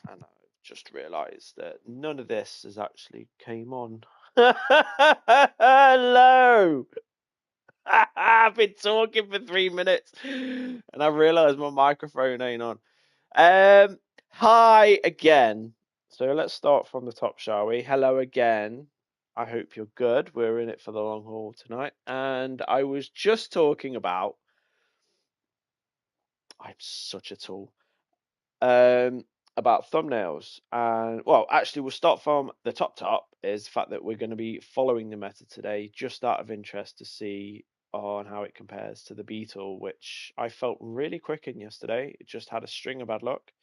And I just realised that none of this has actually came on. Hello! I've been talking for 3 minutes and I realised my microphone ain't on. Hi again. So let's start from the top, shall we? Hello again. I hope you're good. We're in it for the long haul tonight. And I was just talking about. I'm such a tool. About thumbnails. And well, actually, we'll start from the top is the fact that we're going to be following the meta today, just out of interest to see on how it compares to the Beetle, which I felt really quick in yesterday. It just had a string of bad luck.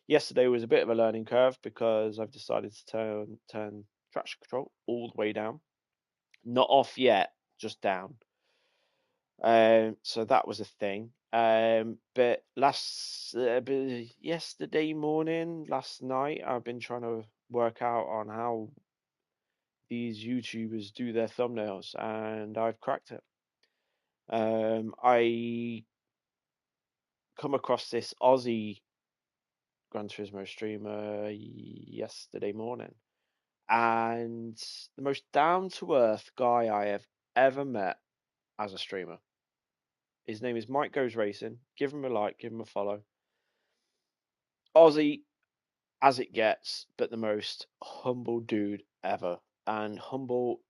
Yesterday was a bit of a learning curve because I've decided to turn traction control all the way down. Not off yet, just down. So that was a thing. But yesterday morning, last night, I've been trying to work out on how these YouTubers do their thumbnails, and I've cracked it. I come across this Aussie Gran Turismo streamer yesterday morning, and the most down to earth guy I have ever met as a streamer. His name is Mike Goes Racing. Give him a like, give him a follow. Aussie as it gets, but the most humble dude ever. And humble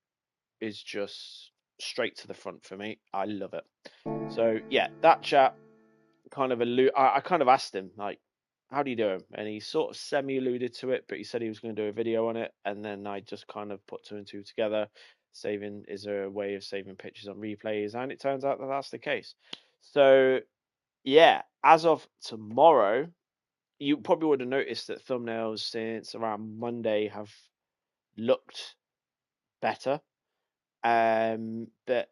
is just straight to the front for me. I love it. So yeah, that chat kind of I kind of asked him like, how do you do him? And he sort of semi alluded to it, but he said he was going to do a video on it. And then I just kind of put two and two together. Saving, is there a way of saving pictures on replays? And it turns out that that's the case. So yeah, as of tomorrow, you probably would have noticed that thumbnails since around Monday have looked better. But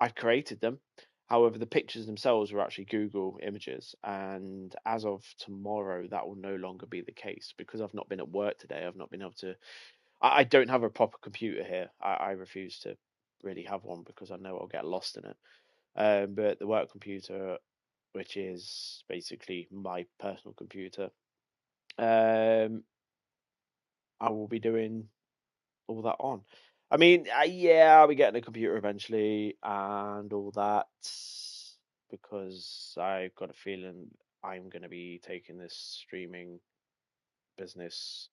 I've created them. However, the pictures themselves were actually Google images, and as of tomorrow, that will no longer be the case because I've not been at work today. I've not been able to. I don't have a proper computer here. I refuse to really have one because I know I'll get lost in it. But the work computer, which is basically my personal computer, um, I will be doing all that on. I mean, yeah, I'll be getting a computer eventually and all that because I've got a feeling I'm going to be taking this streaming business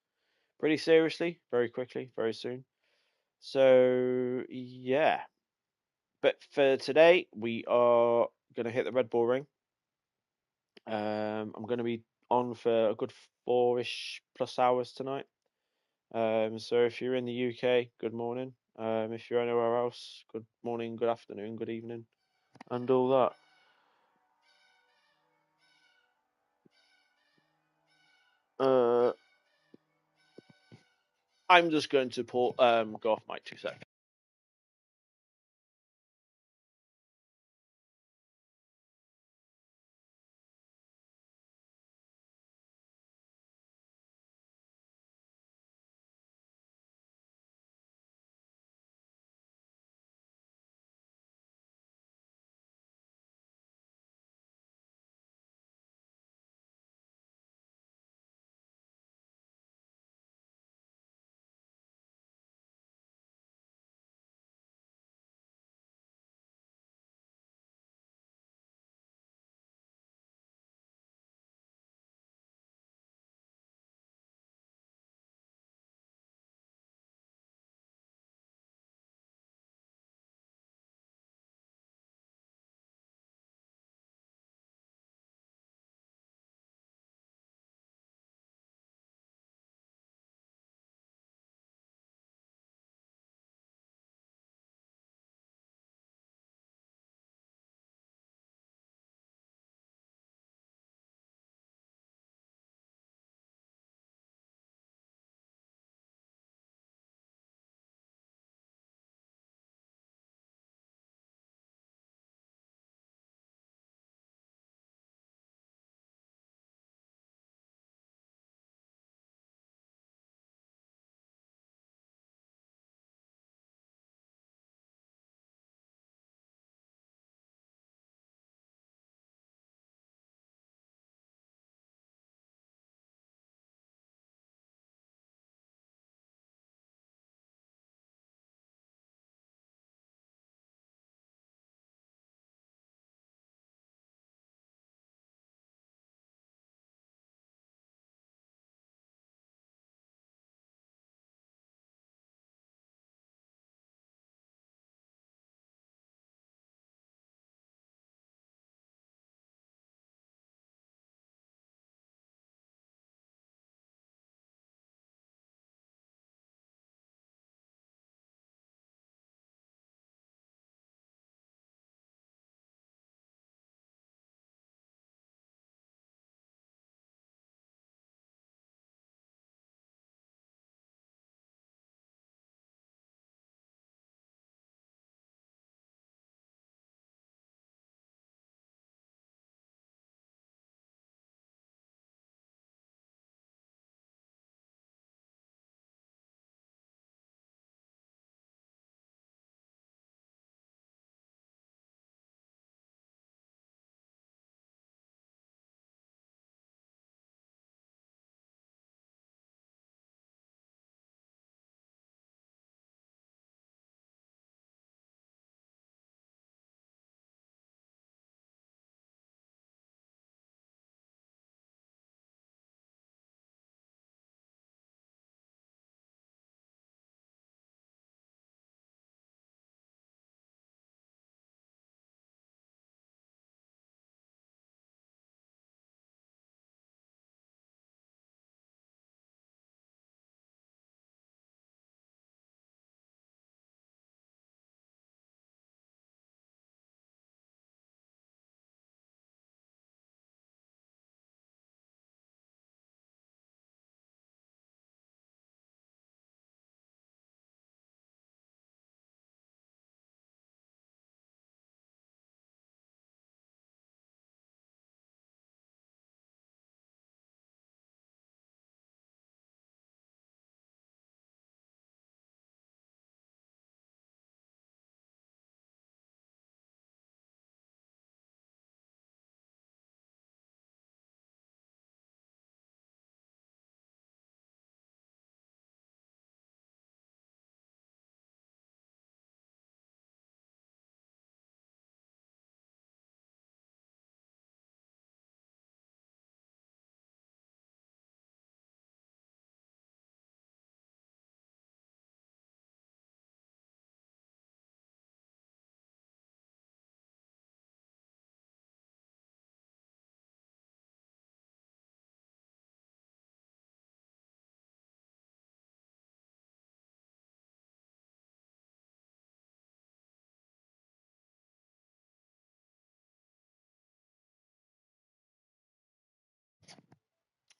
pretty seriously, very quickly, very soon. So, yeah. But for today, we are going to hit the Red Bull Ring. I'm going to be on for a good 4-ish plus hours tonight. So if you're in the UK, good morning. If you're anywhere else, good morning, good afternoon, good evening, and all that. I'm just going to go off mic 2 seconds.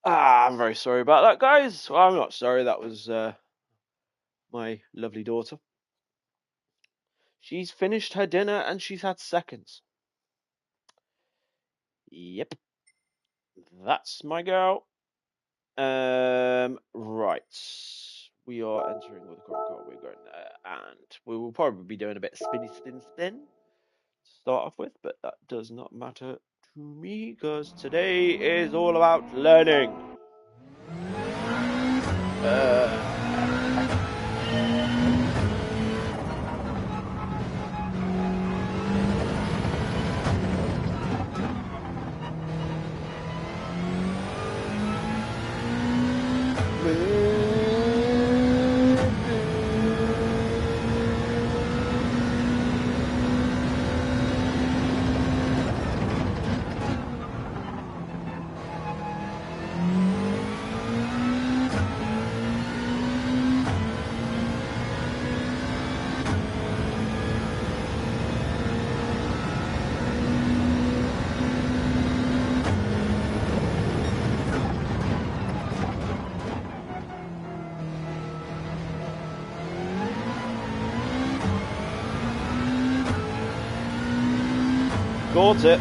I'm very sorry about that, guys. Well, I'm not sorry. That was my lovely daughter. She's finished her dinner and she's had seconds. Yep. That's my girl. Right. We are entering with a car. We're going there, and we will probably be doing a bit of spin to start off with, but that does not matter to me because today is all about learning. Got it.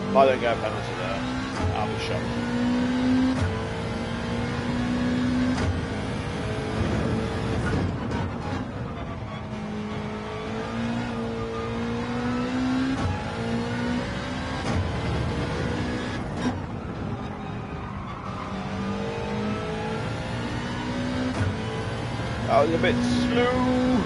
If I don't get a penalty there, I'll be shocked. That was a bit slow.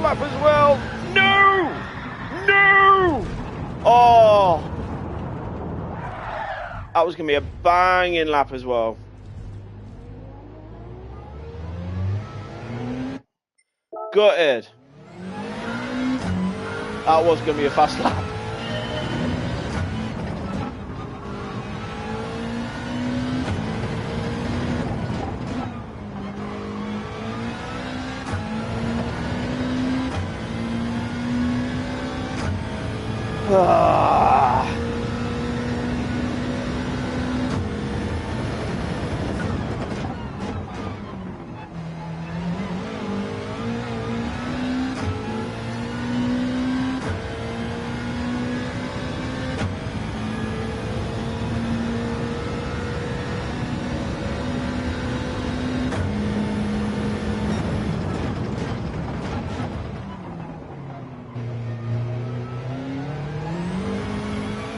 Lap as well. No! No! Oh! That was going to be a banging lap as well. Gutted. That was going to be a fast lap.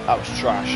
That was trash.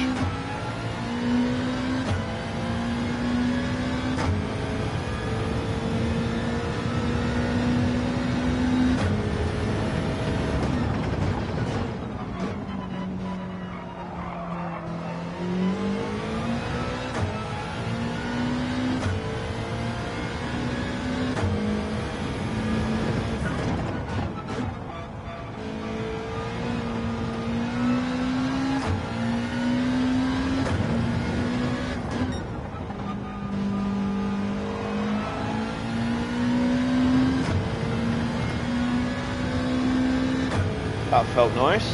That felt nice.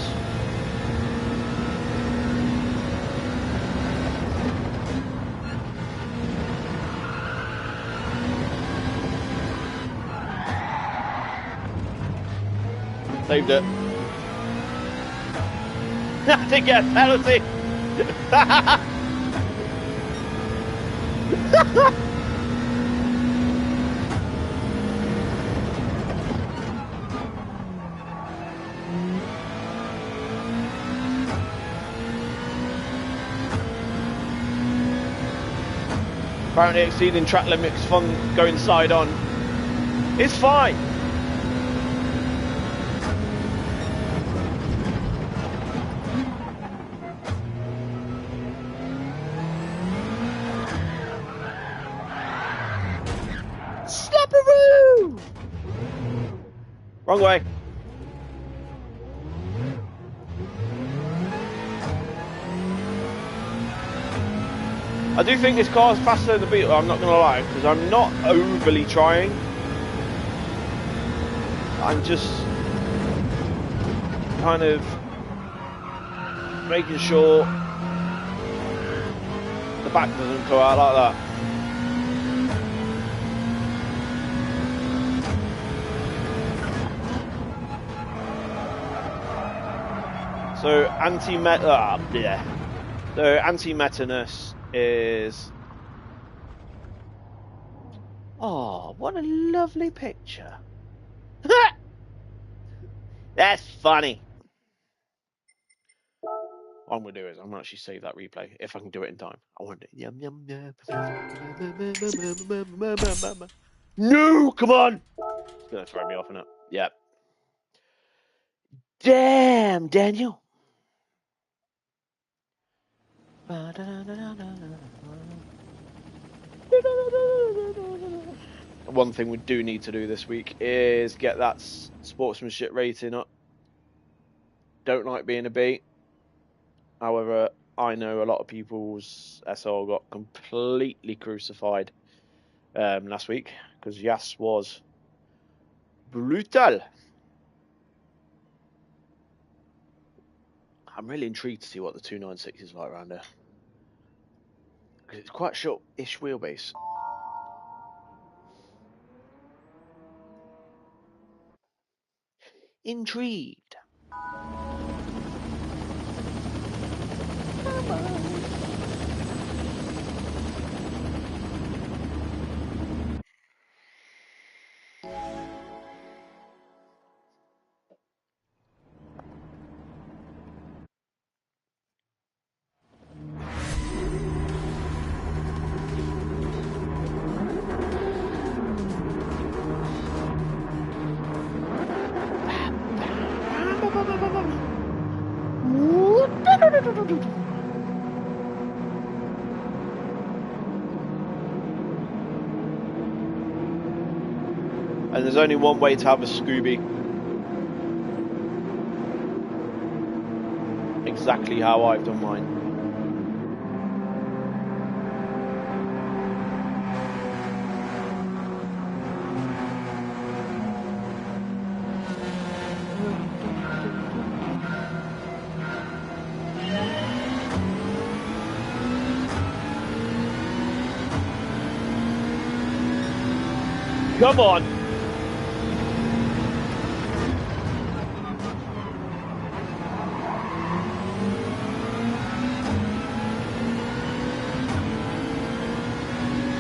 Saved it. I didn't get a penalty. Apparently exceeding track limits fun going side on. It's fine. Slapperoo! Wrong way. I do think this car's faster than the Beetle, I'm not going to lie, because I'm not overly trying. I'm just kind of making sure the back doesn't go out like that. So anti-metaness is... Oh, what a lovely picture. That's funny. What I'm going to do is I'm going to actually save that replay if I can do it in time. I want it. Yum, yum, yum. No, come on. It's going to throw me off, isn't it? Yeah. Damn, Daniel. One thing we do need to do this week is get that sportsmanship rating up. Don't like being a B. However, I know a lot of people's SR got completely crucified last week because Yas was brutal. I'm really intrigued to see what the 296 is like around here because it's quite short-ish wheelbase. Intrigued. Come on. And there's only one way to have a Scooby. Exactly how I've done mine. Come on!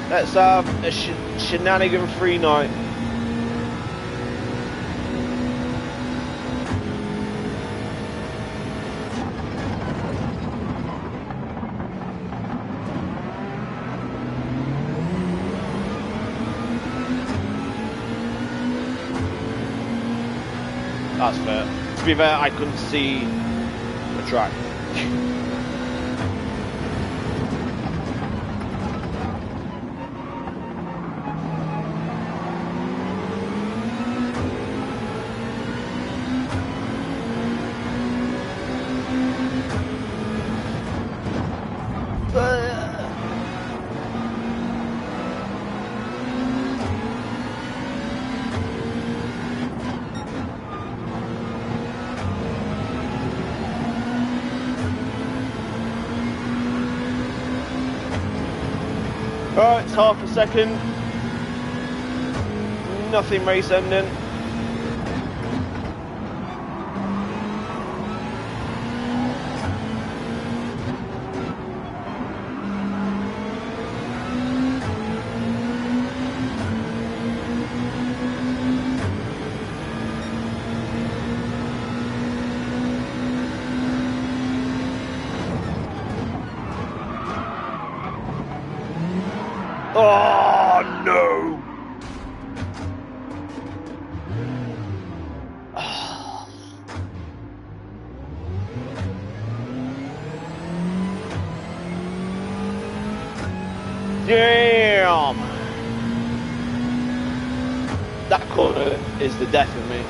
Let's have a shenanigan-free night. That's fair. To be fair, I couldn't see the track. Alright, it's half a second. Nothing race ending. Oh no! Damn! That corner is the death of me.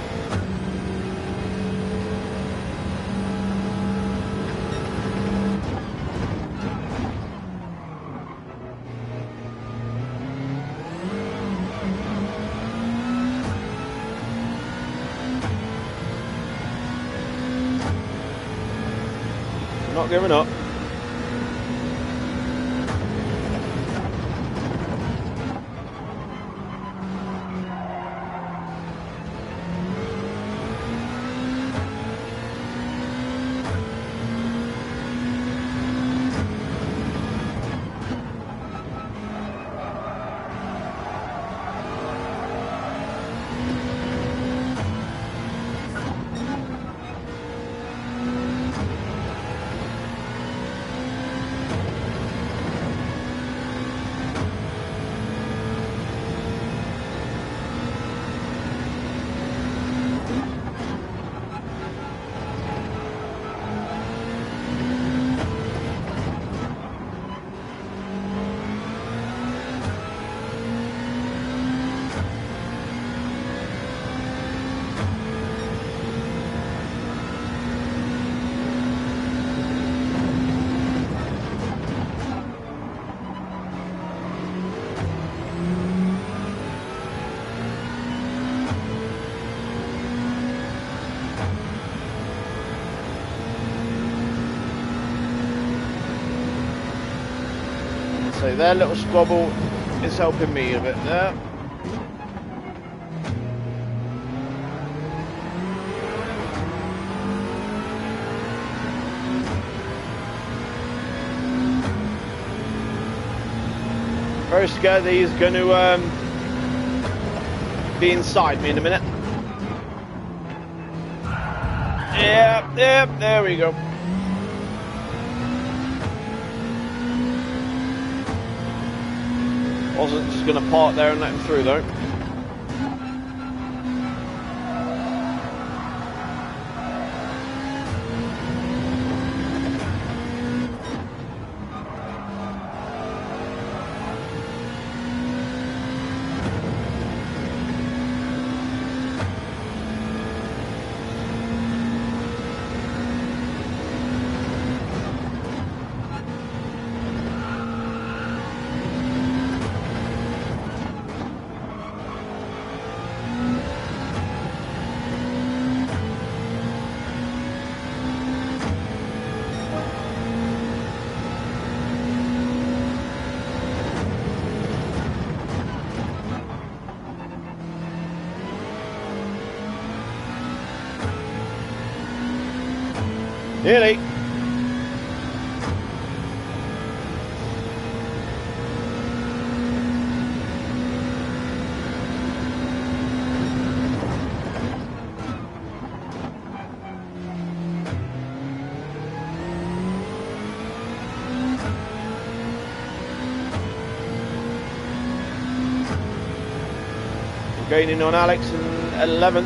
I'm not giving up. So their little squabble is helping me a bit there. Very scared that he's going to be inside me in a minute. Yep, there we go. Wasn't just going to park there and let him through though. Nearly. Gaining on Alex in 11th.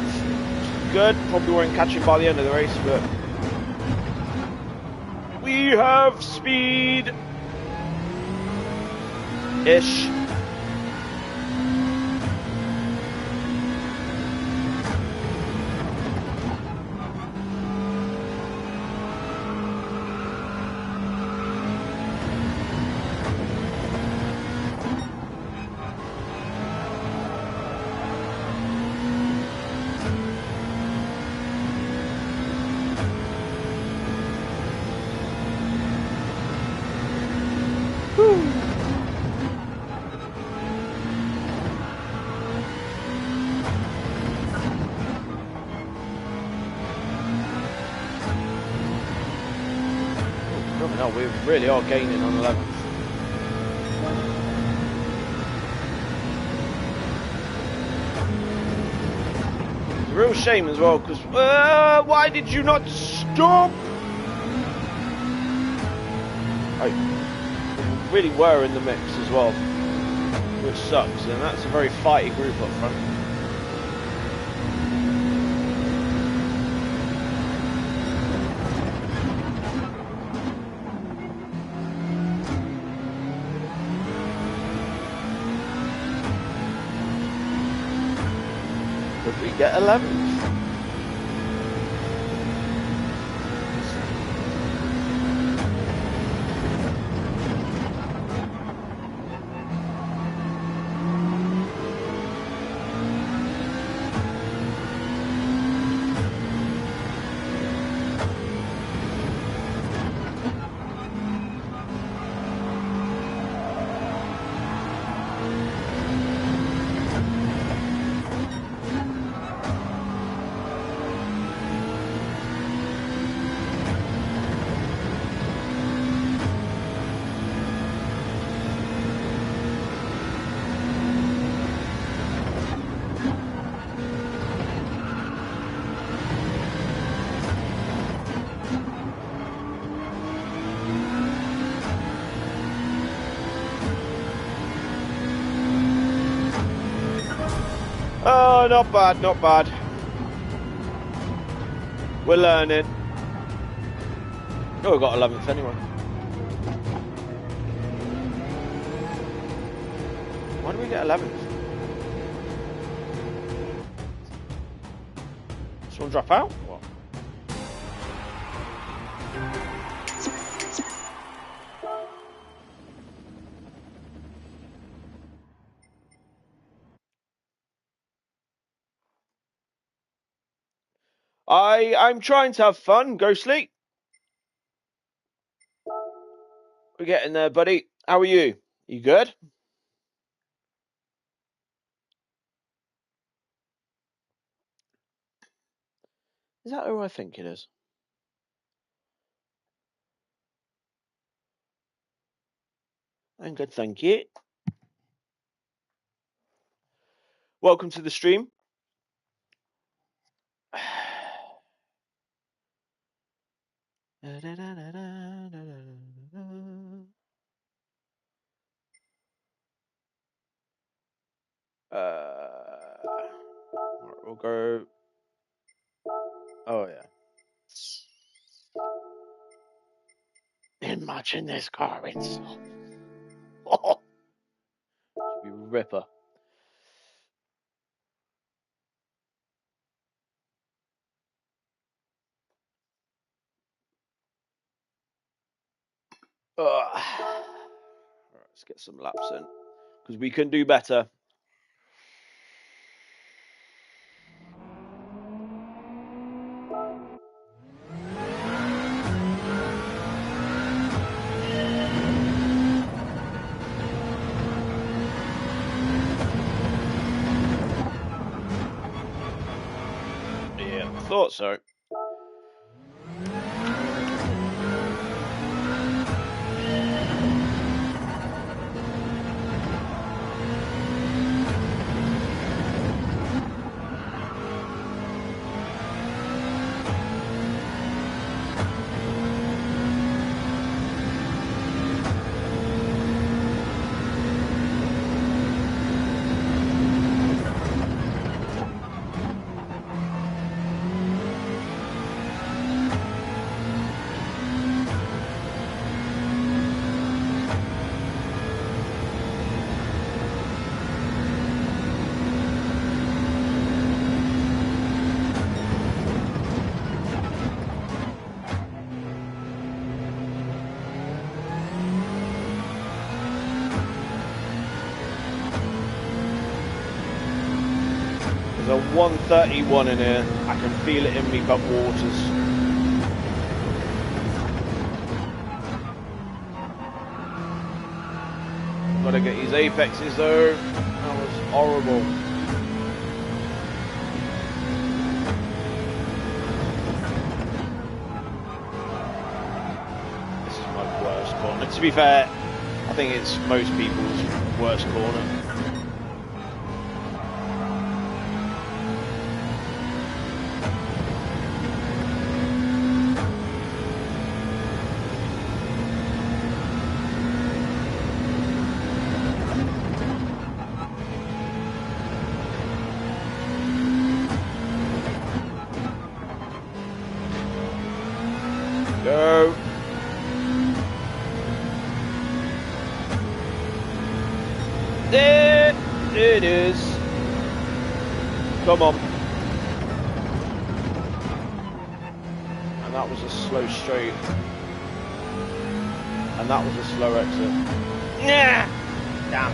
Good. Probably won't catch him by the end of the race, but we have speed ish. No, we really are gaining on 11th. It's a real shame as well, because why did you not stop? Oh, we really were in the mix as well, which sucks, and that's a very fighty group up front. Could we get 11th? Oh, not bad, not bad. We're learning. Oh, we got 11th anyway. Why do we get 11th? Someone drop out? What? I'm trying to have fun, Ghostly. We're getting there, buddy. How are you? You good? Is that who I think it is? I'm good, thank you. Welcome to the stream. We'll go. Oh yeah. Imagine this car inside. Oh, should be ripper. Let's get some laps in because we can do better. Yeah, thought so. There's a 131 in here. I can feel it in me but waters. Gotta get his apexes though. That was horrible. This is my corner. To be fair, I think it's most people's worst corner. Go. There it is. Come on. And that was a slow straight. And that was a slow exit. Yeah. Damn.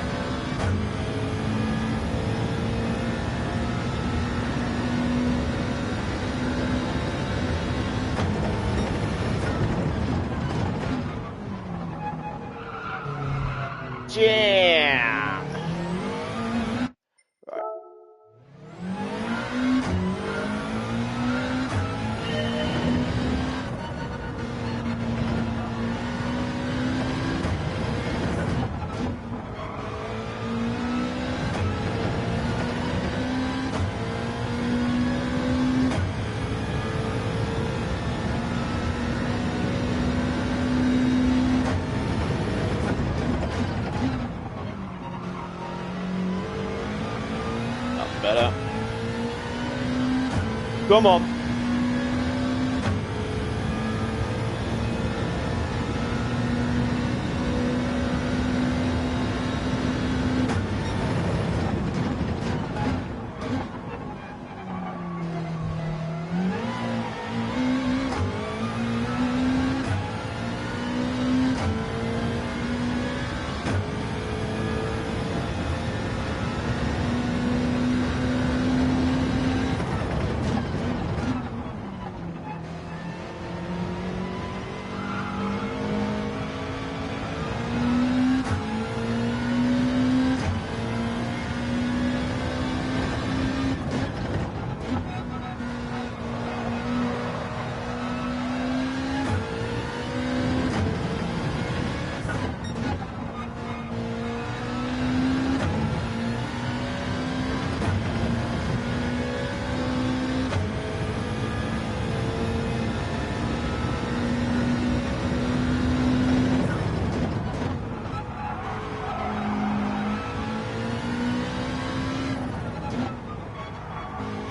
Yeah. Right. Better. Come on.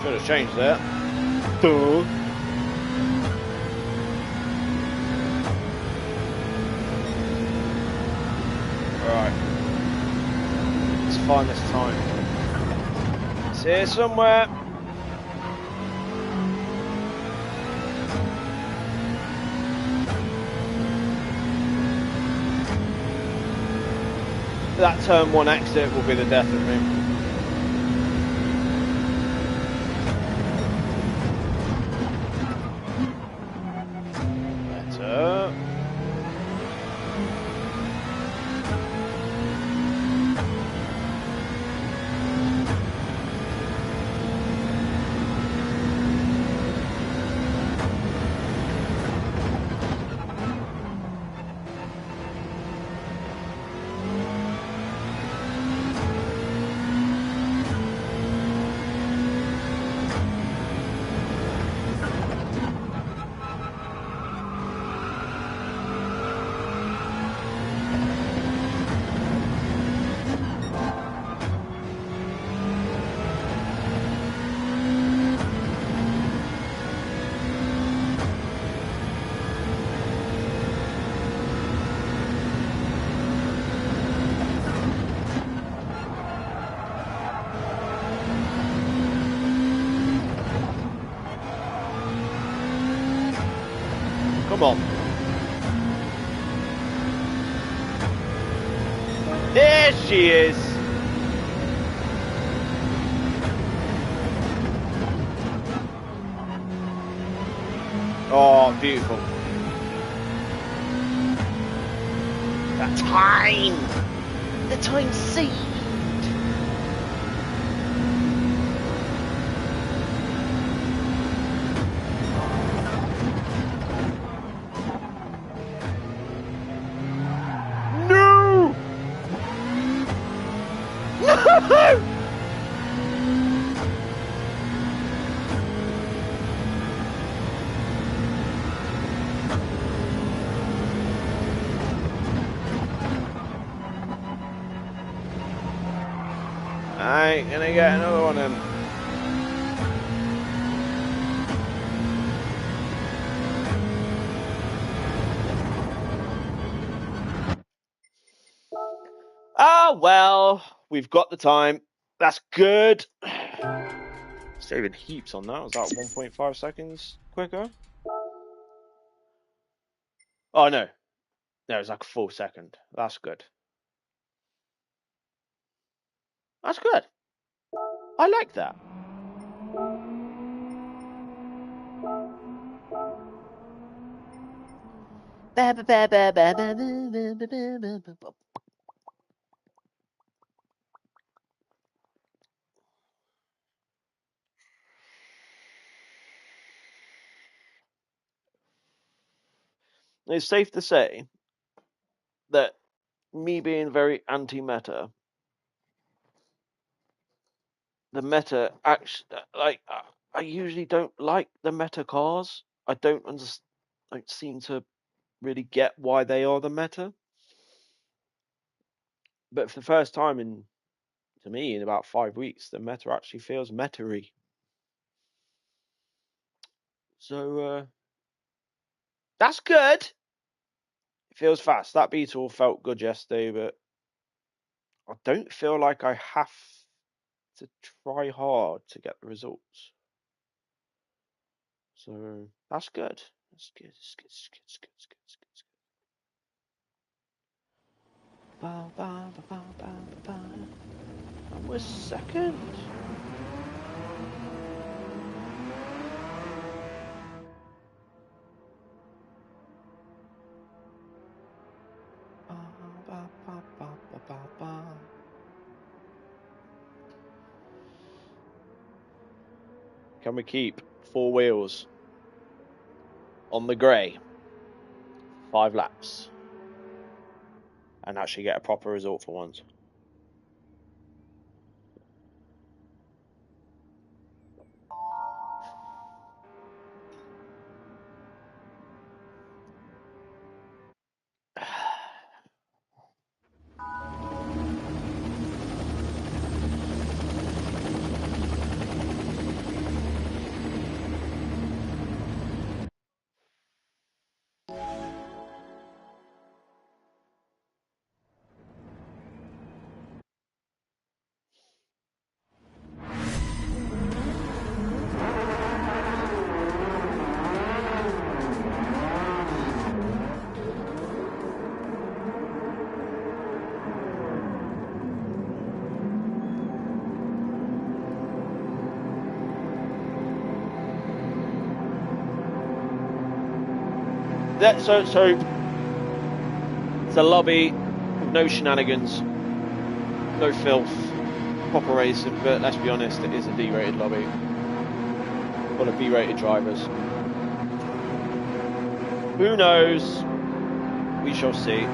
Should have changed that. Right. Let's find this time. It's here somewhere. That turn one exit will be the death of me. Come on. There she is. Oh, beautiful. That time. The time seed. I ain't gonna get another one in. Ah, well, we've got the time. That's good. Saving heaps on that. Was that 1.5 seconds quicker? Oh, no. No, it's like a full second. That's good. That's good. I like that. It's safe to say that me being very anti-meta, the meta actually, like, I usually don't like the meta cars. I don't seem to really get why they are the meta. But for the first time to me, in about 5 weeks, the meta actually feels meta-y. So that's good. It feels fast. That Beetle felt good yesterday, but I don't feel like I have to try hard to get the results. So that's good. That's good. It's good. It's good. It's good. It's good. It's good. It's good. Ba, ba, ba, ba, ba, ba. And we're second. Ba, ba, ba, ba, ba, ba, ba. Can we keep 4 wheels on the grey 5 laps and actually get a proper result for once? So it's a lobby with no shenanigans, no filth, proper racing. But let's be honest, it is a D-rated lobby full of B-rated drivers. Who knows? We shall see.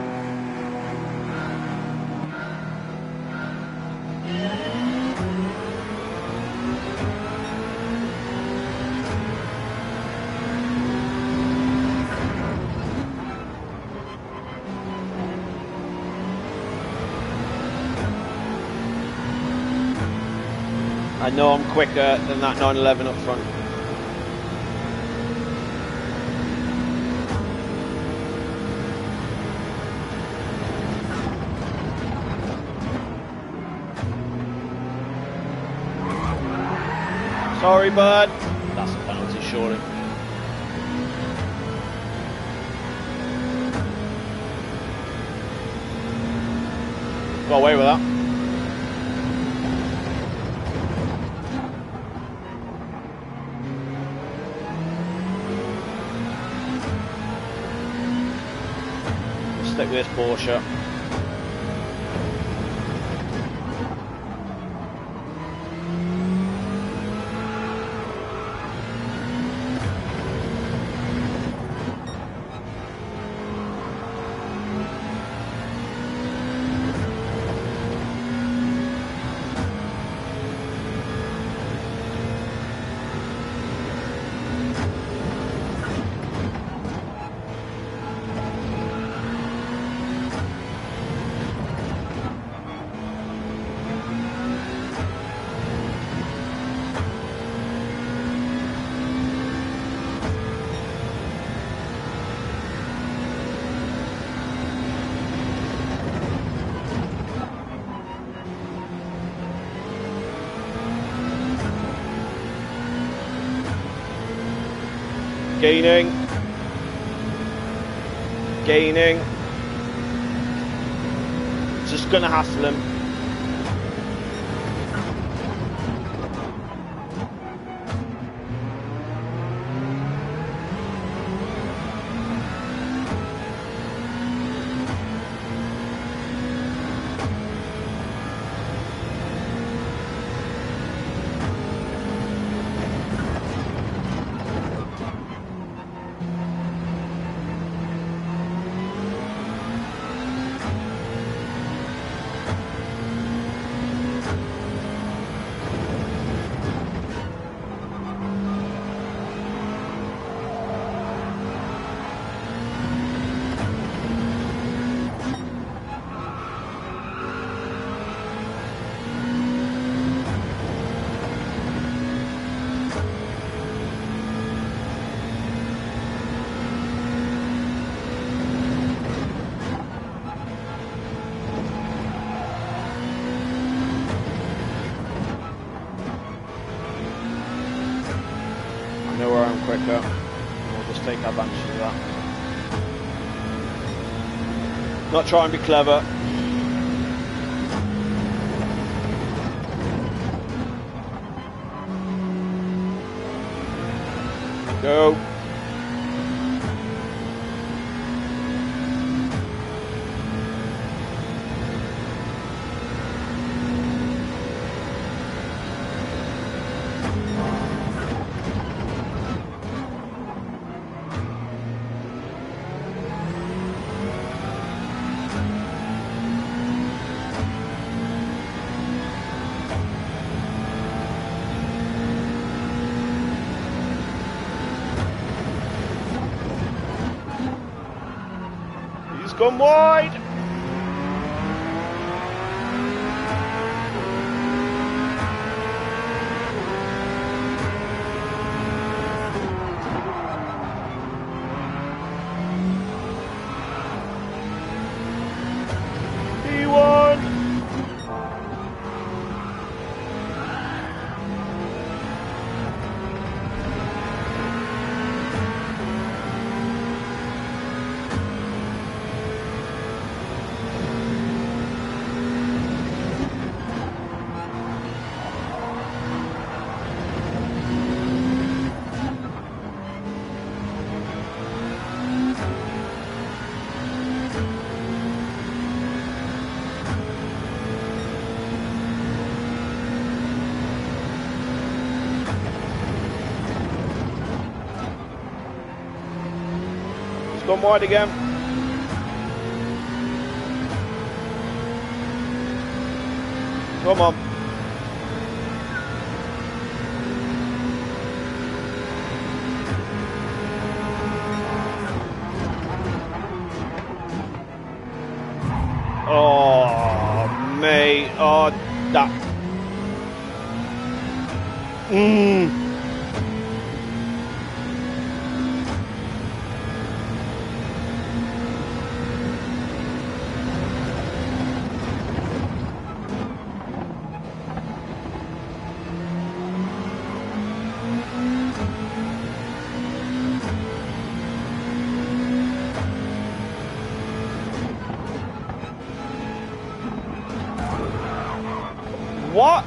I know I'm quicker than that 911 up front. Sorry, bud. That's a penalty, surely. Got away with that. Stick with this Porsche. Gaining. Gaining. Just gonna hassle him. Quicker. We'll just take advantage of that. Not try and be clever. Go. Gone wide. He won. Gone wide again. Come on. Oh, mate. Oh, that. What?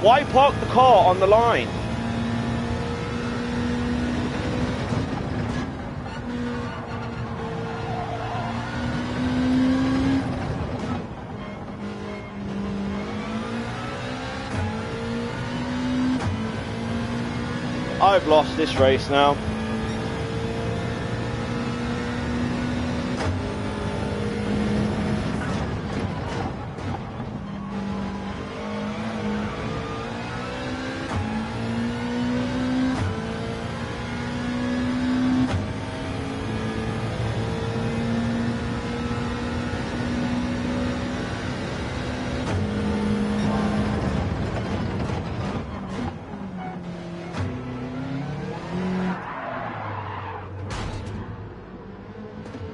Why park the car on the line? I've lost this race now.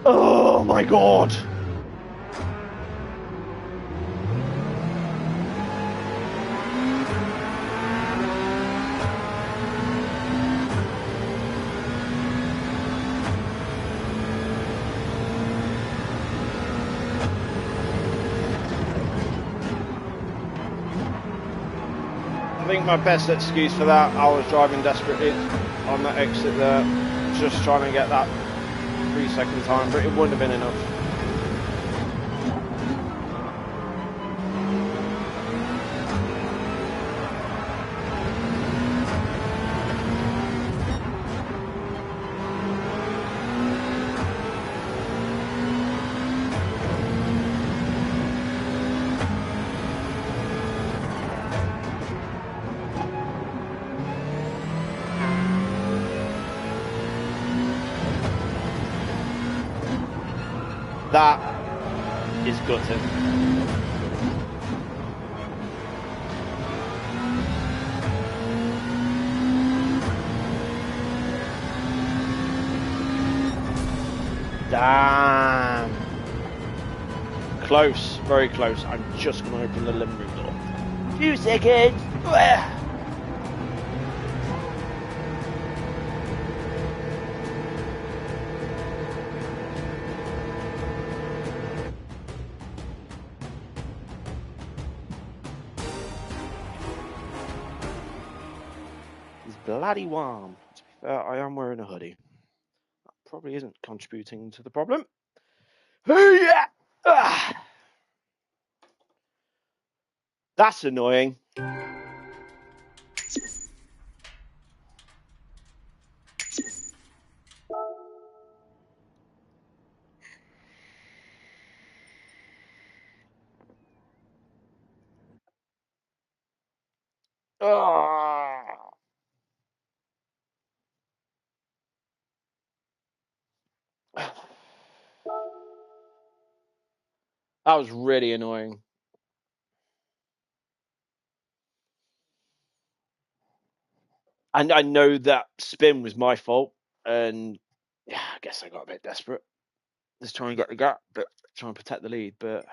Oh my god! I think my best excuse for that, I was driving desperately on that exit there, just trying to get that 3-second time, but it wouldn't have been enough. That is gutting. Damn. Close, very close. I'm just going to open the living room door. 2 seconds. Bloody warm. To be fair, I am wearing a hoodie. That probably isn't contributing to the problem. Yeah. That's annoying. That was really annoying. And I know that spin was my fault. And yeah, I guess I got a bit desperate. Just trying to get the gap, but trying to protect the lead. But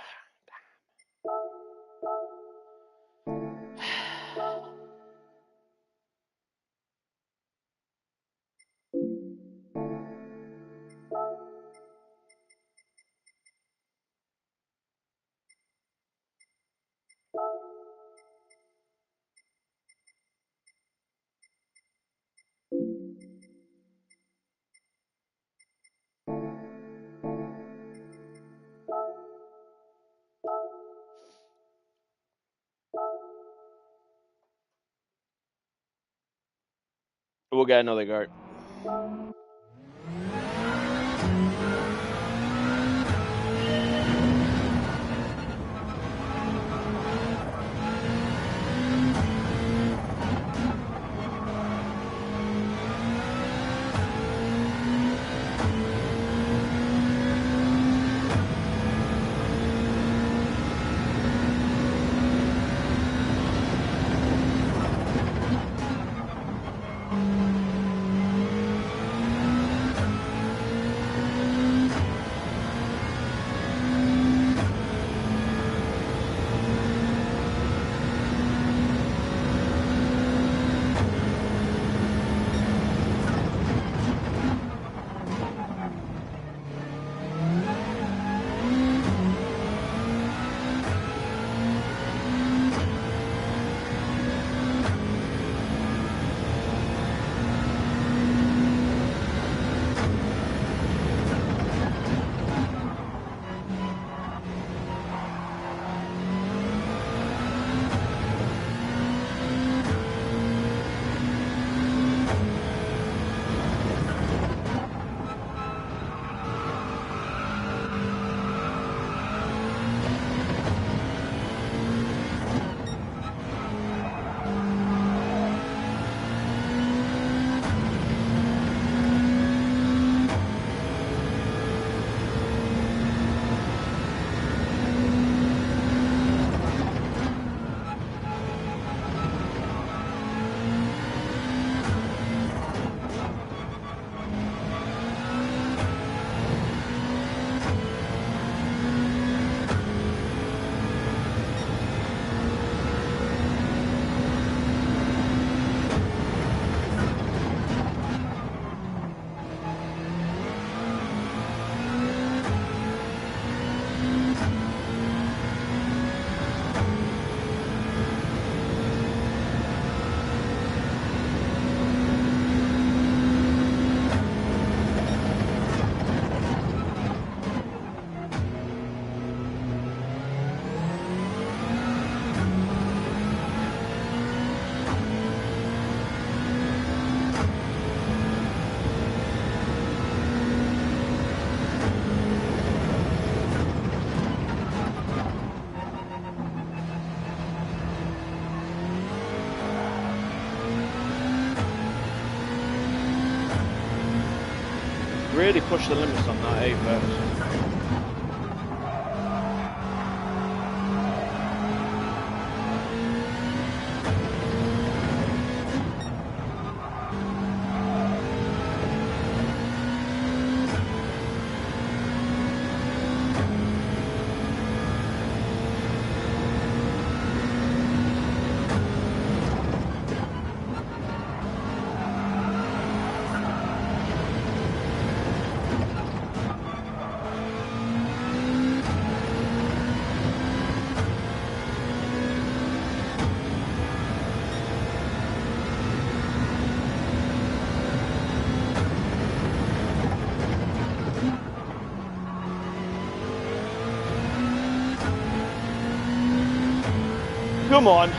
we'll get another go. really pushed the limits on that Apex. Come on.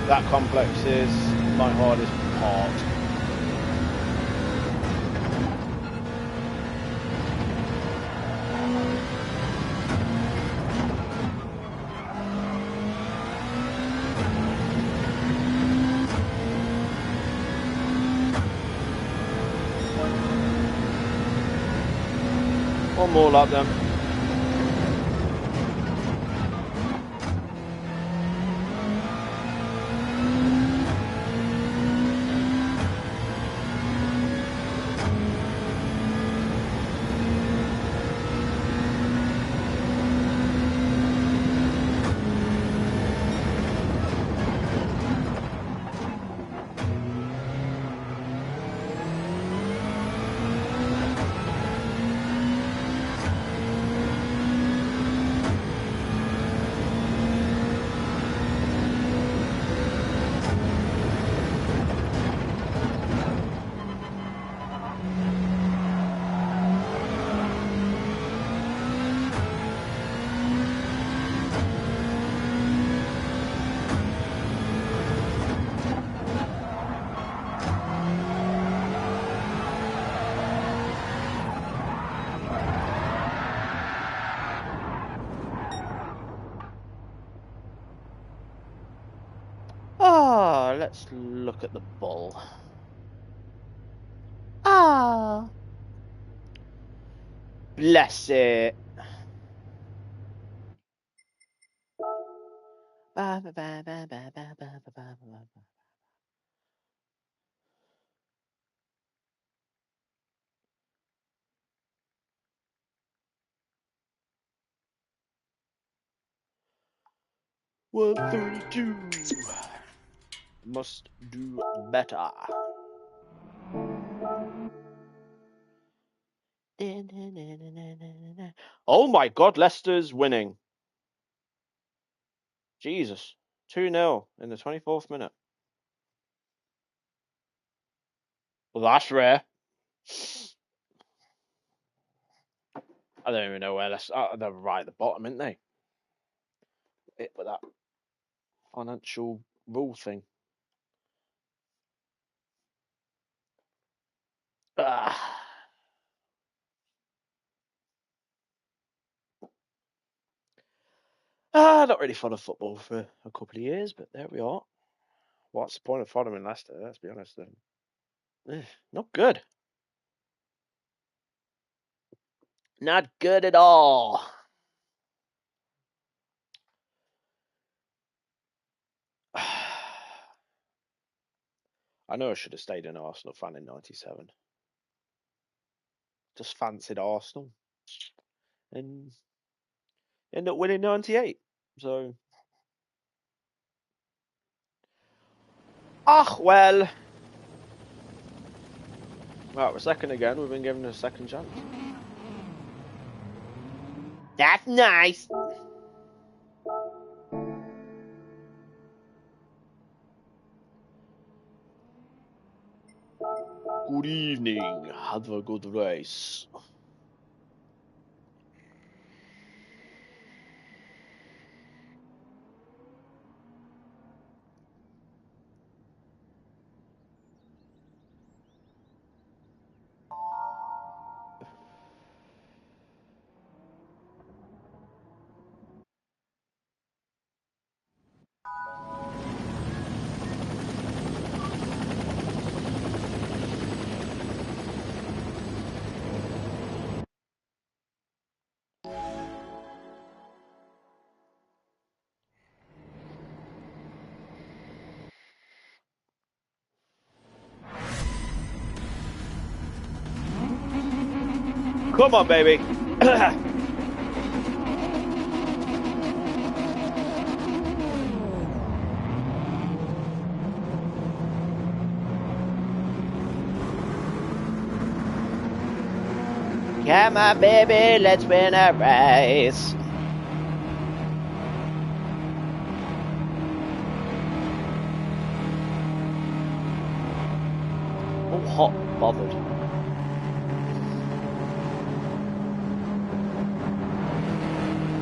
That complex is my hardest part. One more lap then. Ah, let's look at the bull. Ah, bless it. One 32. Must do better. Oh my God, Leicester's winning. Jesus. 2-0 in the 24th minute. Well, that's rare. I don't even know where Leicester... they're right at the bottom, aren't they? It with that financial rule thing. Not really followed football for a couple of years, but there we are. What's the point of following Leicester? Let's be honest. Not good. Not good at all. I know I should have stayed an Arsenal fan in '97. Just fancied Arsenal. and end up winning 98. So, well. Right, we're second again. We've been given a second chance. That's nice. Good evening. Have a good race. Come on, baby. Come on, baby, let's win a race. Oh, hot bothered.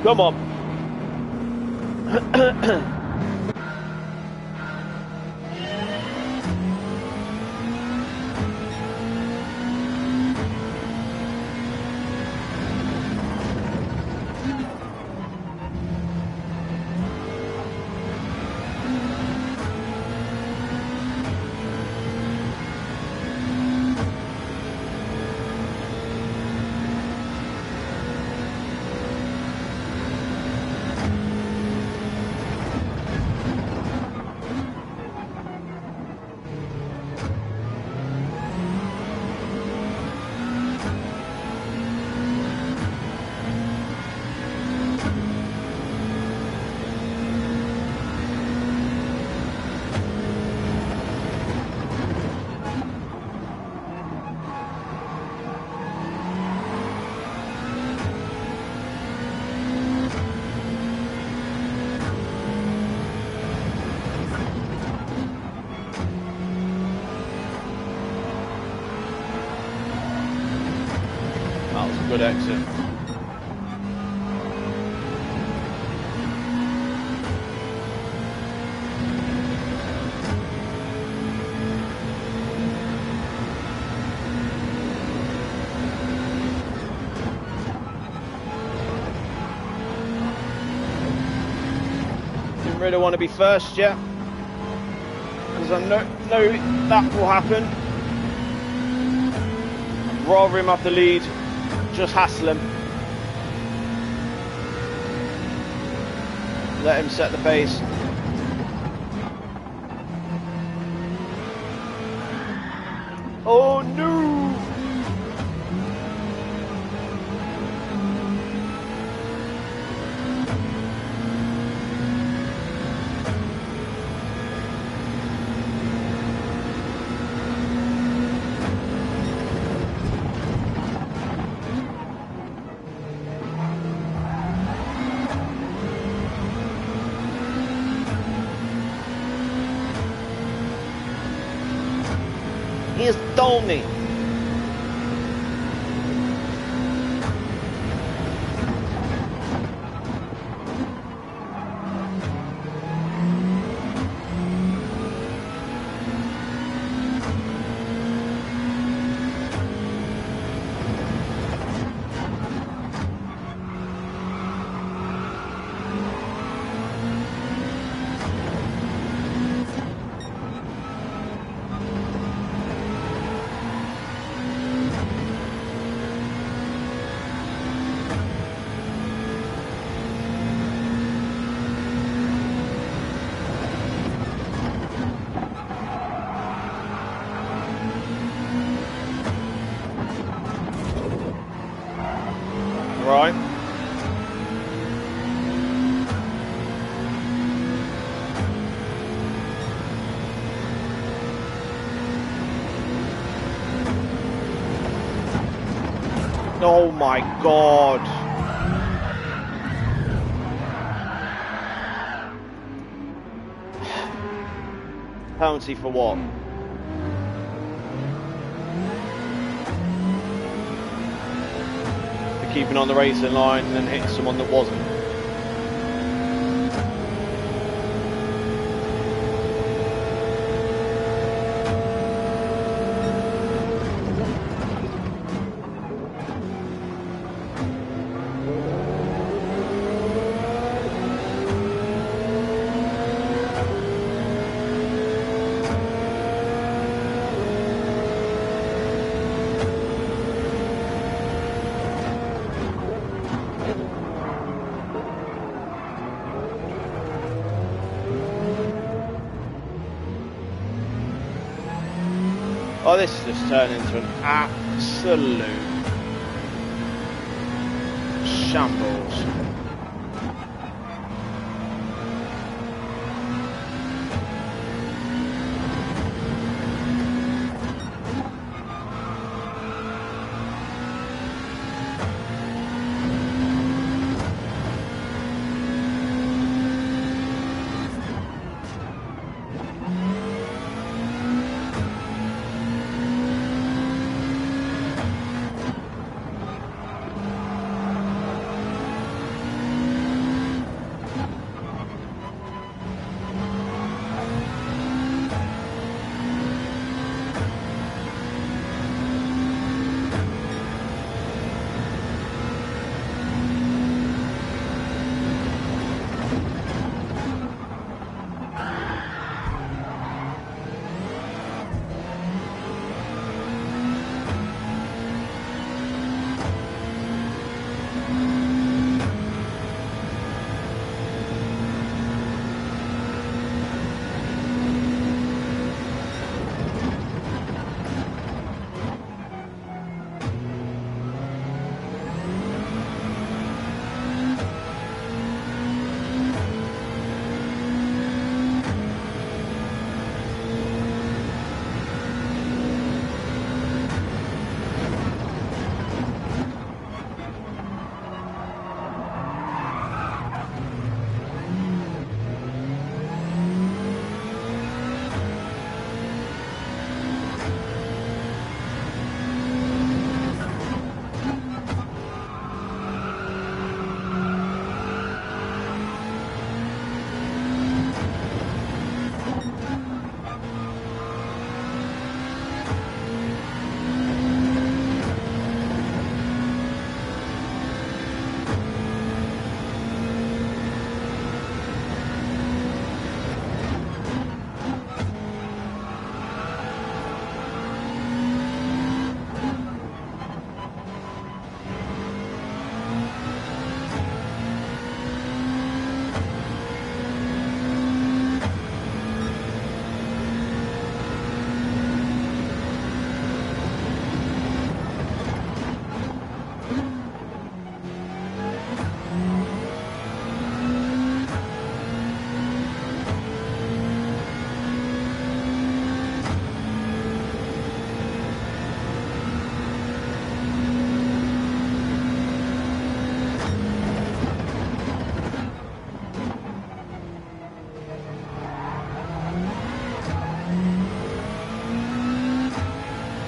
Come on. Good exit. Didn't really want to be first yet, because I know that will happen. I'd rather him have the lead. Just hassle him. Let him set the pace. Oh no! He's Tony. Oh my god. Penalty for what? For keeping on the racing line and then hitting someone that wasn't. Oh, this has just turned into an absolute shambles.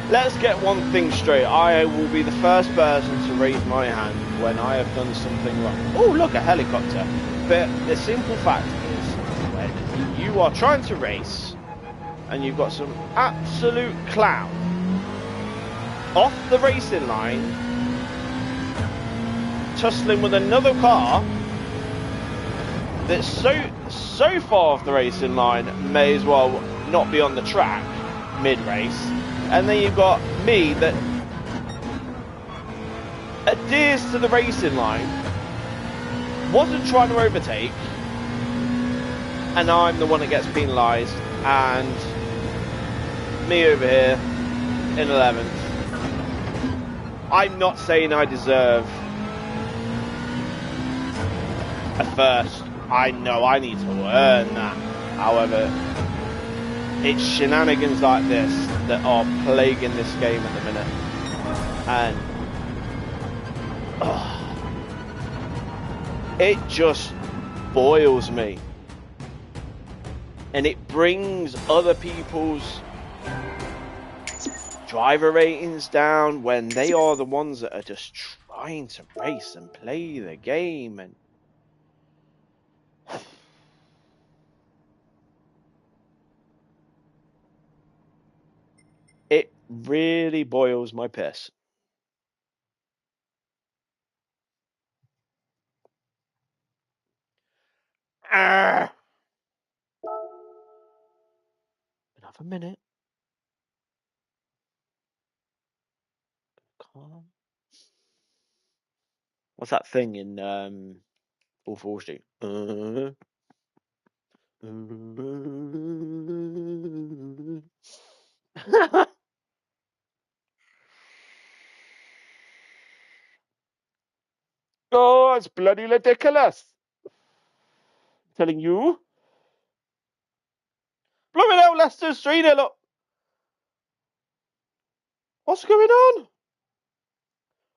Let's get one thing straight. I will be the first person to raise my hand when I have done something wrong. Oh, look, a helicopter. But the simple fact is, when you are trying to race and you've got some absolute clown off the racing line tussling with another car that's so far off the racing line, may as well not be on the track mid-race. And then you've got me that adheres to the racing line, wasn't trying to overtake, and I'm the one that gets penalised, and me over here in 11th. I'm not saying I deserve a first. I know I need to earn that. However, it's shenanigans like this that are plaguing this game at the minute. And It just boils me. And it brings other people's driver ratings down when they are the ones that are just trying to race and play the game. And it really boils my piss. Another minute. Calm. What's that thing in Wolf of Wall Street? Oh, it's bloody ridiculous. I'm telling you. Blow it out, Leicester's 3-0 up. What's going on?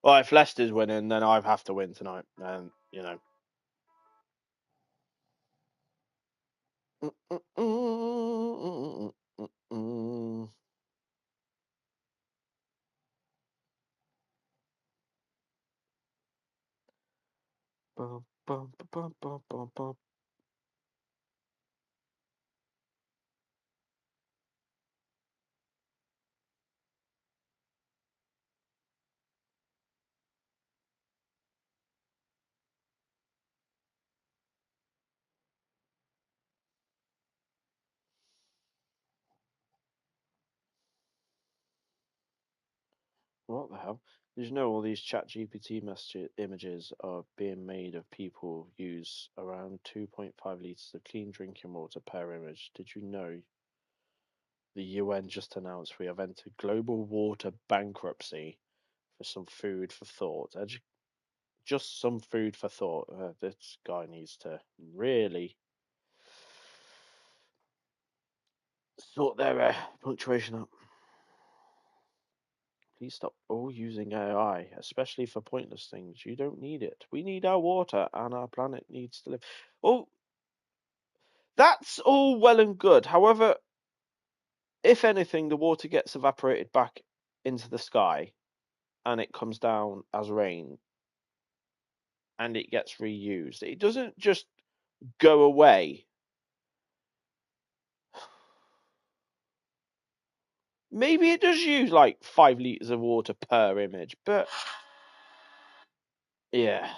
Well, if Leicester's winning, then I have to win tonight. And, you know. Bum, bum, bum, bum, bum, bum. What the hell? Did you know all these ChatGPT message images are being made of people use around 2.5 litres of clean drinking water per image? Did you know the UN just announced we have entered global water bankruptcy for some food for thought? Just some food for thought. This guy needs to really sort their punctuation up. Please stop all using AI, especially for pointless things. You don't need it. We need our water, and our planet needs to live. Oh, that's all well and good. However, if anything, the water gets evaporated back into the sky, and it comes down as rain, and it gets reused. It doesn't just go away. Maybe it does use like 5 litres of water per image, but yeah.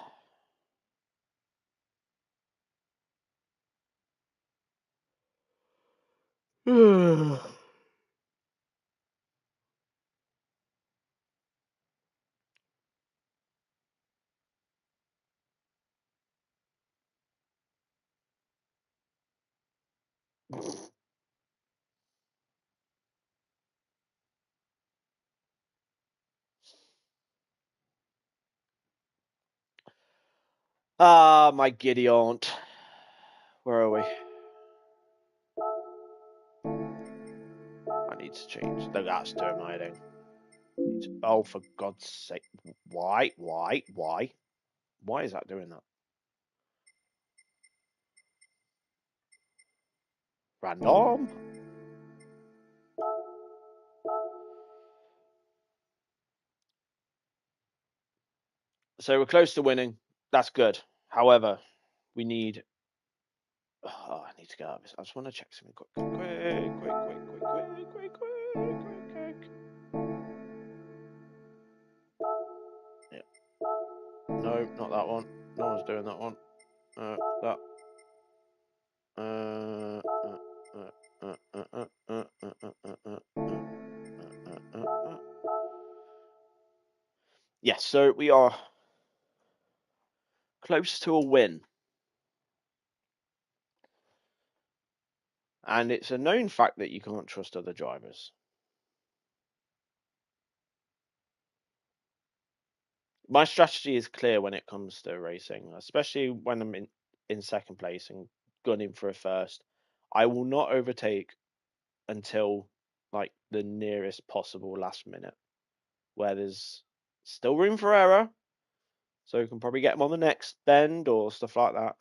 Ah, my giddy aunt. Where are we? I need to change. That's terminating. Oh, for God's sake. Why? Why is that doing that? Random? So we're close to winning. That's good. However, we need... Oh, I need to get out of this. I just want to check something quick. Yeah. No, not that one. No one's doing that one. That. Yes, so we are close to a win. And it's a known fact that you can't trust other drivers. My strategy is clear when it comes to racing, especially when I'm in second place and gunning for a first. I will not overtake until like the nearest possible last minute, where there's still room for error, so we can probably get them on the next bend or stuff like that.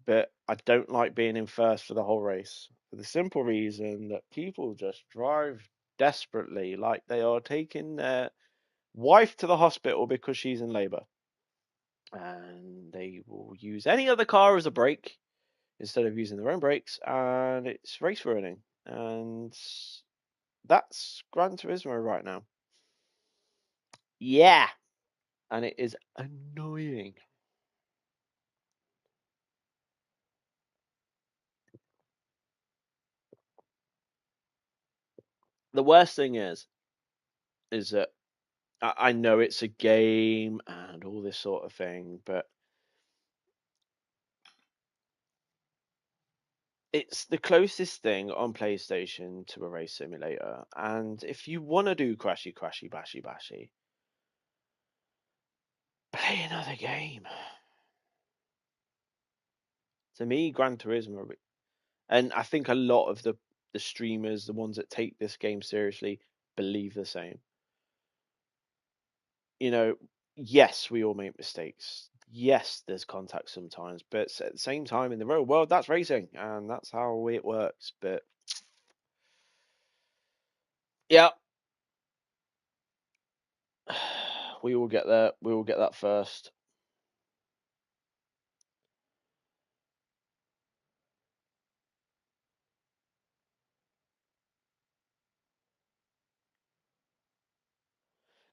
But I don't like being in first for the whole race for the simple reason that people just drive desperately, like they are taking their wife to the hospital because she's in labor, and they will use any other car as a brake instead of using their own brakes, and it's race ruining. And that's Gran Turismo right now. Yeah, and it is annoying. The worst thing is that I know it's a game and all this sort of thing, but it's the closest thing on PlayStation to a race simulator. And if you want to do crashy, crashy, bashy, bashy, play another game. To me, Gran Turismo, and I think a lot of the streamers, the ones that take this game seriously, believe the same. You know, yes, we all make mistakes. Yes, there's contact sometimes, but at the same time, in the real world, that's racing, and that's how it works. But yeah, we will get there. We will get that first.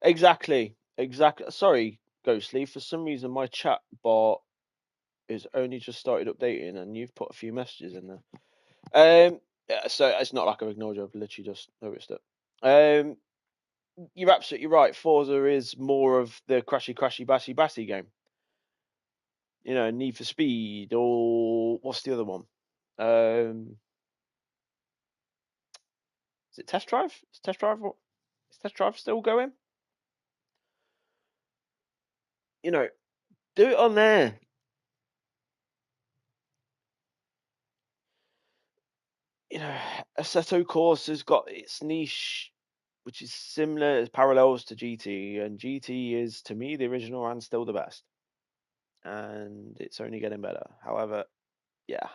Exactly. Exactly. Sorry, Ghostly. For some reason, my chat bot is only just started updating, and you've put a few messages in there. Yeah, so it's not like I've ignored you. I've literally just noticed it. You're absolutely right. Forza is more of the crashy, crashy, bassy, bassy game. You know, Need for Speed, or what's the other one? Is it Test Drive? Is Test Drive? Is Test Drive still going? You know, do it on there. You know, Assetto Course has got its niche, which is similar as parallels to GT, and GT is to me the original and still the best, and it's only getting better. However, yeah.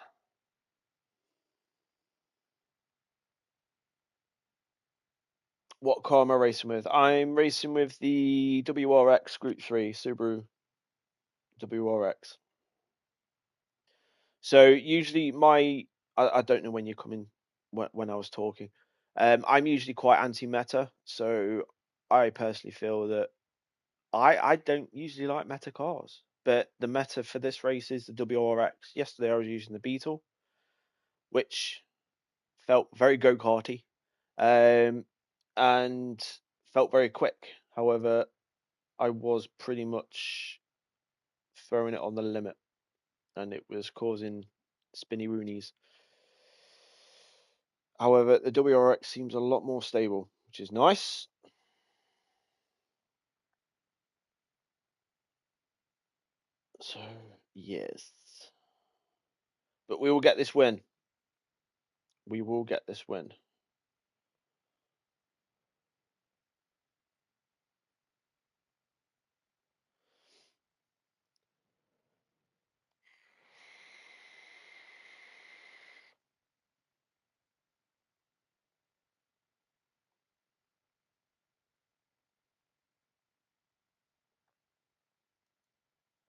What car am I racing with? I'm racing with the WRX Group 3 Subaru WRX. So usually I don't know when you're coming when I was talking. I'm usually quite anti-meta, so I personally feel that I don't usually like meta cars, but the meta for this race is the WRX. Yesterday I was using the Beetle, which felt very go-karty, and felt very quick. However, I was pretty much throwing it on the limit, and it was causing spinny roonies. However, the WRX seems a lot more stable, which is nice. So, yes. But we will get this win. We will get this win.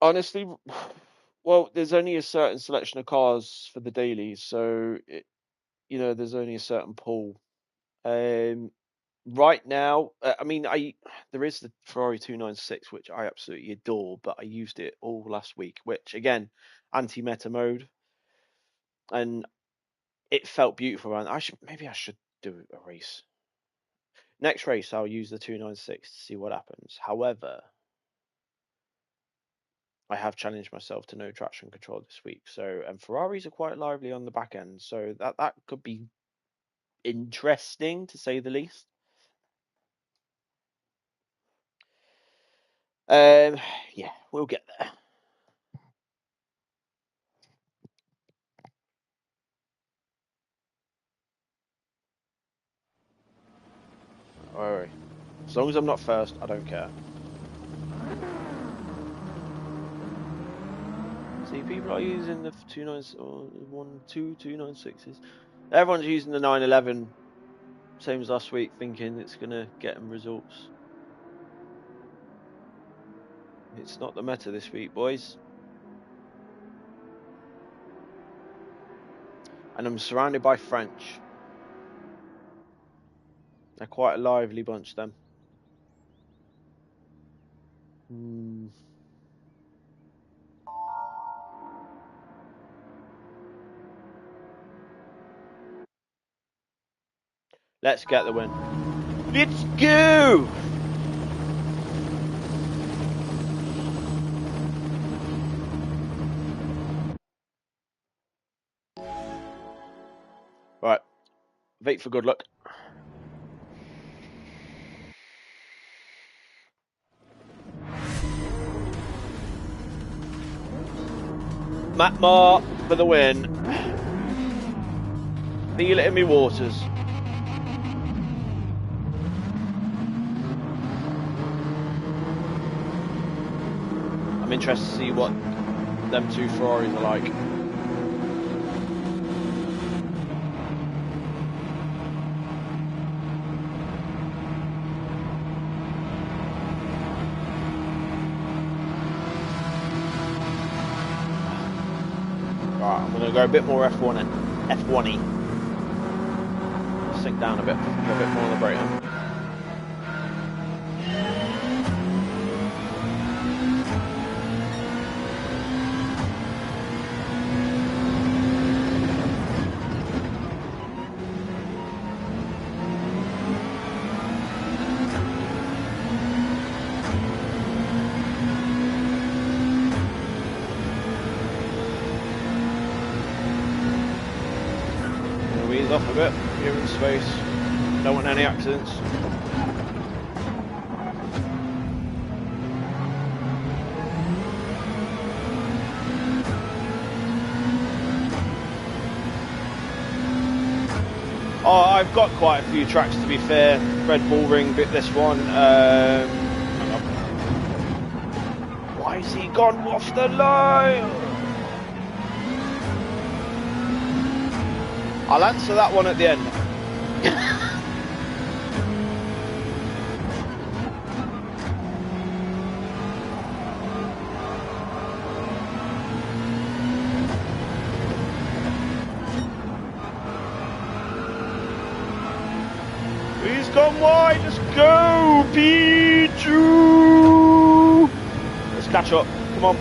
Honestly, well, there's only a certain selection of cars for the dailies, so there's only a certain pool. Right now, I mean, there is the Ferrari 296, which I absolutely adore, but I used it all last week, which again, anti-meta mode, and it felt beautiful. And maybe I should do a race. Next race, I'll use the 296 to see what happens. However, I have challenged myself to no traction control this week, and Ferraris are quite lively on the back end, so that could be interesting to say the least. Yeah, we'll get there. Alright. As long as I'm not first, I don't care. See, people are using the 296s. Everyone's using the 911, same as last week, thinking it's going to get them results. It's not the meta this week, boys. And I'm surrounded by French. They're quite a lively bunch, them. Let's get the win. Let's go! Right. Wait for good luck. Matt Moore for the win. Feel it in me waters. I'm interested to see what them two Ferraris are like. Right, I'm going to go a bit more F1-y. Sink down a bit more on the brake. Ease off a bit, give him space. Don't want any accidents. Oh, I've got quite a few tracks to be fair. Red Bull Ring, bit this one. Hang on. Why has he gone off the line? I'll answer that one at the end. He's gone wide. Let's go, P2. Let's catch up. Come on.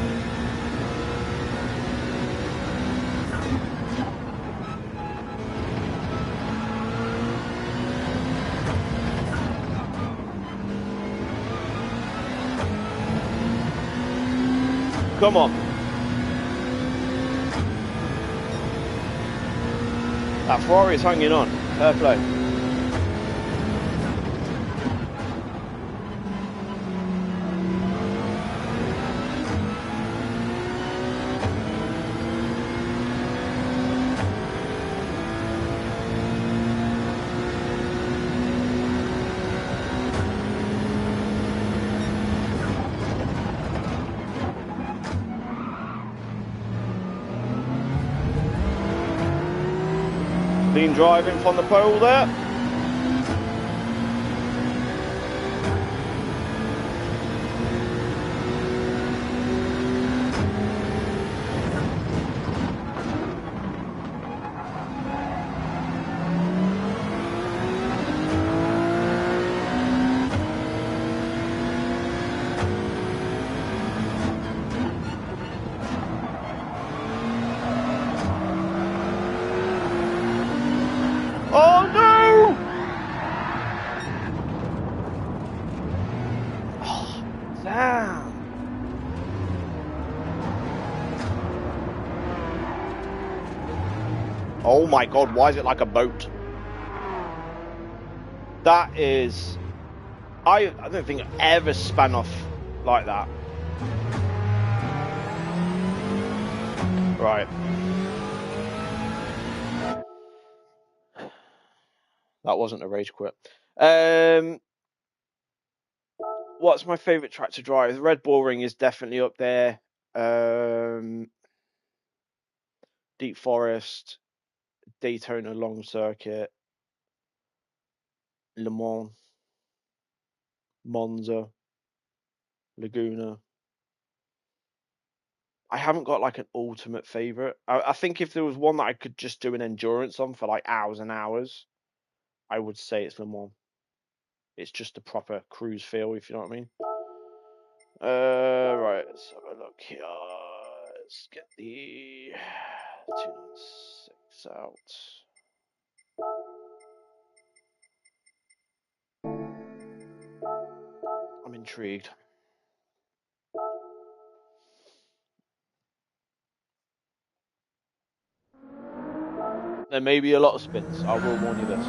Come on. That Ferrari is hanging on. Fair play. Clean driving from the pole there. Oh no! Oh, damn. Oh my god, why is it like a boat? That is... I don't think I've ever span off like that. Right. That wasn't a rage quit. What's my favourite track to drive? The Red Bull Ring is definitely up there. Deep Forest, Daytona Long Circuit, Le Mans, Monza, Laguna. I haven't got like an ultimate favorite. I think if there was one that I could just do an endurance on for like hours and hours, I would say it's Le Mans. It's just a proper cruise feel, if you know what I mean. Right, let's have a look here. Let's get the 296 out. I'm intrigued. There may be a lot of spins. I will warn you this.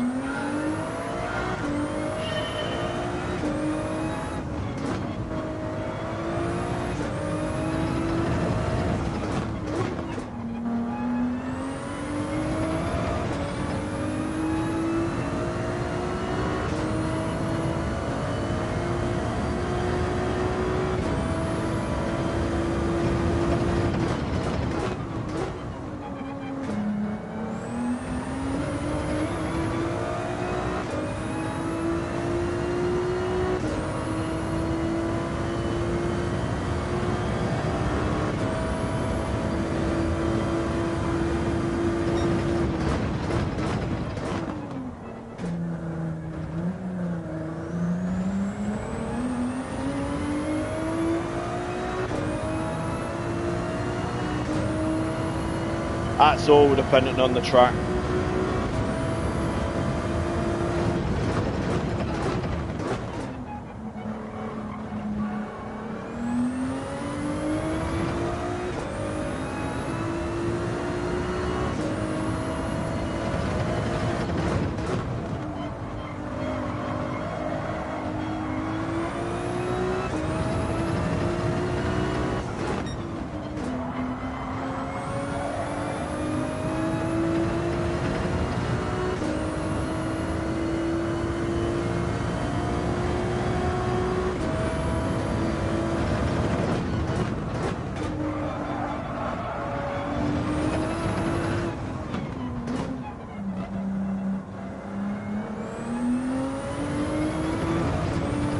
That's all dependent on the track.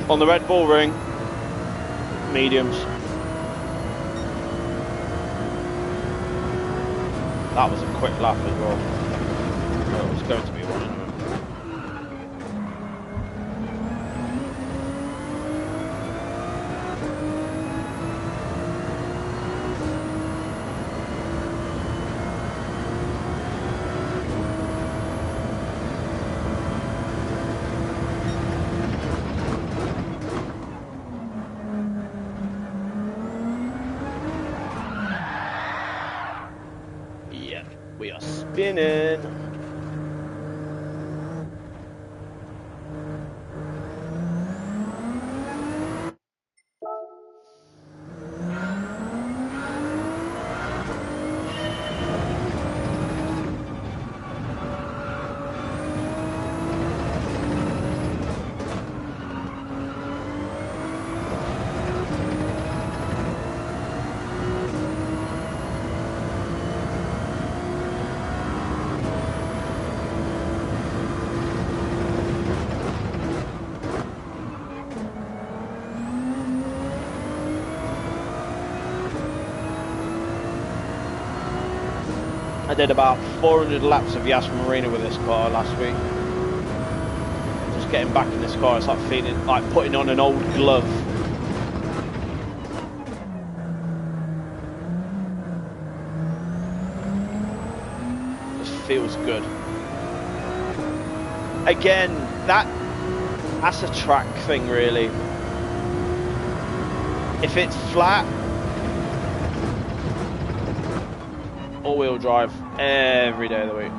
On the Red Bull ring, mediums. That was a quick lap as well. Well, it was going to be one anyway. We are spinning. I did about 400 laps of Yas Marina with this car last week. Just getting back in this car, it's like feeling like putting on an old glove. Just feels good. Again, that's a track thing really. If it's flat, all-wheel drive every day of the week.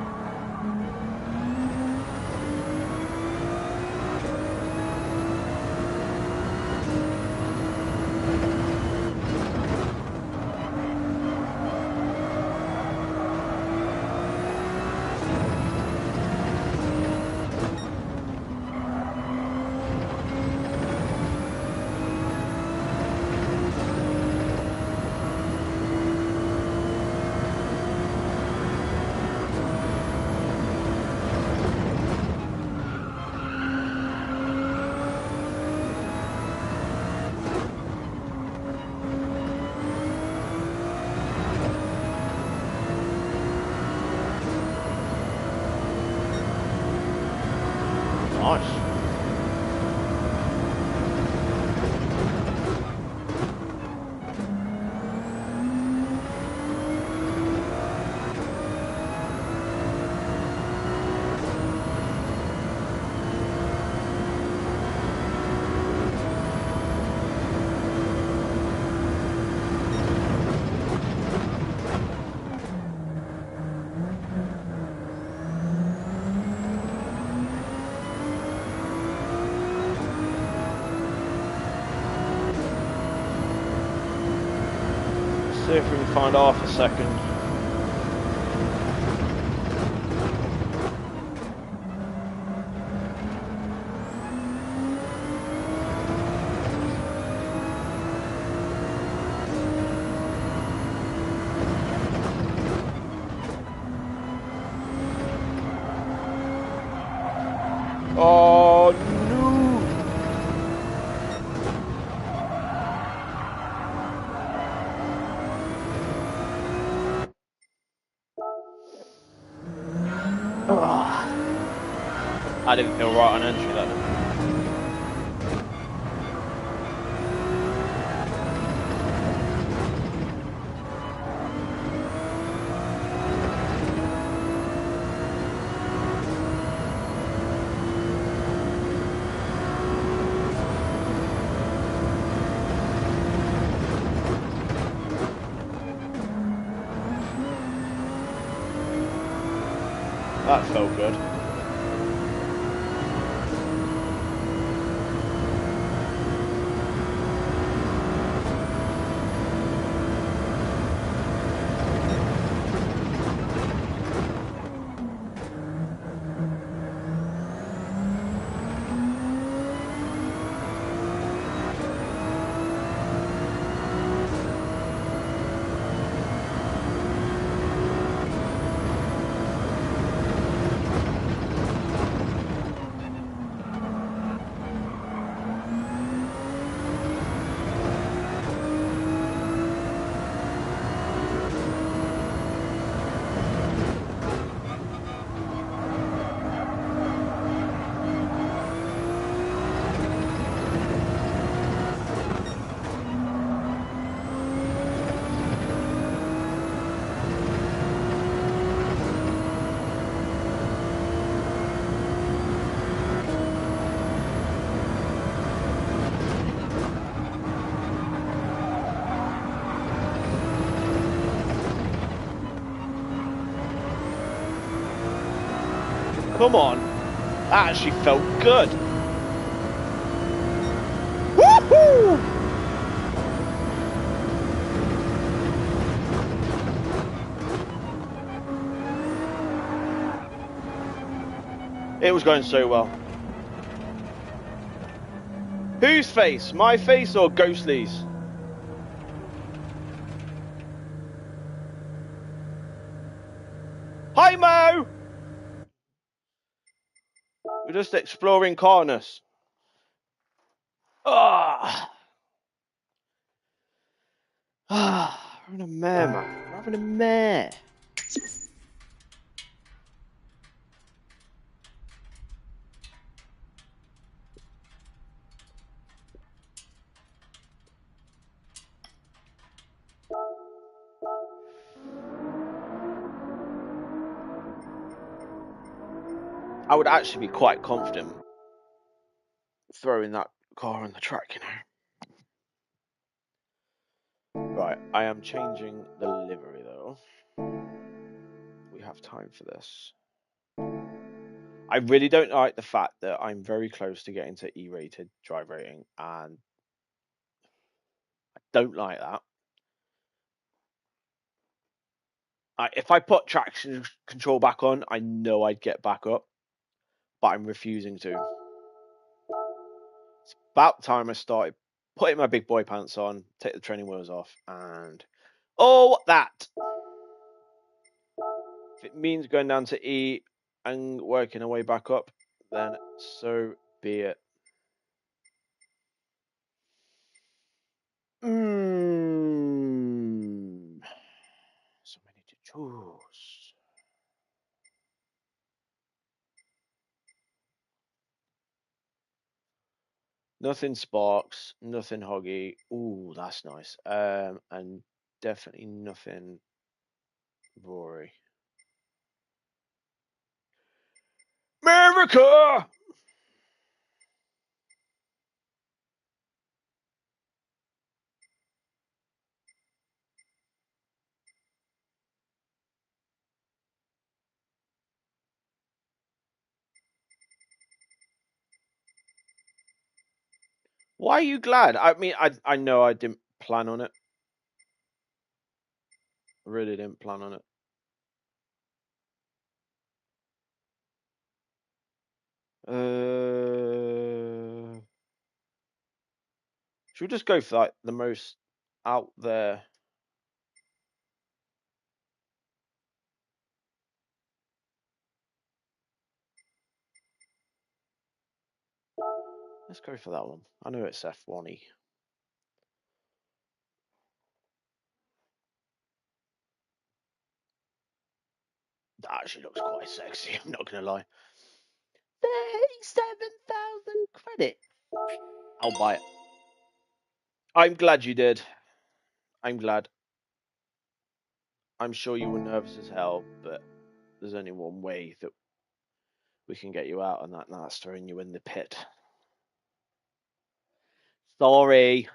find half a second. Oh no! Oh. I didn't feel right on entry that time. That felt good. Come on. That actually felt good. Woohoo! It was going so well. Whose face? My face or Ghostly's? Hi, Mo! We're just exploring Carnus. Ah, we're having a mare, man. We're having a mare. I would actually be quite confident throwing that car on the track, you know. Right, I am changing the livery though. We have time for this. I really don't like the fact that I'm very close to getting to E-rated drive rating, and I don't like that. If I put traction control back on, I know I'd get back up, but I'm refusing to. It's about time I started putting my big boy pants on, take the training wheels off, and oh, that! If it means going down to E and working our way back up, then so be it. So many to choose. Nothing sparks, nothing hoggy. Ooh, that's nice. And definitely nothing Rory. America! Why are you glad? I mean, I know I didn't plan on it. really didn't plan on it. Should we just go for like the most out there? Let's go for that one. I know it's F1-y. That actually looks quite sexy, I'm not going to lie. 37,000 credit. I'll buy it. I'm glad you did. I'm glad. I'm sure you were nervous as hell, but there's only one way that we can get you out, and that's throwing you in the pit. Sorry.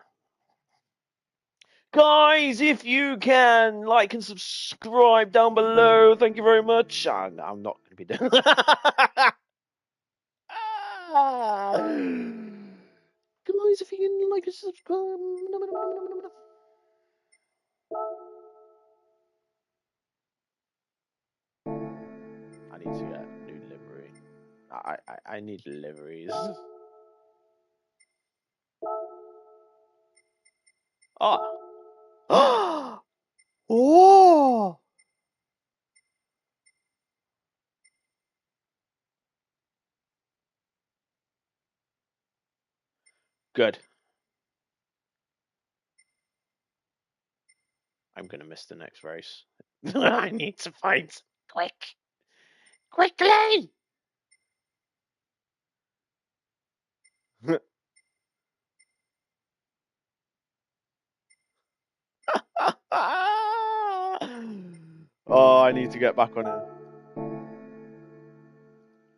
Guys, if you can, like and subscribe down below. Thank you very much. I'm not going to be doing Guys, if you can, like and subscribe. I need to get new livery. I need liveries. Oh. Oh. Good. I'm going to miss the next race. I need to find quickly. Oh, I need to get back on it.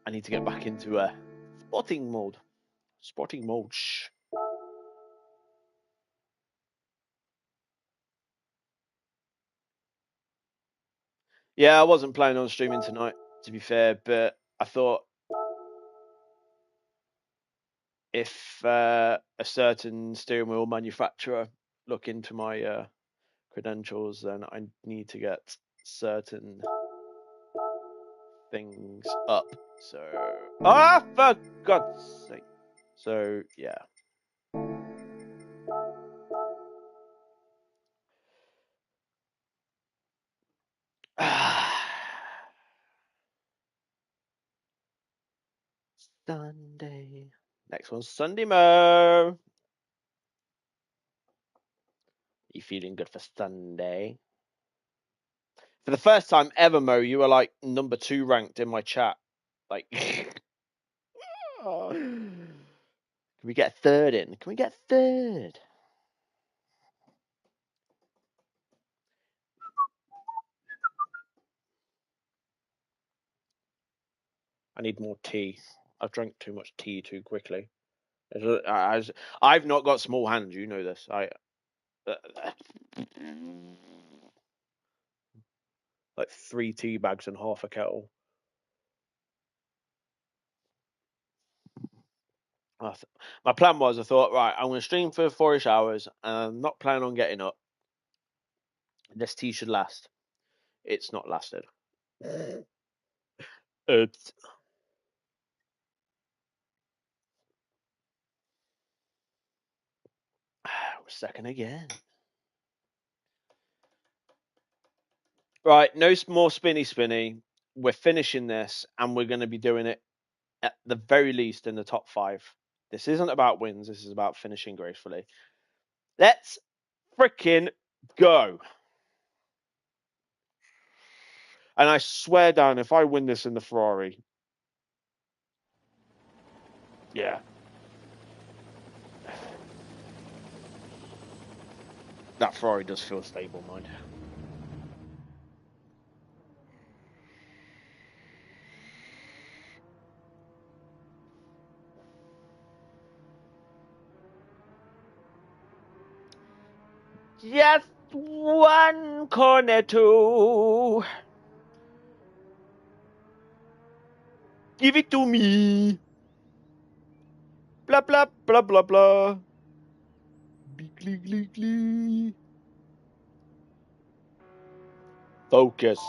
I need to get back into spotting mode. Spotting mode. Shh. Yeah, I wasn't planning on streaming tonight, to be fair, but I thought if a certain steering wheel manufacturer look into my credentials, then I need to get certain things up. So, for God's sake. So, yeah. Sunday. Next one's Sunday, Mo. You feeling good for Sunday? For the first time ever, Mo, you were like number 2 ranked in my chat. Like, can we get third in? Can we get third? I need more tea. I've drank too much tea too quickly. I've not got small hands. You know this. Like 3 tea bags and half a kettle. My plan was, I thought, right, I'm going to stream for 4-ish hours, and I'm not planning on getting up. This tea should last. It's not lasted. It's second again. Right, no more spinny. We're finishing this, and we're going to be doing it at the very least in the top 5. This isn't about wins. This is about finishing gracefully. Let's freaking go. And I swear down, if I win this in the Ferrari, yeah. That Ferrari does feel stable, mind. Just one corner to give it to me. Blah blah blah blah blah. Glee. Focus.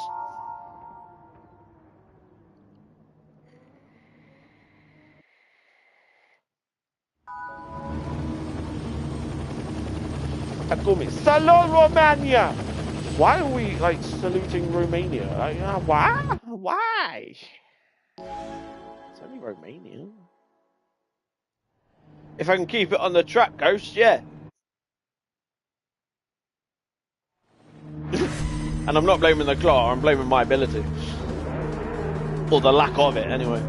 Takumi. Salon Romania! Why are we, like, saluting Romania? Like, why? Why? It's only Romania. If I can keep it on the track, Ghost, yeah. And I'm not blaming the car, I'm blaming my ability. Or the lack of it, anyway.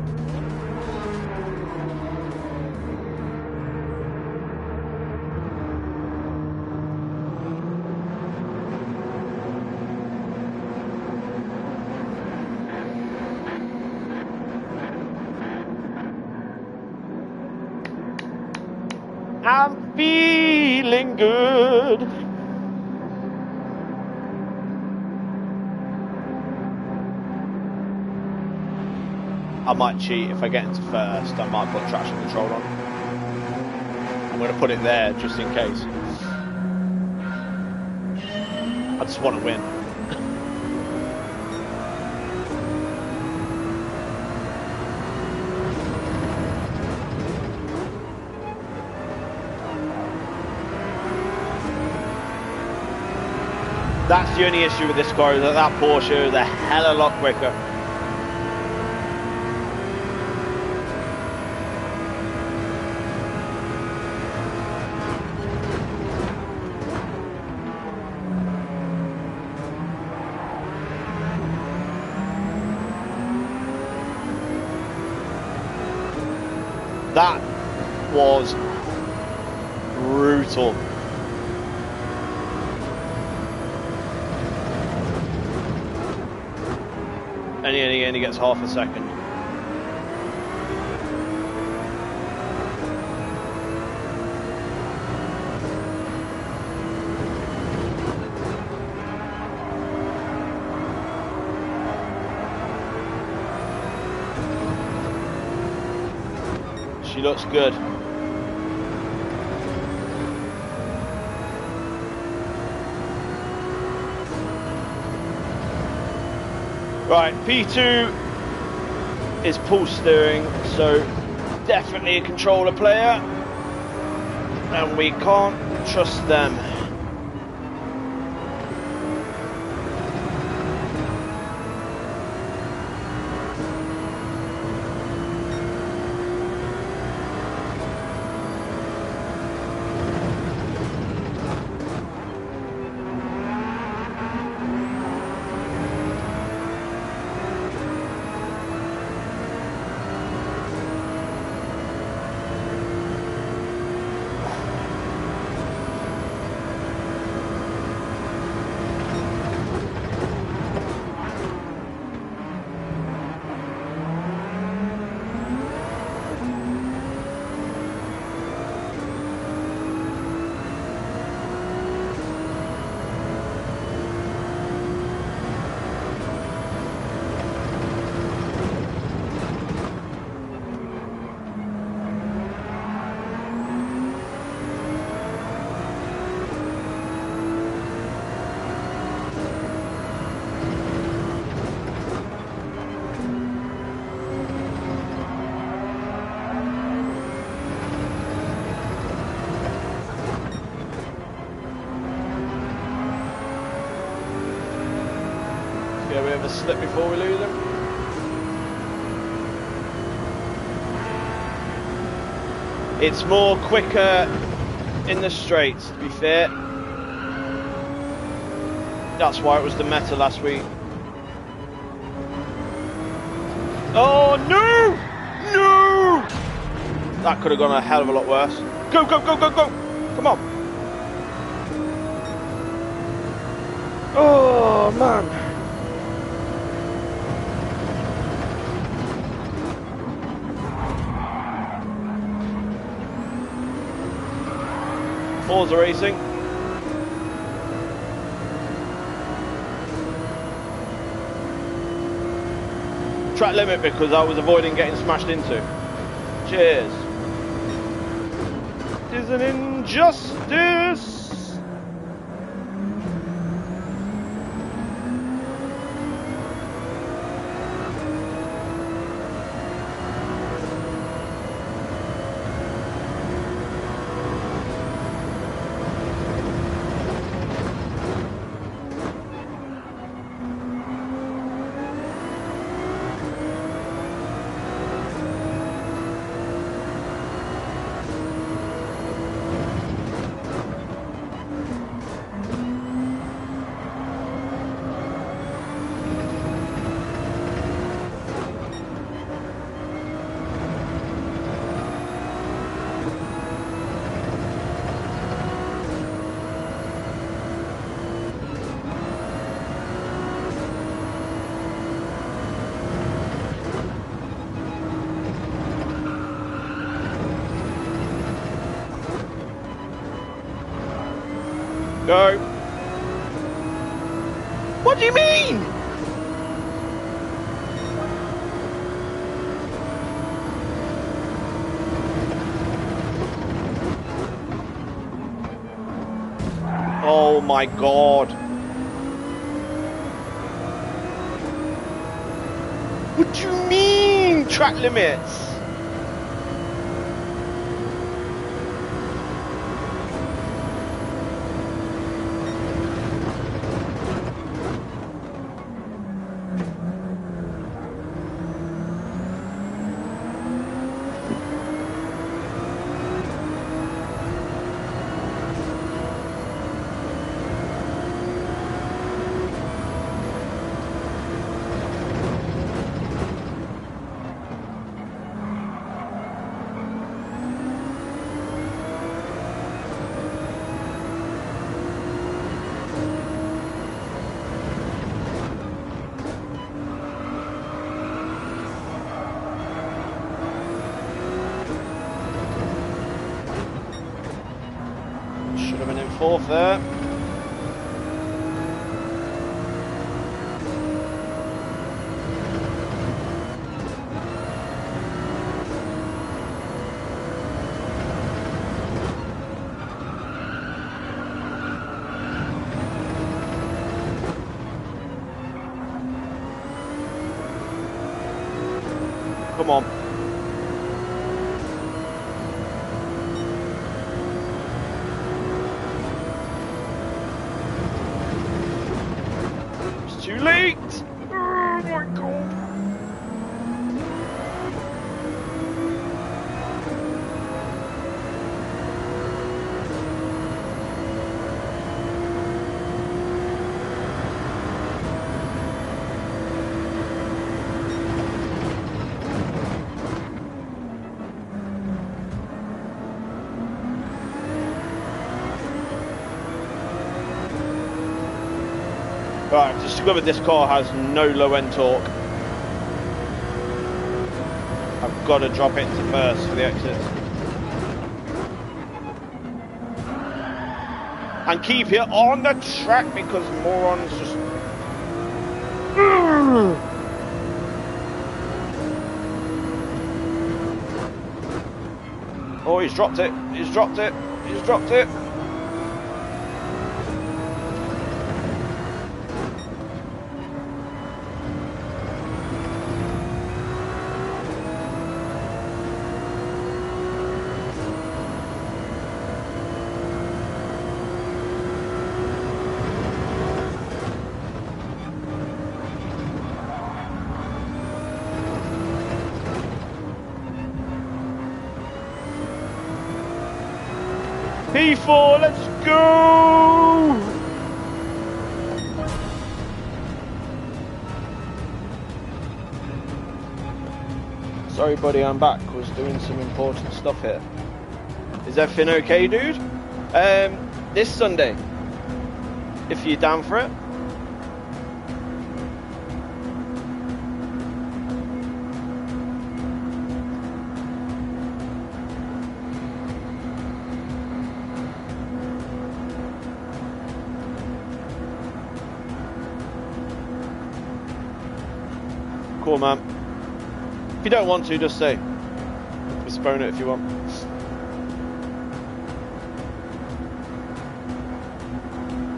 I'm feeling good. I might cheat if I get into first. I might put traction control on. I'm going to put it there just in case. I just want to win. That's the only issue with this car, is that Porsche is a hell of a lot quicker. That was brutal. And he only gets half a second. She looks good. Right, P2 is pull steering, so definitely a controller player, and we can't trust them. Slip before we lose him. It's more quicker in the straights, to be fair. That's why it was the meta last week. Oh no! No! That could have gone a hell of a lot worse. Go, go, go, go, go! Come on! Oh man! Forza Racing. Track limit because I was avoiding getting smashed into. Cheers. It is an injustice. Go. What do you mean? Oh my god. What do you mean, track limits? Should have been in fourth there. Come on. It's too late. Oh my god. Right, just discovered this car has no low end torque. I've got to drop it into first for the exits. And keep it on the track because morons just... Oh, he's dropped it. He's dropped it. He's dropped it. P4, let's go! Sorry buddy, I'm back. Was doing some important stuff here. Is everything okay, dude? This Sunday, if you're down for it. Cool, man. If you don't want to, just say. Postpone it if you want.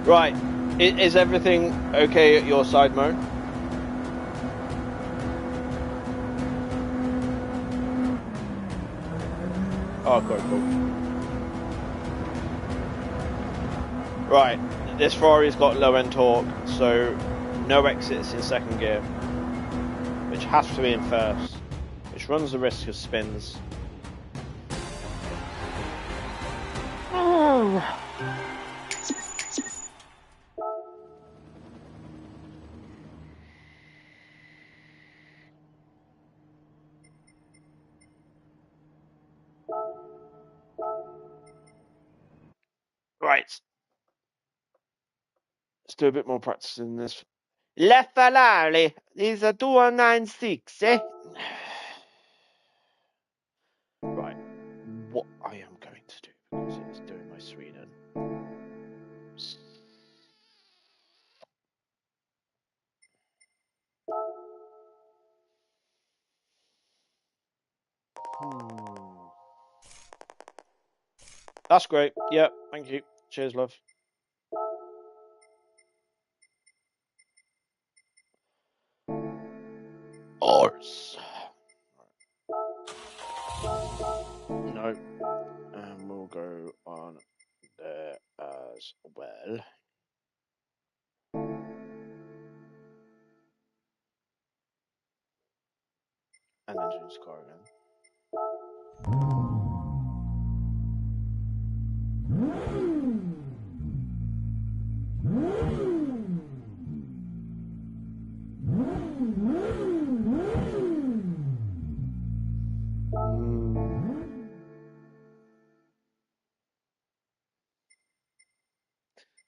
Right. Is everything okay at your side, Mo? Oh, cool. Right. This Ferrari's got low end torque, so no exits in second gear. Which has to be in first, which runs the risk of spins. Right. Let's do a bit more practice in this. La Ferrari is a 296, eh? Right. What I am going to do, because it's doing my Sweden. That's great. Yeah, thank you. Cheers, love. Horse. No. And we'll go on there as well. And then change the car again.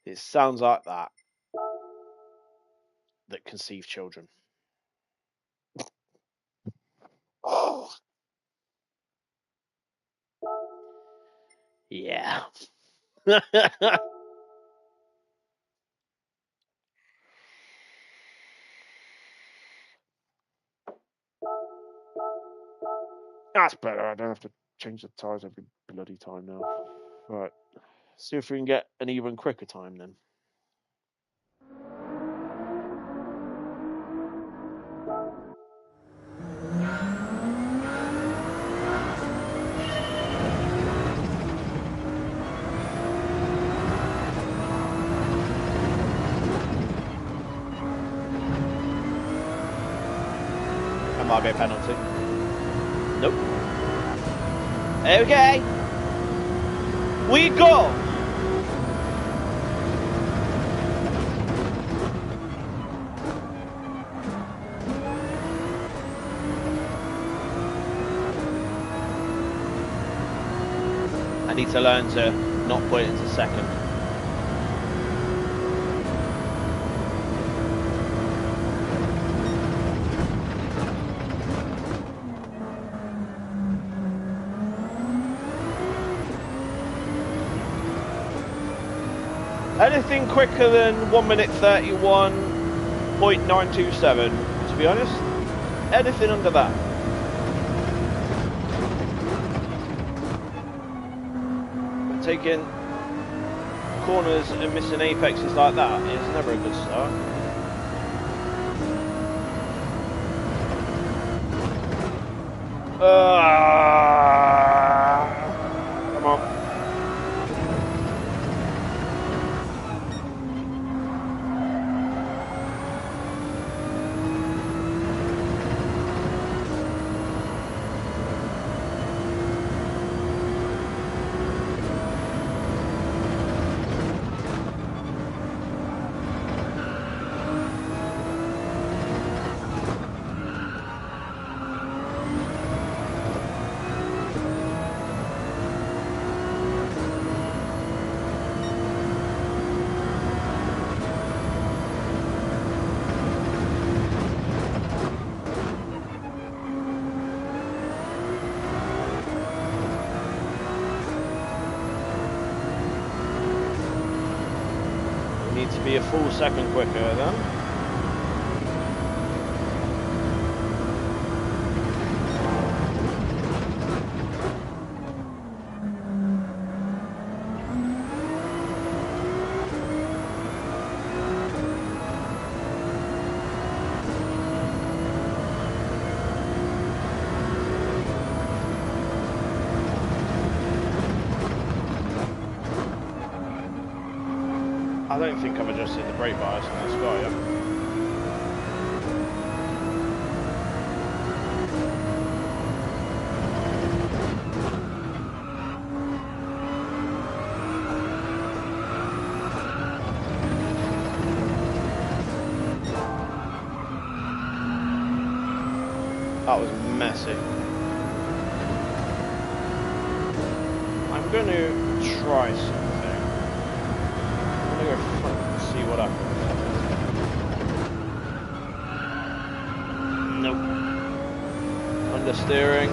It sounds like that conceive children. Yeah. That's better. I don't have to change the tyres every bloody time now. Right. See if we can get an even quicker time then. That might be a penalty. Nope. Okay. We go. I need to learn to not put it into second. Anything quicker than 1 minute 31.927, to be honest. Anything under that. But taking corners and missing apexes like that is never a good start. Come on. Be a full second quicker then. I don't think I've adjusted the brake bias on this car yet. That was messy. I'm going to try something. I'm going to go front and see what happens. Nope. Understeering.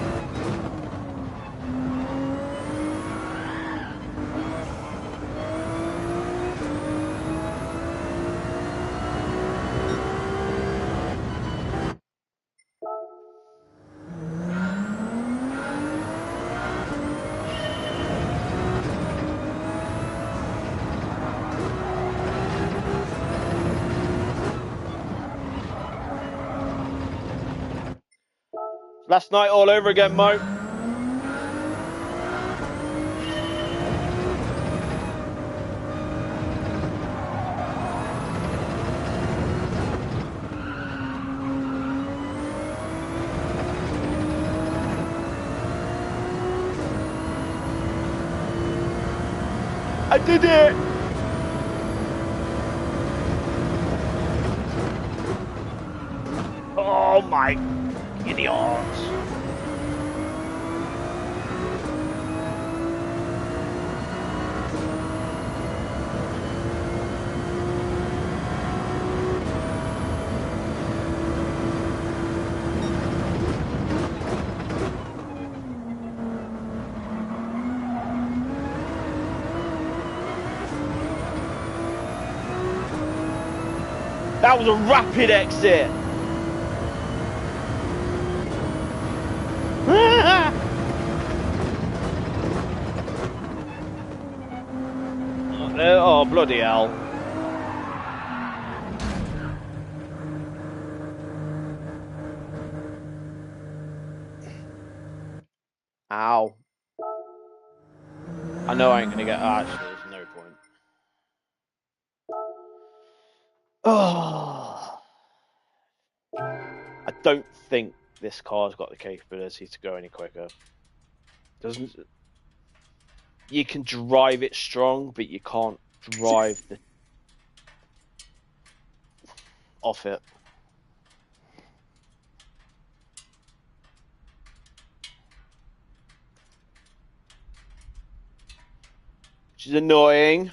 Last night all over again, Mo. I did it! Oh my idiots! That was a rapid exit. Oh, bloody hell. Ow. I know I ain't gonna get. Actually, there's no point. Oh. I don't think this car's got the capability to go any quicker. Doesn't. You can drive it strong, but you can't drive the off it. Which is annoying.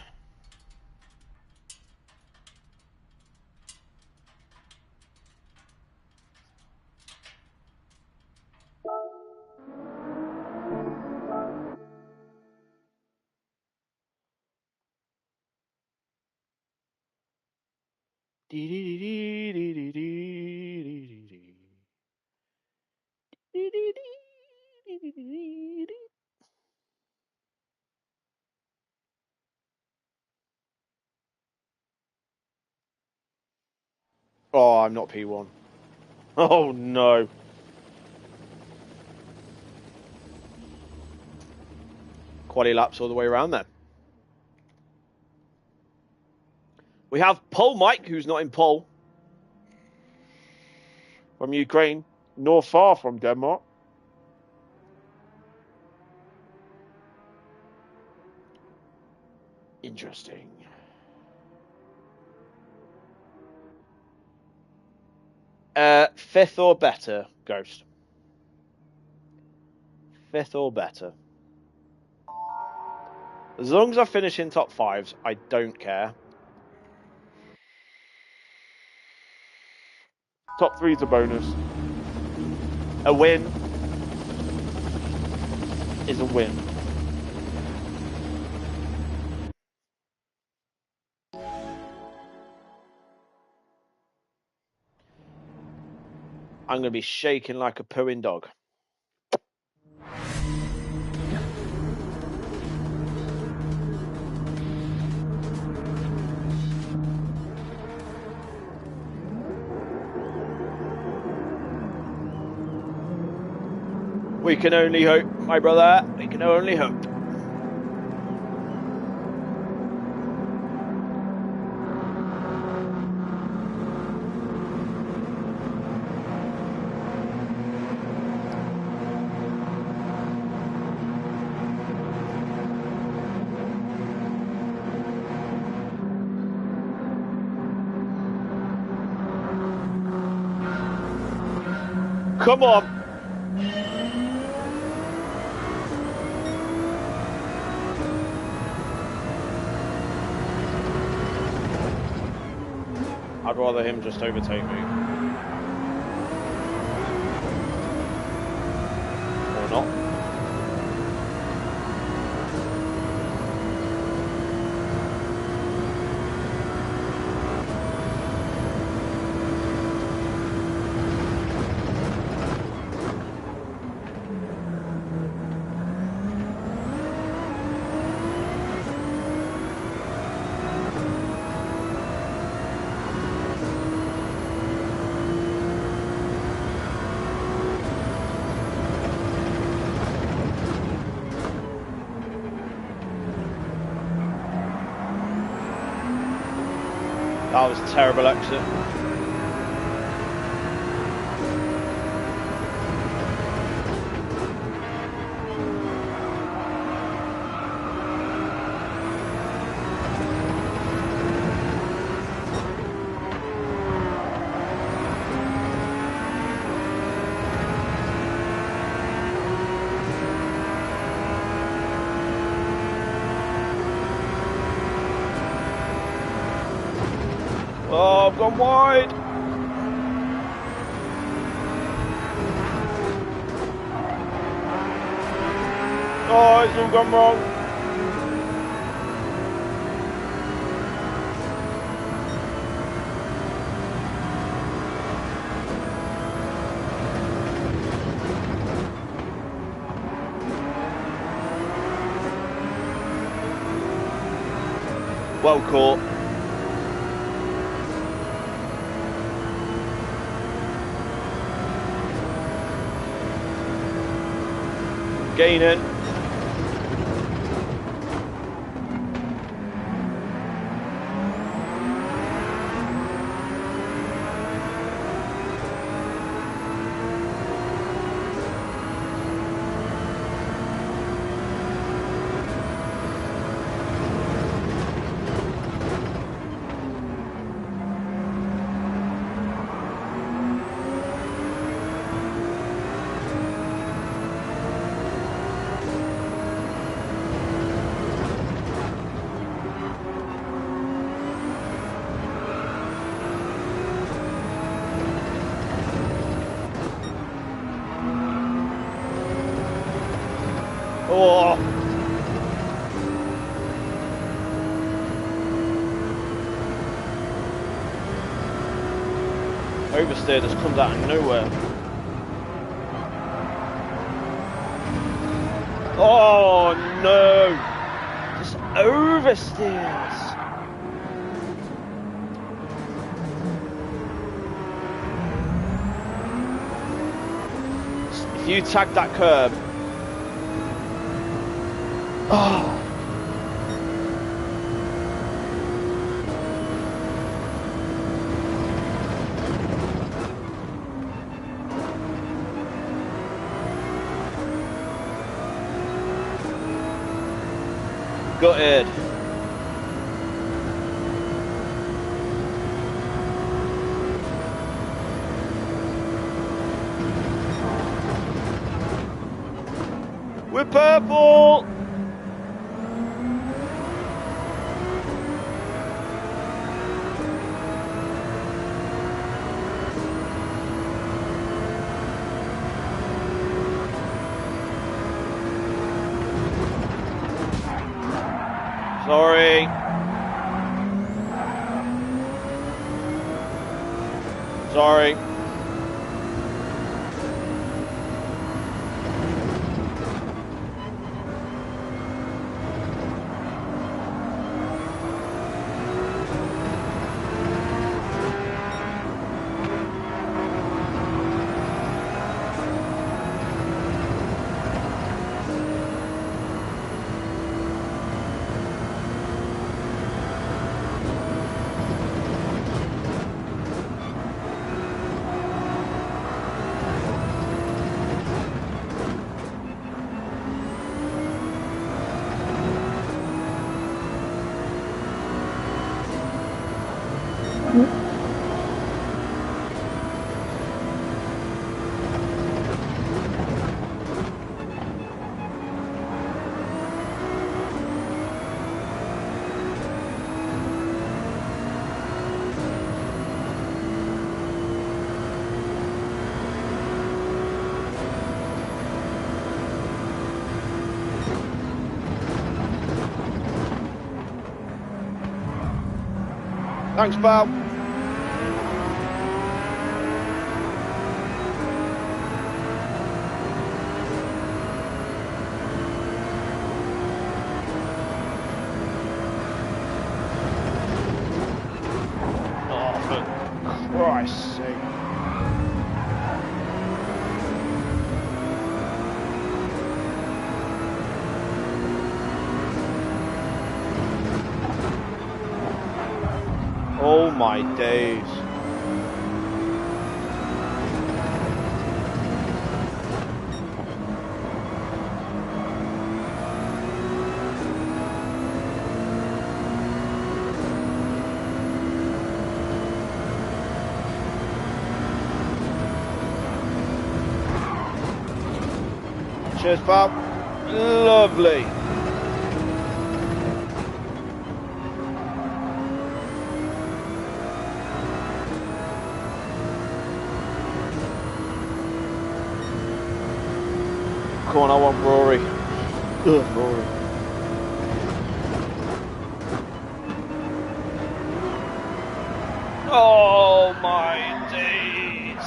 Oh, I'm not P1. Oh no. Quali laps all the way around then. We have Pole Mike, who's not in pole. From Ukraine, nor far from Denmark. Interesting. Fifth or better, Ghost. Fifth or better. As long as I finish in top fives, I don't care. Top three's a bonus. A win is a win. I'm going to be shaking like a pooing dog. We can only hope, my brother. We can only hope. Come on. I'd rather him just overtake me. Or not. That was a terrible exit. Oh, I've gone wide. Oh, it's all gone wrong. Well caught. Gaining. Oh. Oversteer just comes out of nowhere. Oh no! Just oversteers. If you tag that curb. Oh. Gutted. We're purple. Sorry. Sorry. Thanks, pal. Oh, for Christ's sake. Oh my days. Cheers, pal. Lovely. Come on, I want Rory. Ugh, Rory. Oh my days.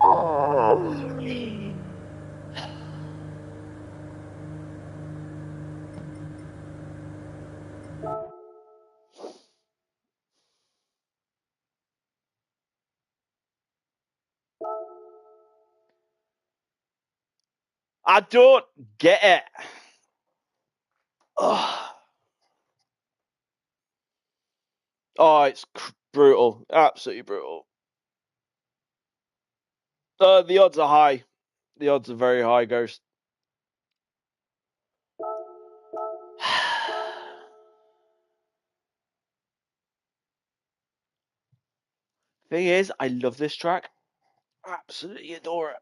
Oh. I don't get it. Oh, it's brutal. Absolutely brutal. The odds are high. The odds are very high, Ghost. Thing is, I love this track. Absolutely adore it.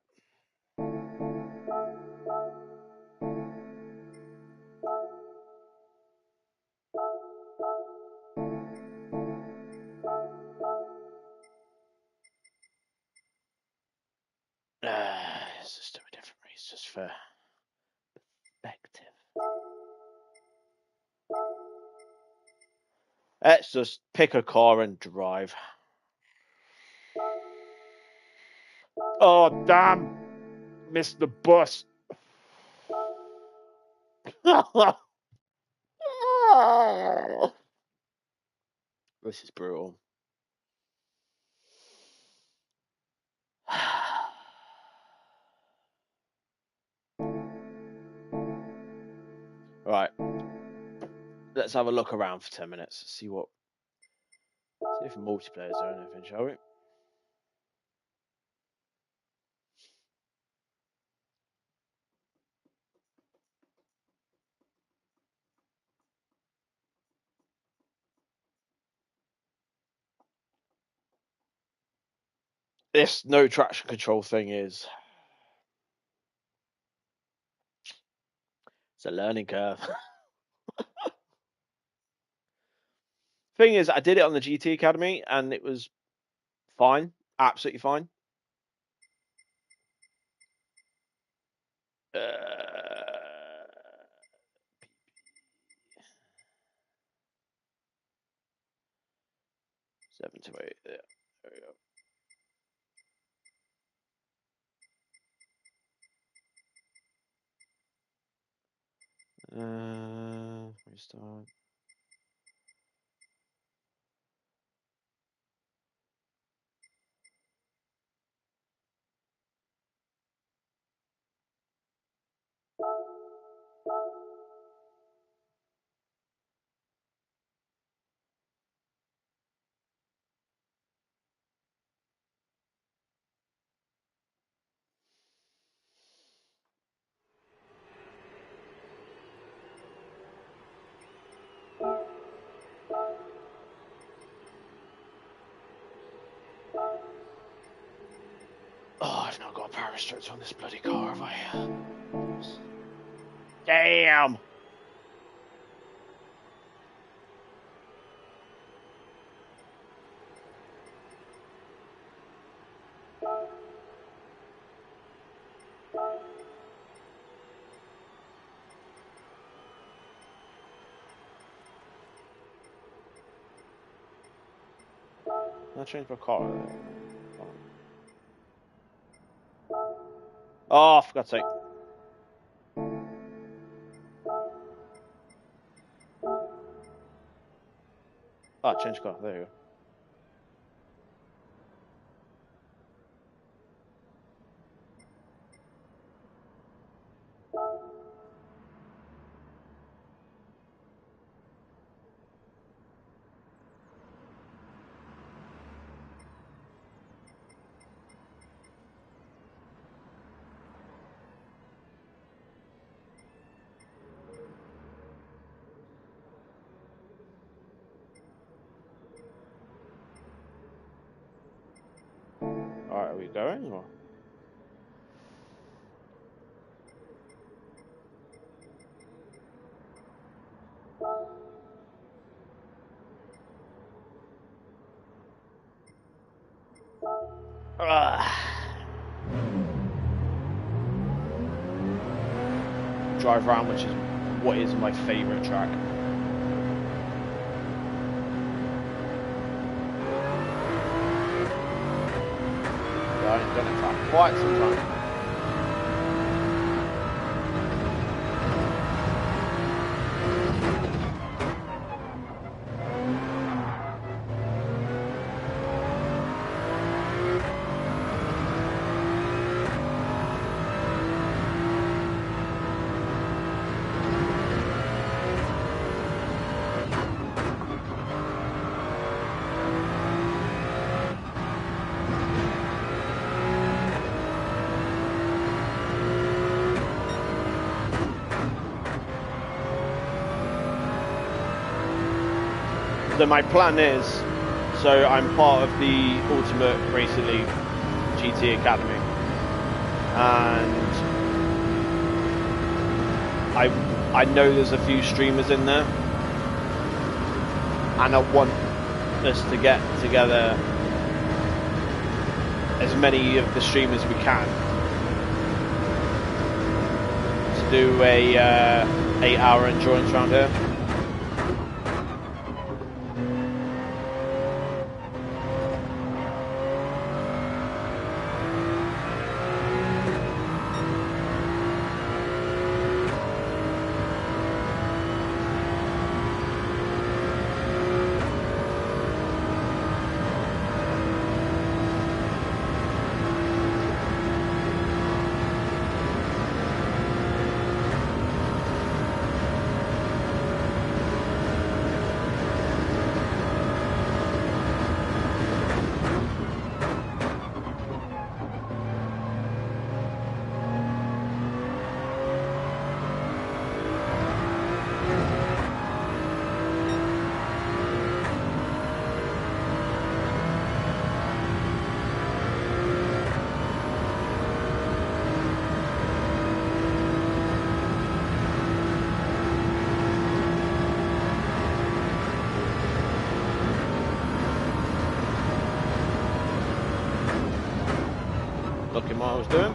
It's just a different race, just for perspective. Let's just pick a car and drive. Oh, damn. Missed the bus. This is brutal. Right. Let's have a look around for 10 minutes. See if multiplayers or anything, shall we? This no traction control thing it's a learning curve. Thing is, I did it on the GT Academy and it was fine, absolutely fine. 7 to 8. Yeah, there we go. Restart. Oh, I've not got a power restrictor on this bloody car, have I? Damn! I changed my car. Oh, for God's sake. Ah, change car. There you go. Alright, are we going or? Drive around, which is what is my favourite track. I ain't done it for quite some time. So my plan is, so I'm part of the Ultimate Racing League GT Academy, and I know there's a few streamers in there, and I want us to get together as many of the streamers we can to do a 8-hour endurance round here. Looking what I was doing.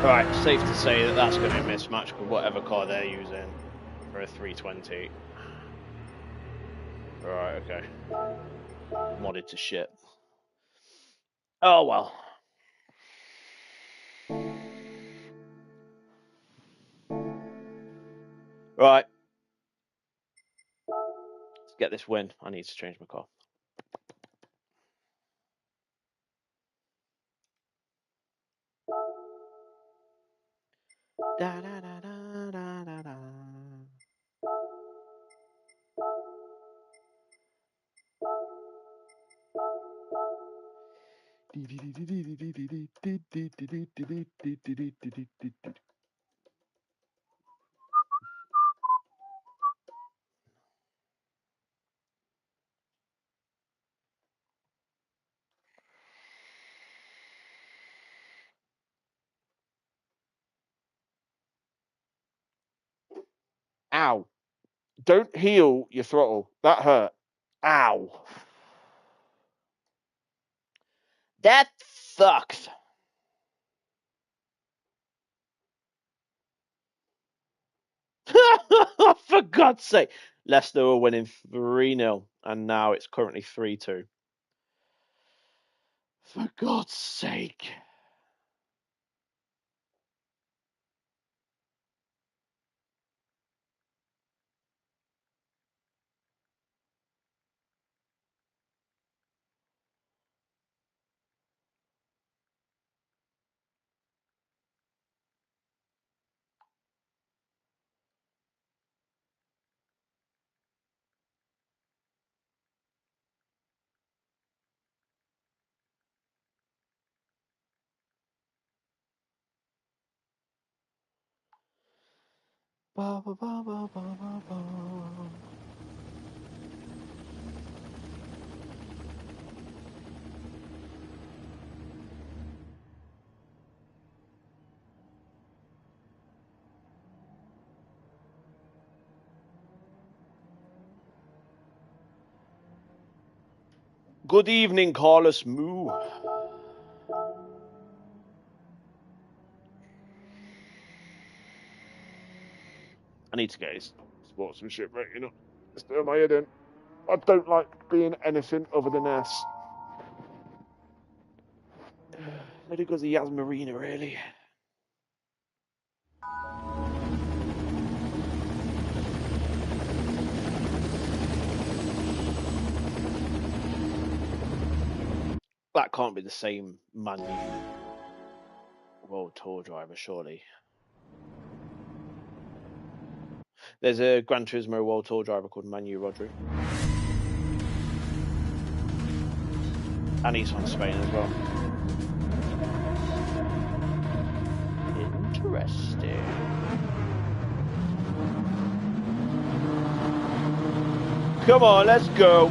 Right, safe to say that that's going to be a mismatch with whatever car they're using for a 320. Right, okay. Modded to shit. Oh well. Right. Let's get this win. I need to change my car. Da, da, da, da, da, da, da. Ow. Don't heel your throttle. That hurt. Ow. That sucks. For God's sake. Leicester were winning 3-0, and now it's currently 3-2. For God's sake. Ba, ba, ba, ba, ba, ba, ba. Good evening, Carlos Moo. I need to get his sportsmanship rating up. Just doing my head in. I don't like being anything other than S. Maybe because of Yas Marina, really. That can't be the same Manu World Tour driver, surely. There's a Gran Turismo World Tour driver called Manu Rodri. And he's from Spain as well. Interesting. Come on, let's go.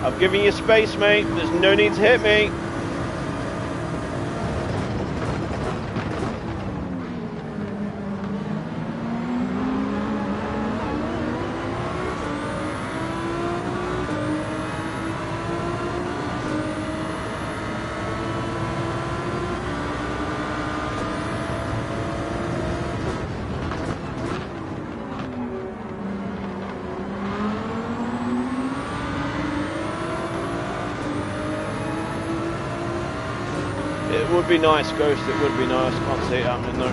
I'm giving you space, mate. There's no need to hit me. It would be nice, Ghost. It would be nice. Can't see it happening though.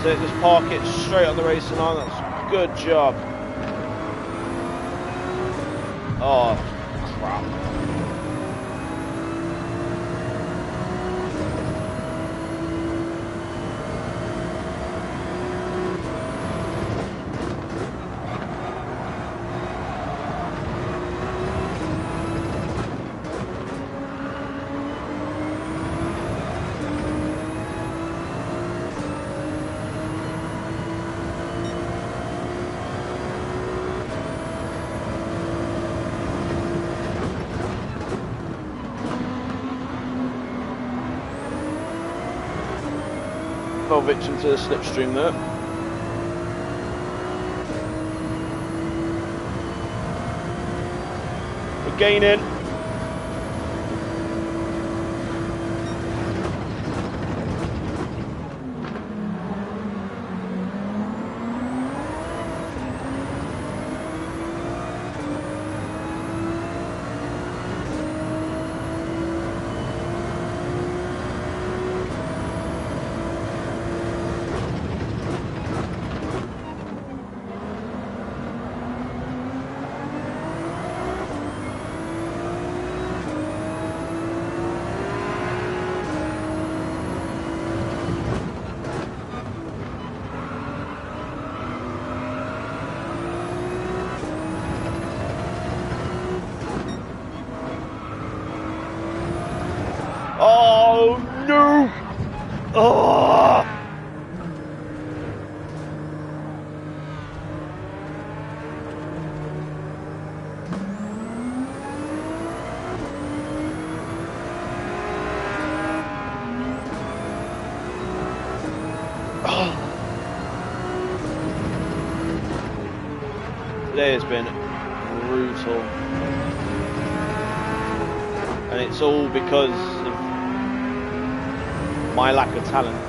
So just park it straight on the racing line. That's good job. Oh, crap. Fell victim to the slipstream there. We're gaining. Oh no! Oh! Today has been brutal, and it's all because of my lack of talent.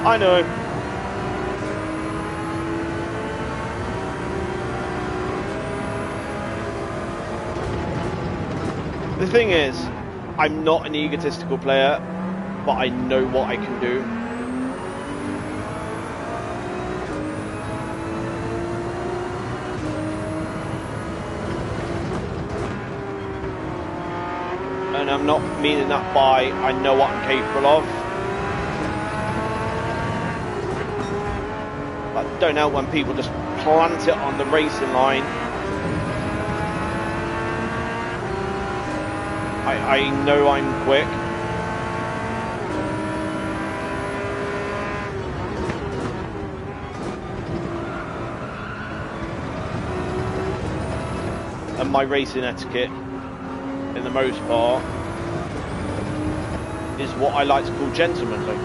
I know. The thing is, I'm not an egotistical player, but I know what I can do. And I'm not meaning that by I know what I'm capable of. But don't know when people just plant it on the racing line. I know I'm quick. And my racing etiquette, in the most part, is what I like to call gentlemanly.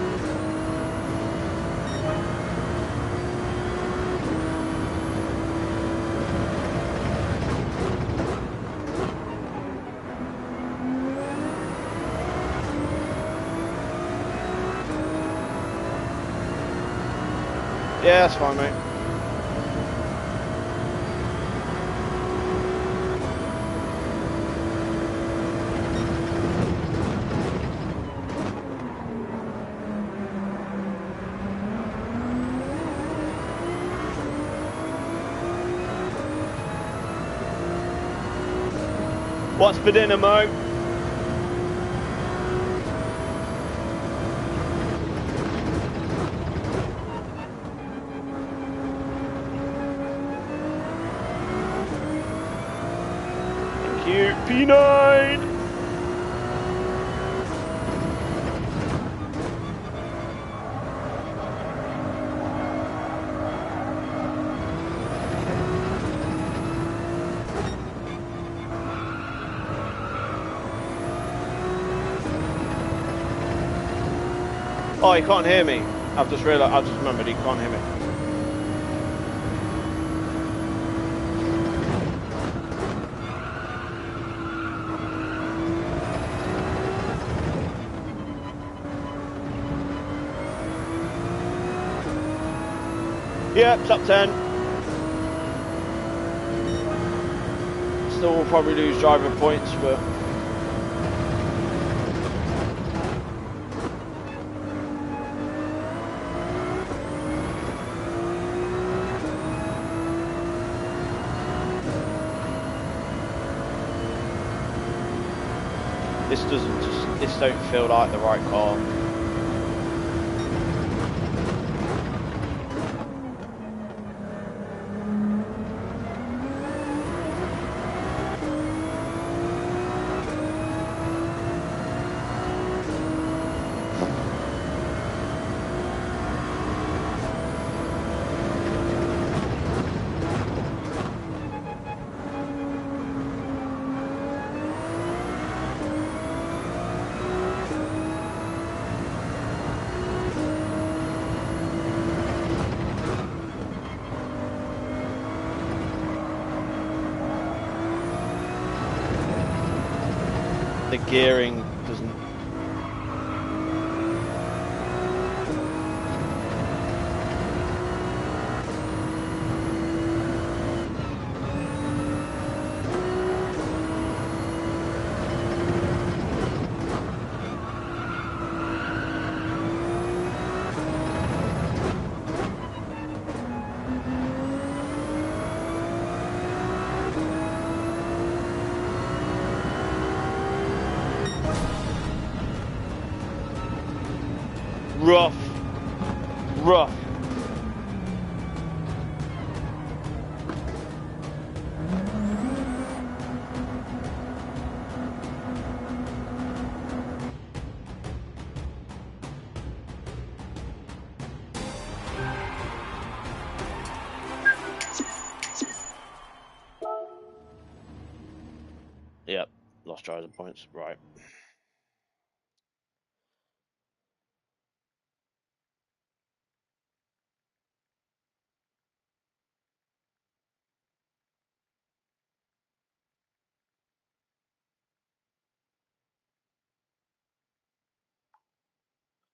Yeah, that's fine, mate. What's for dinner, Mo? P9! Oh, he can't hear me. I've just realised, I've just remembered he can't hear me. Yeah, top 10. Still will probably lose driver points, but This don't feel like the right car. The gearing doesn't. Rough. Yep, lost driving points. Right.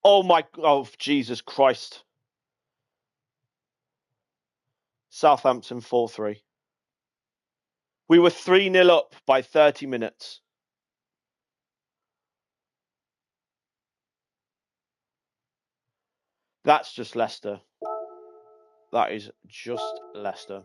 Oh, Jesus Christ. Southampton 4-3. We were 3-0 up by 30 minutes. That's just Leicester. That is just Leicester.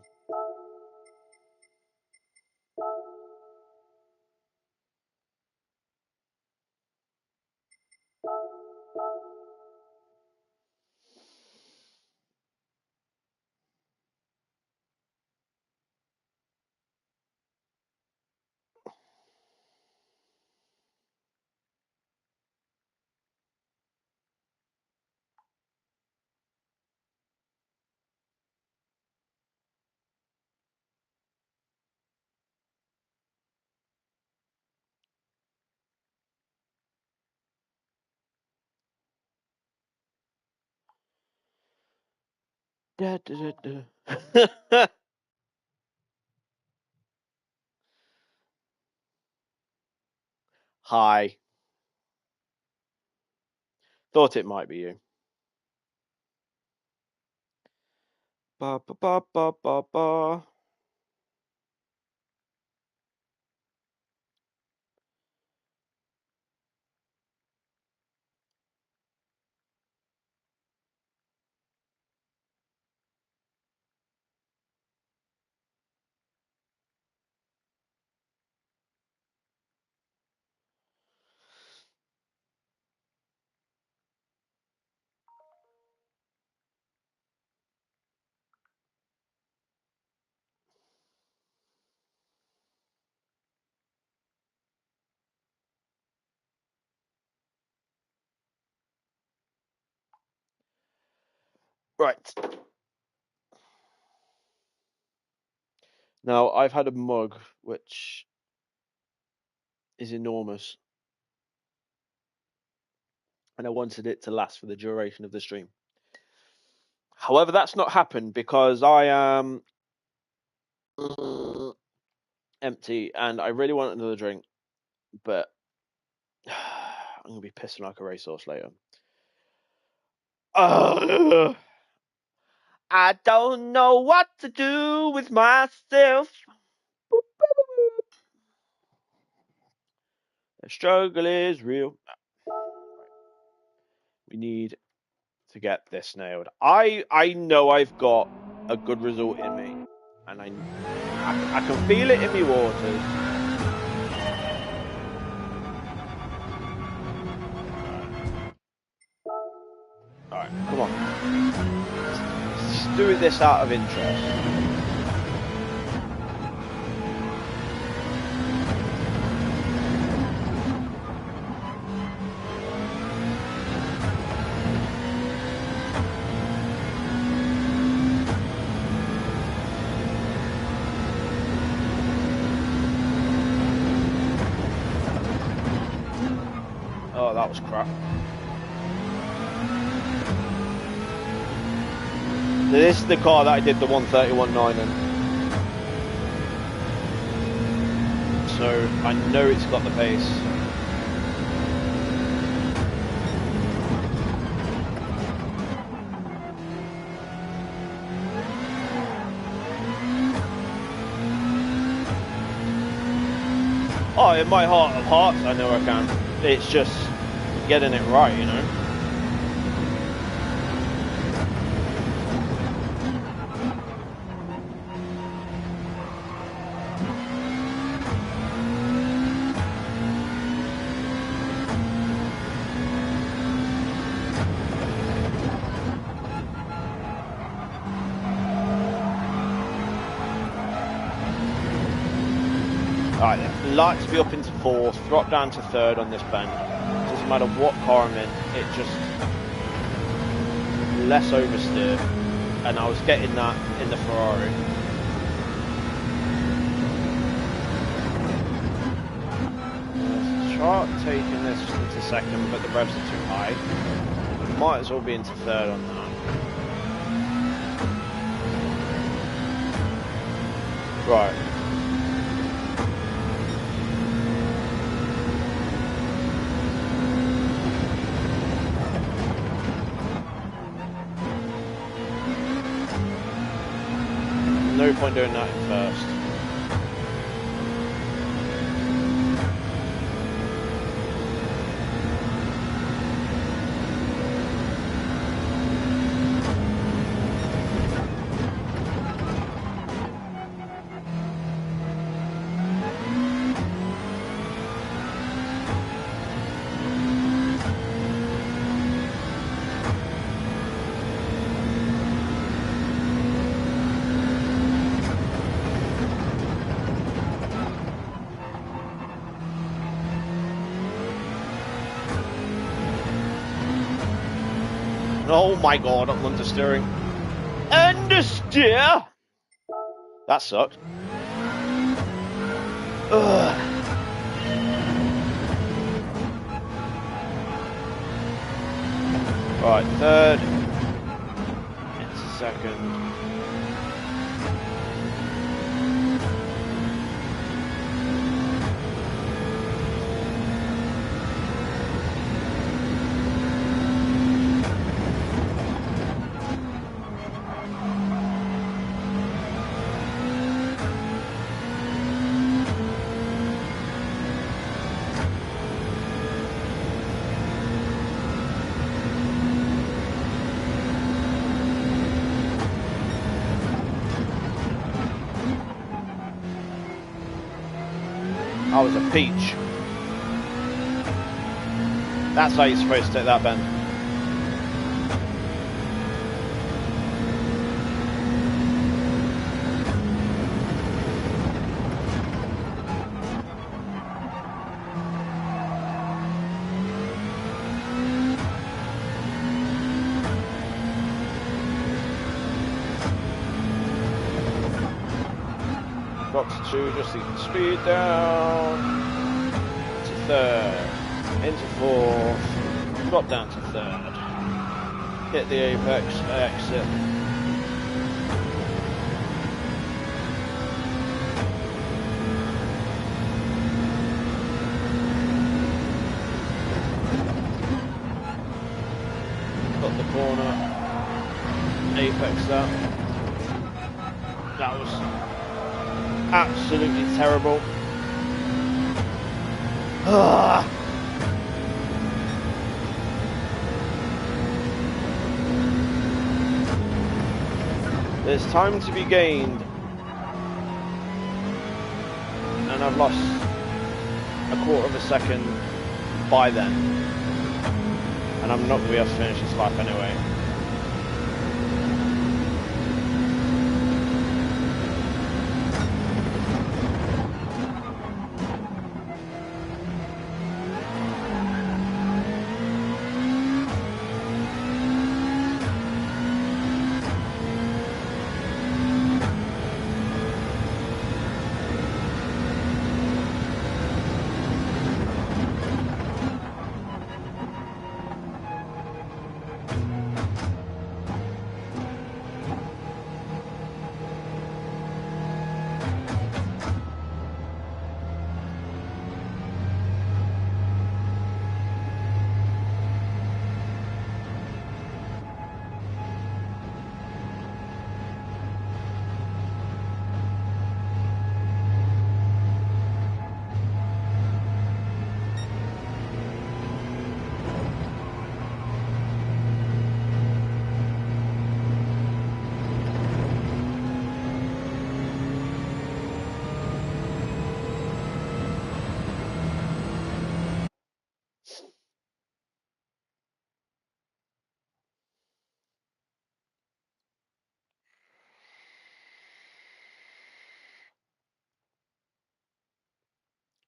Hi. Thought it might be you. Ba ba ba ba ba ba. Right. Now, I've had a mug which is enormous, and I wanted it to last for the duration of the stream. However, that's not happened because I am empty and I really want another drink, but I'm going to be pissing like a racehorse later. I don't know what to do with myself. The struggle is real. We need to get this nailed. I know I've got a good result in me, and I can feel it in me waters. do this out of interest. Oh, that was crap. This is the car that I did the 131.9 in. So I know it's got the pace. Oh, in my heart of hearts, I know I can. It's just getting it right, you know. Alright then, like to be up into fourth, drop down to third on this bend. Doesn't matter what car I'm in, it just less oversteer, and I was getting that in the Ferrari. Try taking this into second, but the revs are too high. Might as well be into third on that. Right. No point doing that in first. Oh my god, I'm understeering. Understeer! That sucked. Ugh. Right, third. Into second. I was a peach. That's how you're supposed to take that bend. Drop to 2 just to keep the speed down. To third. Into fourth. Drop down to third. Hit the apex, exit. Got the corner. Apex that. That was absolutely terrible. There's time to be gained, and I've lost a quarter of a second by then, and I'm not going to be able to finish this lap anyway.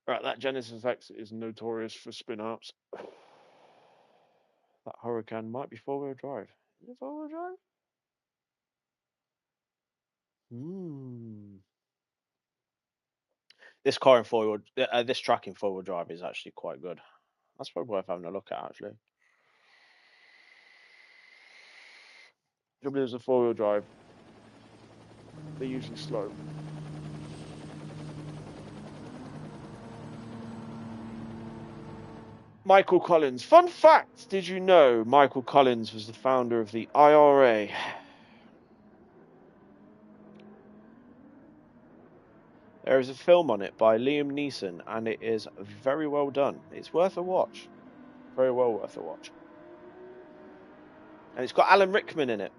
Right, that Genesis X is notorious for spin-outs. That Hurricane might be four-wheel drive. Is it four-wheel drive? This car in four-wheel, this track in four-wheel drive is actually quite good. That's probably worth having a look at, actually. There's a four-wheel drive. They're usually slow. Michael Collins. Fun fact, did you know Michael Collins was the founder of the IRA? There is a film on it by Liam Neeson, and it is very well done. It's worth a watch. Very well worth a watch. And it's got Alan Rickman in it.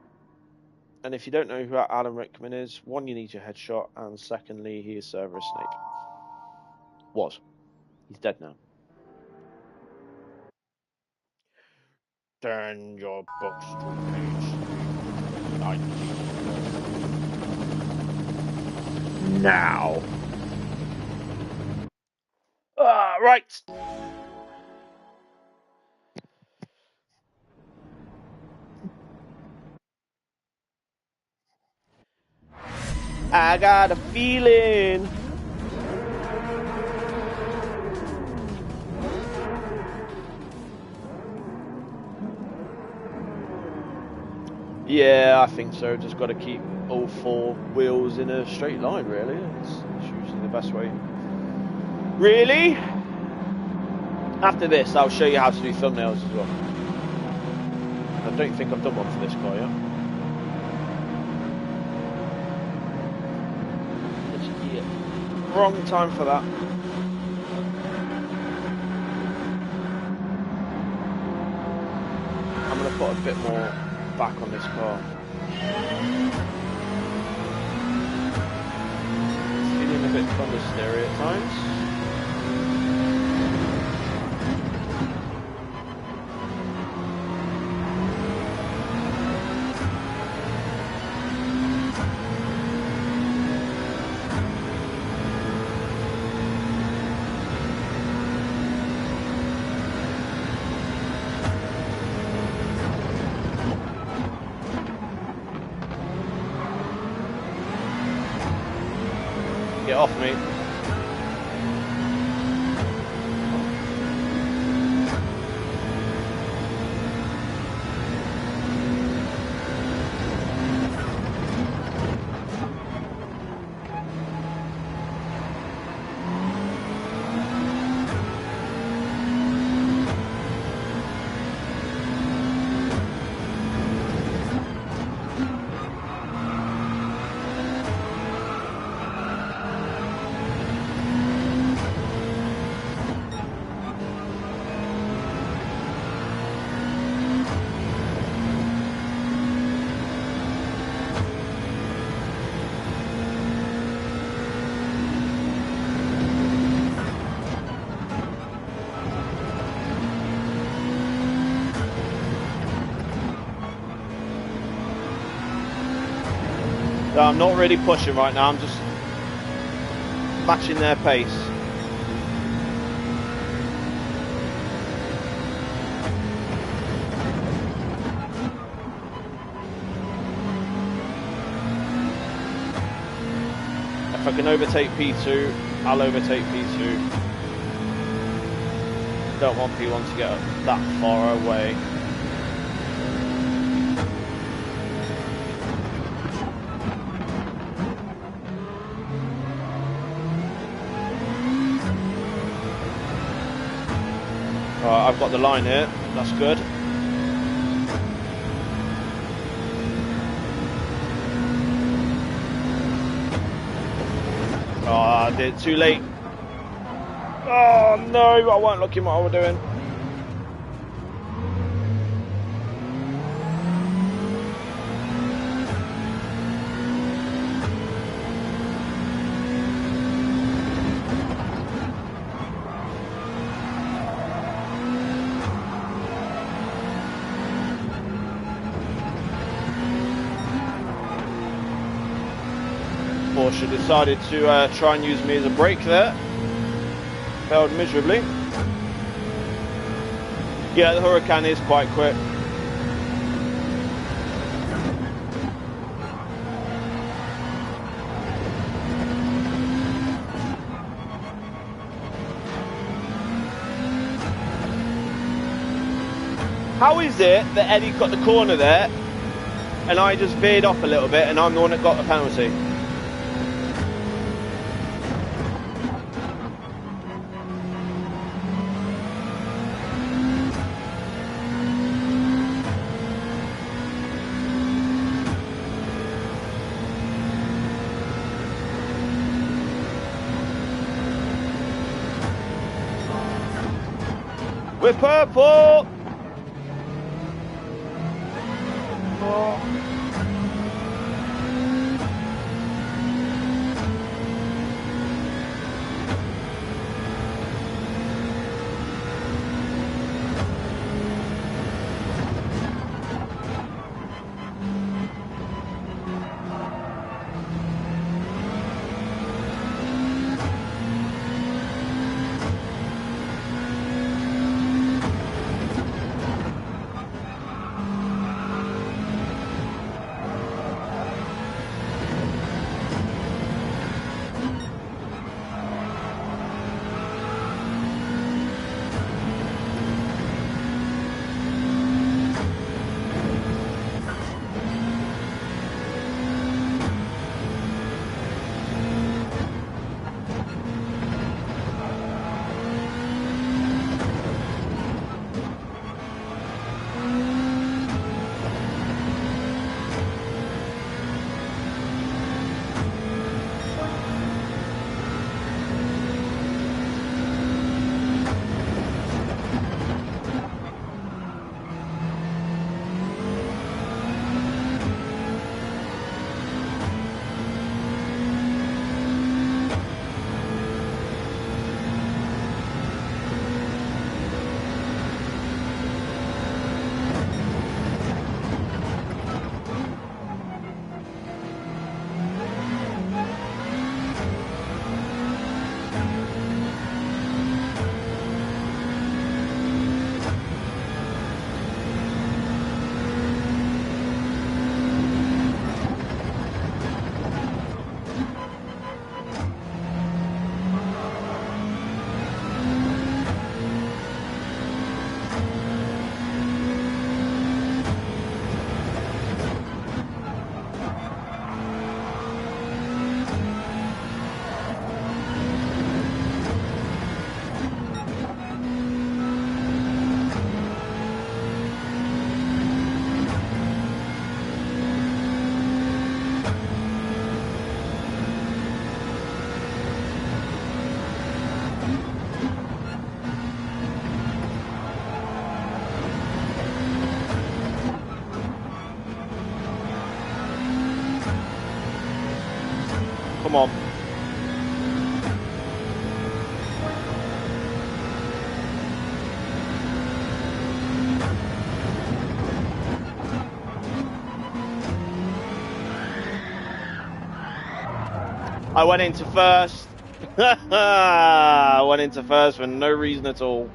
And if you don't know who Alan Rickman is, one, you need your headshot, and secondly, he is Severus Snape. Was. He's dead now. Turn your books to page 19. Now. Right. I got a feeling. Yeah, I think so. Just got to keep all four wheels in a straight line, really. It's usually the best way. Really? After this, I'll show you how to do thumbnails as well. I don't think I've done one for this car yet. Wrong time for that. I'm going to put a bit more back on this car. It's feeling a bit thundersteery at times. Get off me. So I'm not really pushing right now, I'm just matching their pace. If I can overtake P2, I'll overtake P2. Don't want P1 to get that far away. I've got the line here, that's good. Oh, I did it too late. Oh no, I weren't looking what I was doing. Porsche decided to try and use me as a brake there. Failed miserably. Yeah, the Huracan is quite quick. How is it that Eddie got the corner there and I just veered off a little bit and I'm the one that got the penalty? We're purple! Oh. Come on. I went into first. I went into first for no reason at all.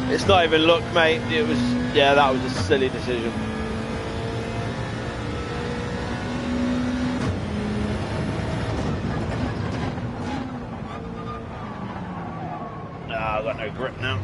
It's not even luck, mate. It was, yeah, that was a silly decision. I've got no grip now.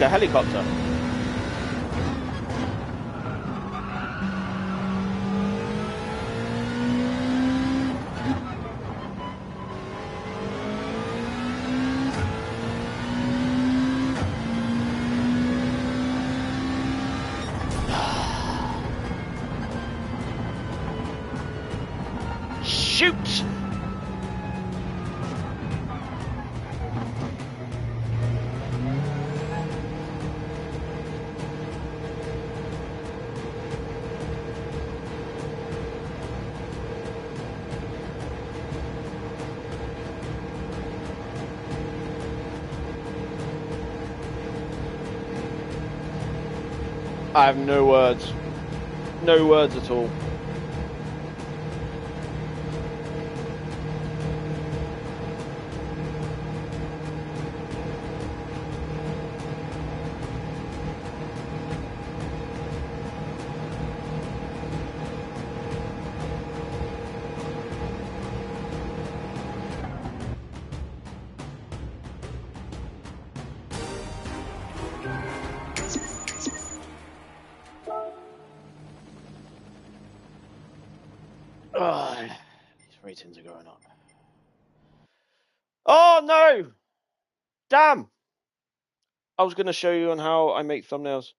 a helicopter. Shoot! I have no words. No words at all. Oh, these ratings are going up. Oh no! Damn! I was going to show you on how I make thumbnails.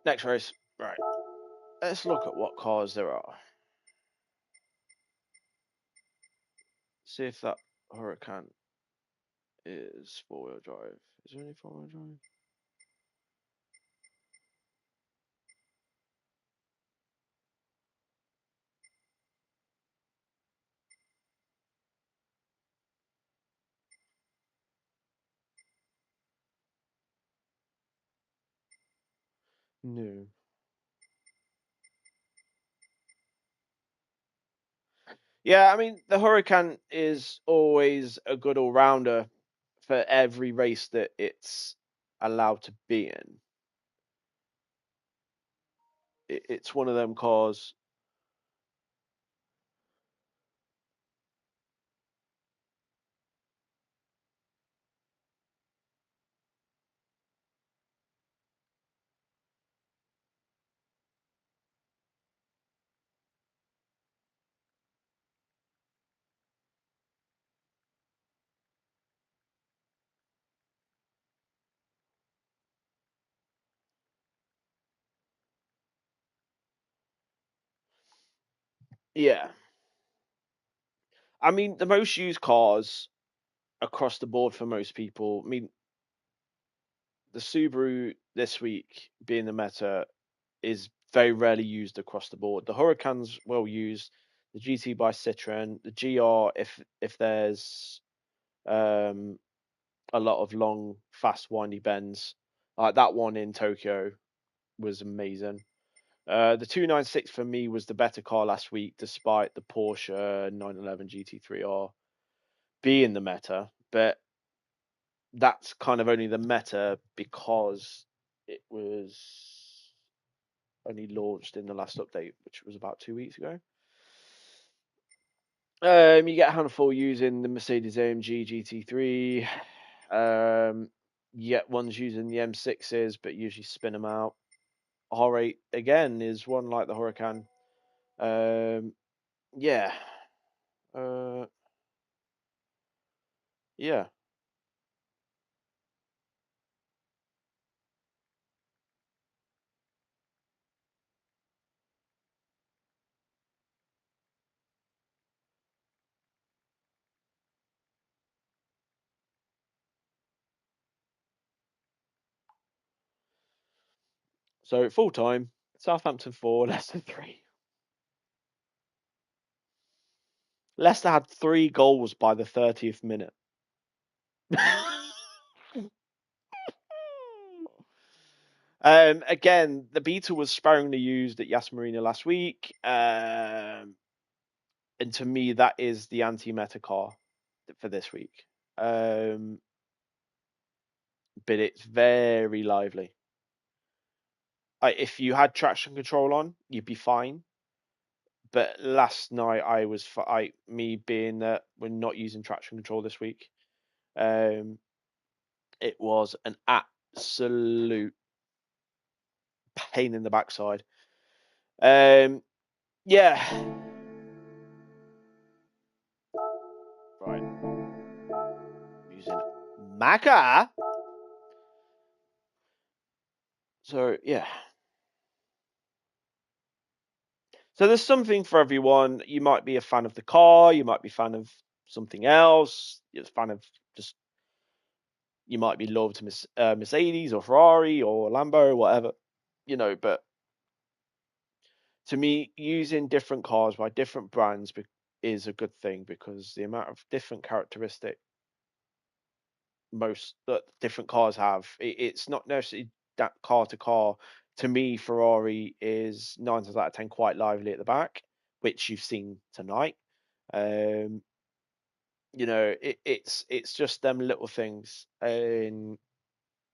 Next race. Right. Let's look at what cars there are. See if that Huracan is four-wheel drive. Is there any four-wheel drive? No. Yeah, I mean, the Huracan is always a good all-rounder for every race that it's allowed to be in. It's one of them cars. Yeah. I mean, the most used cars across the board for most people. I mean, the Subaru this week being the meta is very rarely used across the board. The Huracan's well used. The GT by Citroen, the GR if there's a lot of long, fast, windy bends, like that one in Tokyo was amazing. The 296 for me was the better car last week, despite the Porsche 911 GT3R being the meta. But that's kind of only the meta because it was only launched in the last update, which was about 2 weeks ago. You get a handful using the Mercedes AMG GT3. You get ones using the M6s, but usually spin them out. R8 again is one like the Huracan. Yeah. Yeah. So full time, Southampton 4, Leicester 3. Leicester had 3 goals by the 30th minute. Again, the Beetle was sparingly used at Yas Marina last week. And to me, that is the anti-meta car for this week. But it's very lively. If you had traction control on, you'd be fine. But last night me being that we're not using traction control this week, it was an absolute pain in the backside. Yeah. Right. I'm using Maca. So yeah. So there's something for everyone. You might be a fan of the car, you might be a fan of something else, you're a fan of just you might be loyal to Mercedes or Ferrari or Lambo or whatever, but to me, using different cars by different brands is a good thing because the amount of different characteristic most that different cars have, it's not necessarily that car to car. To me, Ferrari is 9 times out of 10 quite lively at the back, which you've seen tonight. Um, it's just them little things, and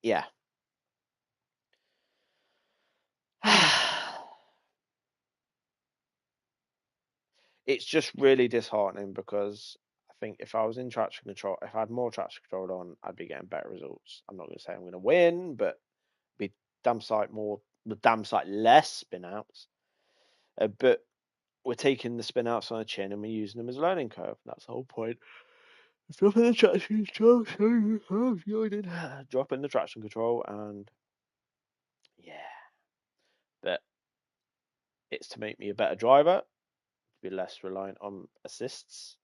yeah. It's just really disheartening because I think if I was in traction control, if I had more traction control on, I'd be getting better results. I'm not going to say I'm going to win, but be damn sight less spin outs. But we're taking the spin outs on the chin and we're using them as a learning curve. That's the whole point. Dropping the traction control, dropping the traction control, and yeah, but it's to make me a better driver, to be less reliant on assists.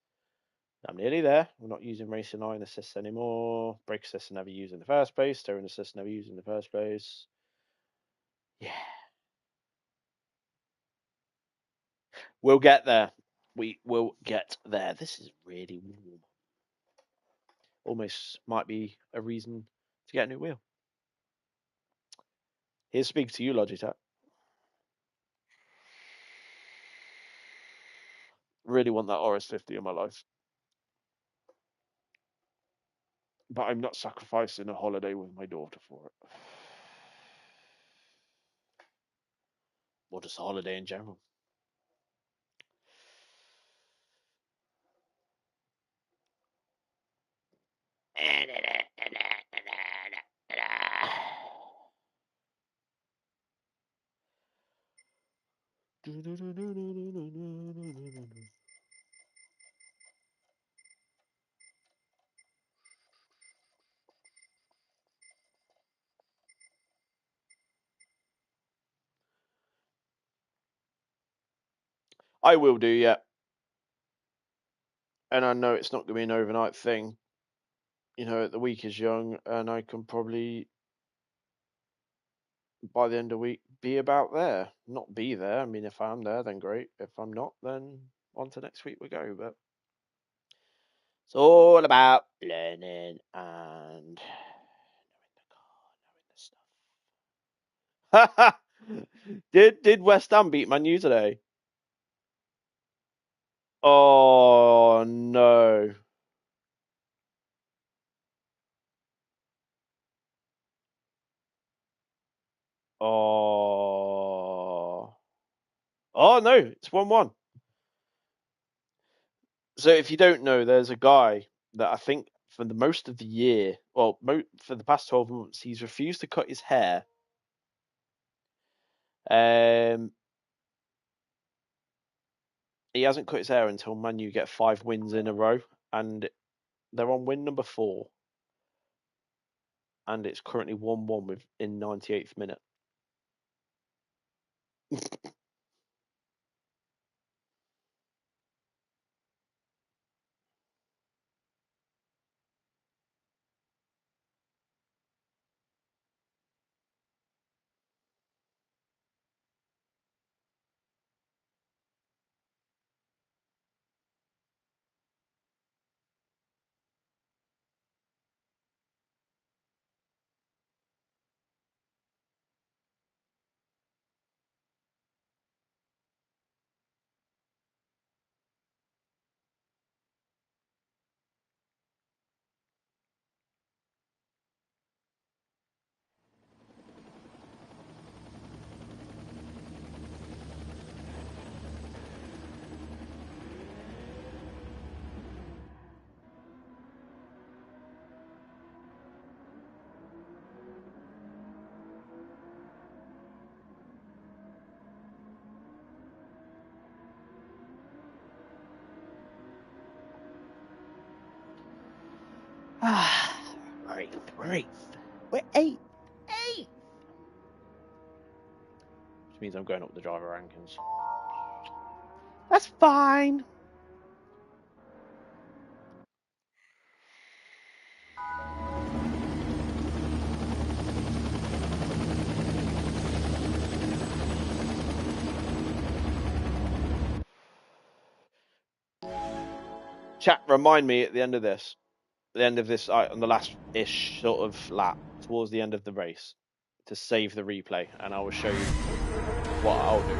I'm nearly there. We're not using racing line assists anymore. Brake assists are never used in the first place. Steering assists never used in the first place. Yeah. We'll get there. We will get there. This is really warm. Almost might be a reason to get a new wheel. Here's speak to you, Logitech. Really want that RS50 in my life. But I'm not sacrificing a holiday with my daughter for it. Or just a holiday in general. I will do, yeah. And I know it's not going to be an overnight thing. The week is young, and I can probably, by the end of the week, be about there. Not be there. I mean, if I'm there, then great. If I'm not, then on to next week we go. But it's all about learning and knowing the car, knowing the stuff. Did West Ham beat Man U today? Oh no. Oh. Oh no, it's 1-1. So if you don't know, there's a guy that I think for the most of the year, well, for the past 12 months, he's refused to cut his hair. Um, he hasn't cut his hair until Man U get 5 wins in a row, and they're on win number 4, and it's currently 1-1 with in 98th minute. We're eighth. We're eighth. Which means I'm going up the driver rankings. That's fine. Chat, remind me at the end of this, on the last-ish sort of lap, towards the end of the race, to save the replay, and I will show you what I'll do.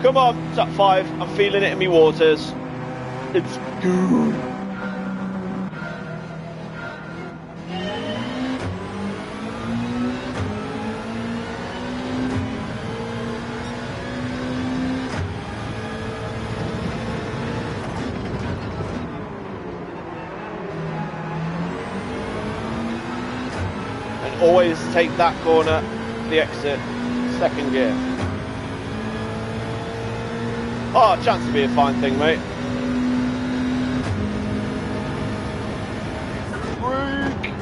Come on, it's up 5. I'm feeling it in me waters. It's good. And always take that corner, the exit, second gear. Oh, chance to be a fine thing, mate. Brake!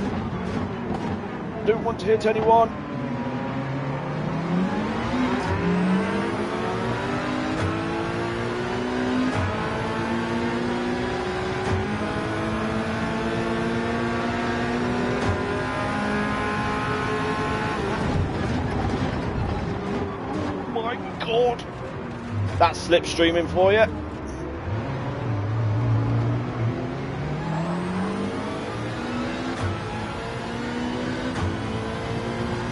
Don't want to hit anyone. My God. That's slipstreaming for you.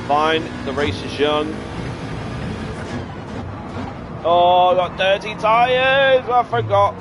Fine, the race is young. Oh, I got dirty tyres, I forgot.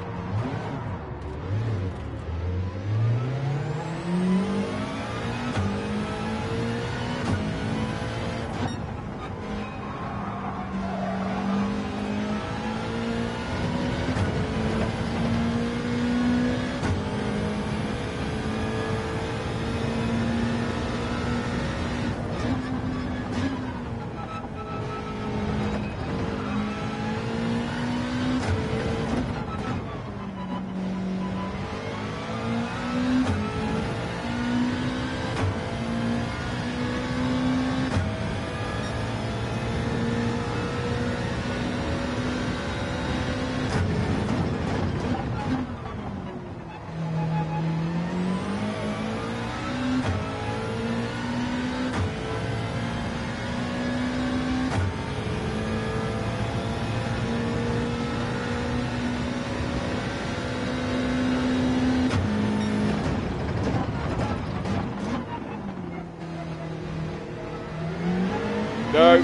Go.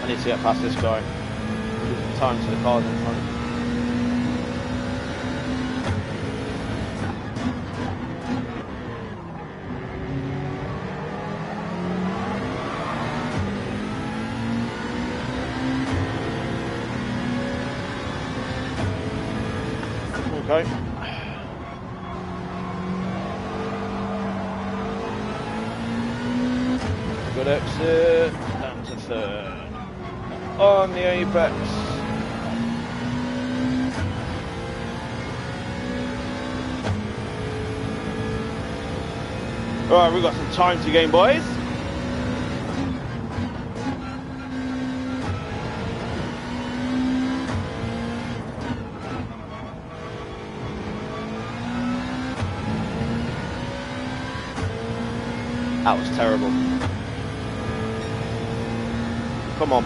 I need to get past this guy. Give time to the cars in front. Okay. Good exit, down to third. On the apex. Alright, we've got some time to gain, boys. That was terrible. Come on.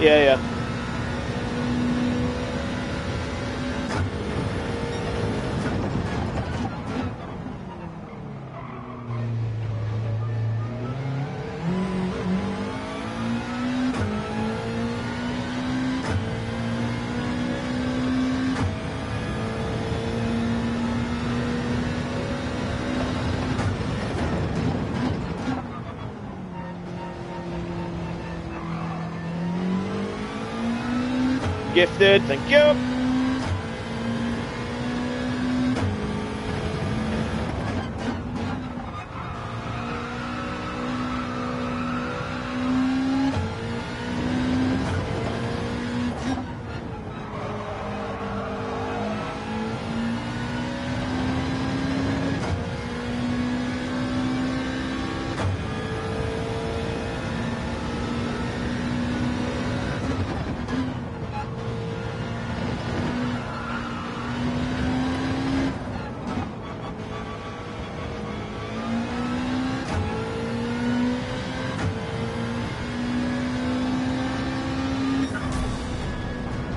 Yeah. Gifted, thank you.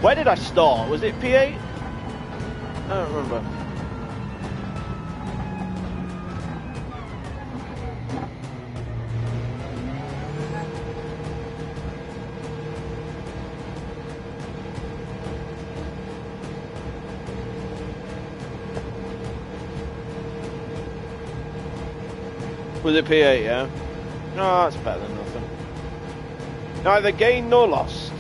Where did I start? Was it P8? I don't remember. Was it P8, yeah? No, that's better than nothing. Neither gained nor lost.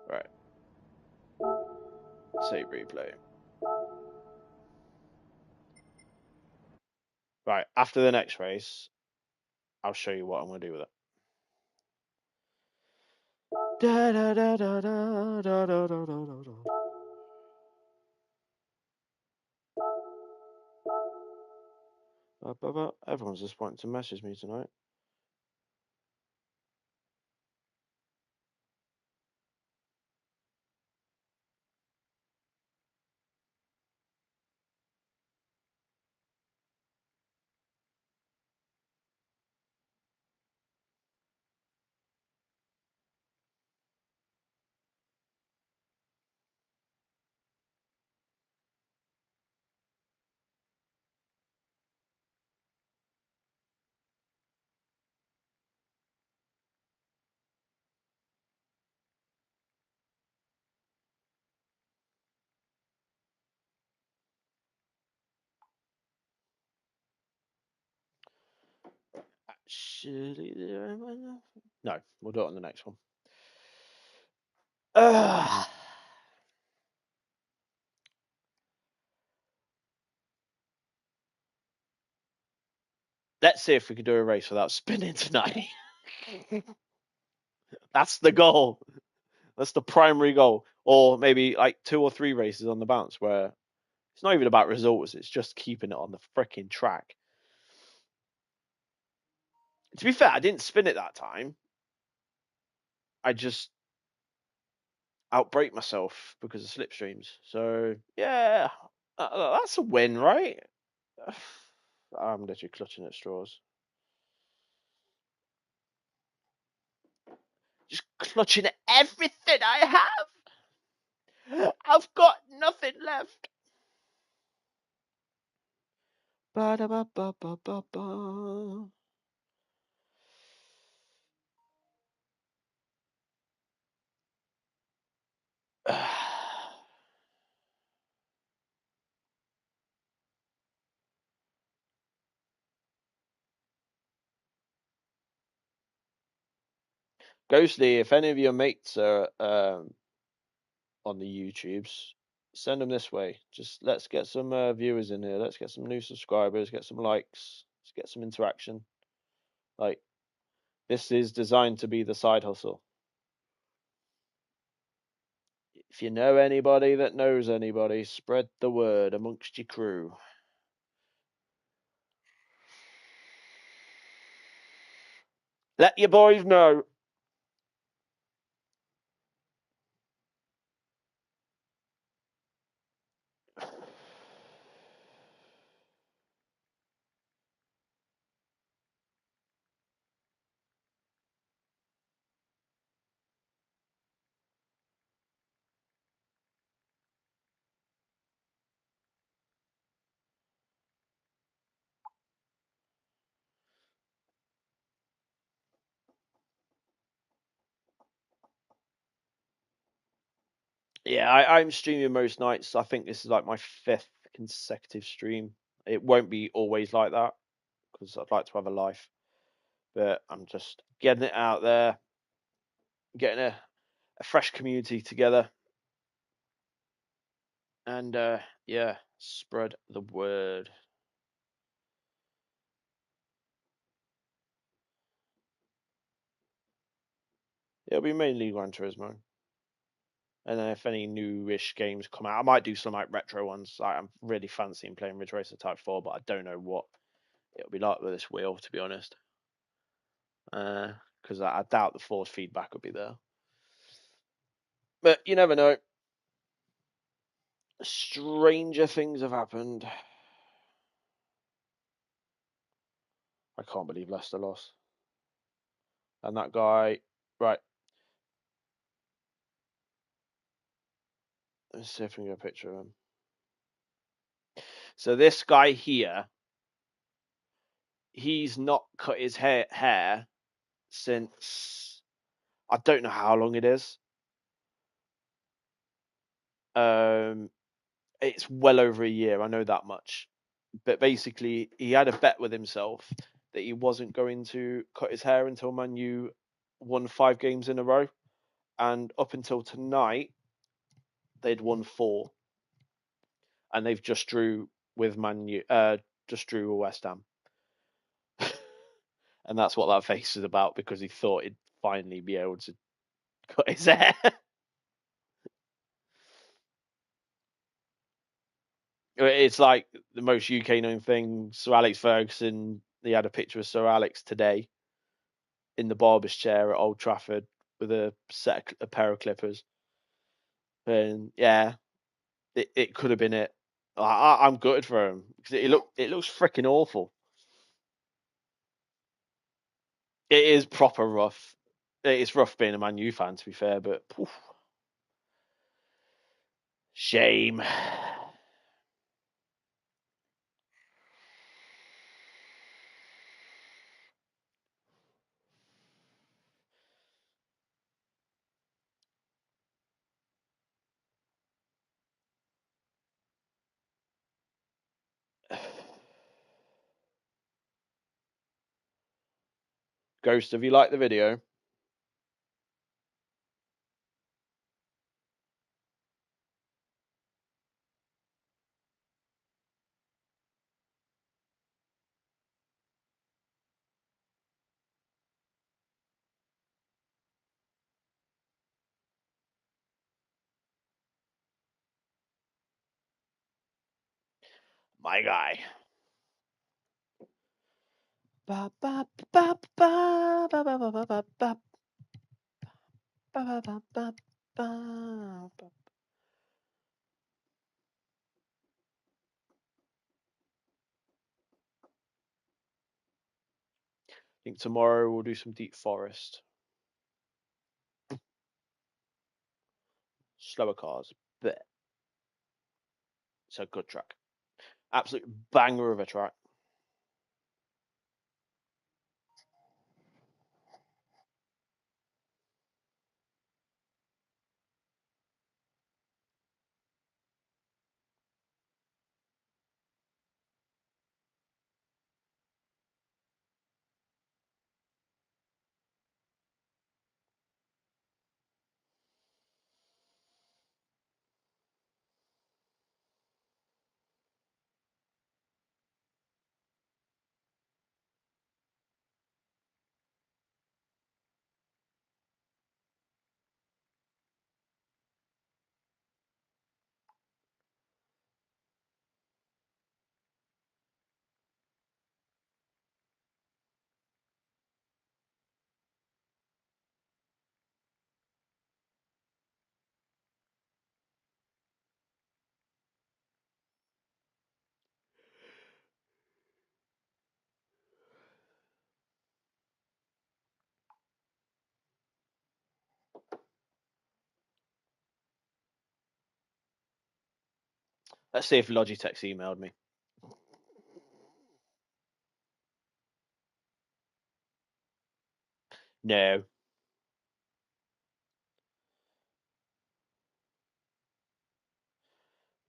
Right. Save replay. Right, after the next race, I'll show you what I'm going to do with it. Da, da, da, da, da, da, da, da, da, da. Everyone's just wanting to message me tonight. Actually, no, we'll do it on the next one. Let's see if we can do a race without spinning tonight. That's the goal. That's the primary goal. Or maybe like 2 or 3 races on the bounce where it's not even about results, it's just keeping it on the freaking track. To be fair, I didn't spin it that time. I just outbrake myself because of slipstreams. So, yeah, that's a win, right? I'm literally clutching at straws. Just clutching at everything I have. I've got nothing left. Ba-da-ba-ba-ba-ba-ba. Ghostly, if any of your mates are on the YouTubes, Send them this way. Just let's get some viewers in here. Let's get some new subscribers. Get some likes. Let's get some interaction. Like, this is designed to be the side hustle. If you know anybody that knows anybody, spread the word amongst your crew. Let your boys know. Yeah, I'm streaming most nights. I think this is like my 5th consecutive stream. It won't be always like that because I'd like to have a life. But I'm just getting it out there, getting a fresh community together. And yeah, spread the word. It'll be mainly Gran Turismo. And then if any newish games come out, I might do some like retro ones. I'm really fancying playing Ridge Racer Type 4, but I don't know what it'll be like with this wheel, to be honest. Because I doubt the force feedback will be there. But you never know. Stranger things have happened. I can't believe Leicester lost. And that guy, right. Let's see if we can get a picture of him. So this guy here, he's not cut his hair since I don't know how long it is. It's well over a year. I know that much. But basically, he had a bet with himself that he wasn't going to cut his hair until Man U won 5 games in a row, and up until tonight, they'd won 4, and they've just drew with Man U, just drew with West Ham, and that's what that face is about because he thought he'd finally be able to cut his hair. It's like the most UK known thing. Sir Alex Ferguson, he had a picture of Sir Alex today in the barber's chair at Old Trafford with a pair of clippers. And yeah, it could have been it. I'm gutted for him because it looks freaking awful. It is proper rough. It's rough being a Man U fan, to be fair, but poof, shame. Ghost, have you liked the video? My guy. Ba, ba, ba, ba, ba, ba, ba, ba, ba, ba, ba, ba, ba, ba, ba. I think tomorrow we'll do some Deep Forest. Slower cars, but it's a good track. Absolute banger of a track. Let's see if Logitech's emailed me. No.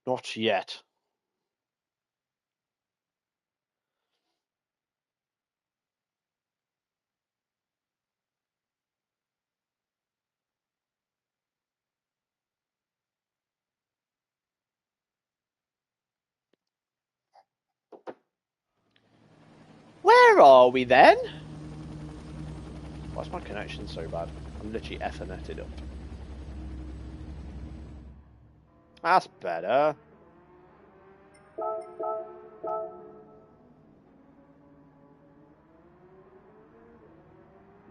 Not yet. Where are we then? Why's my connection so bad? I'm literally Ethernetted up. That's better.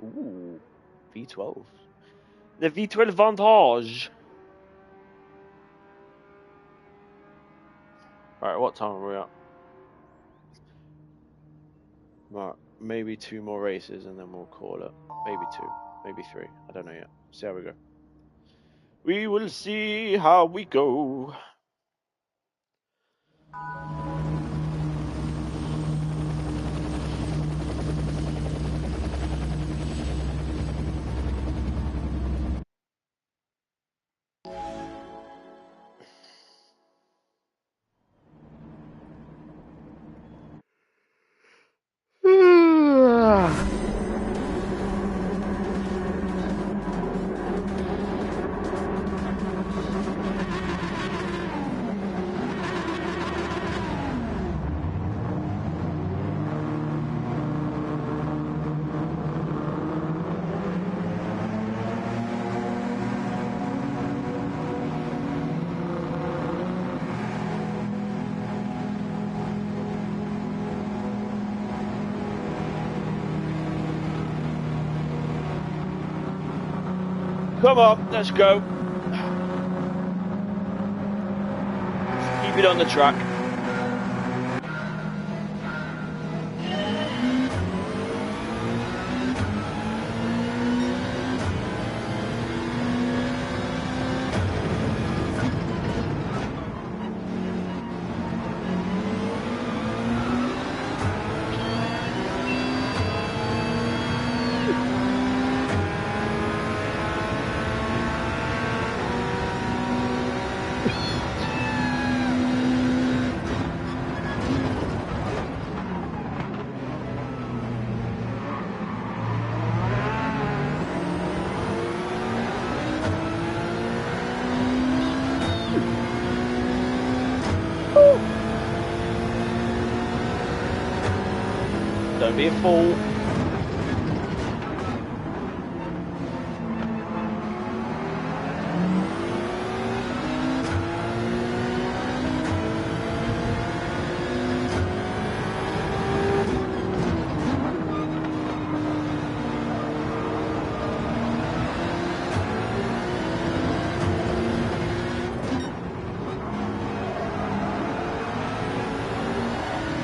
Ooh, V12. The V12 Vantage. Right, what time are we at? Right, maybe 2 more races and then we'll call it. Maybe 2, maybe 3. I don't know yet. See how we go. We will see how we go. Come on, let's go. Keep it on the track. Don't be a fool.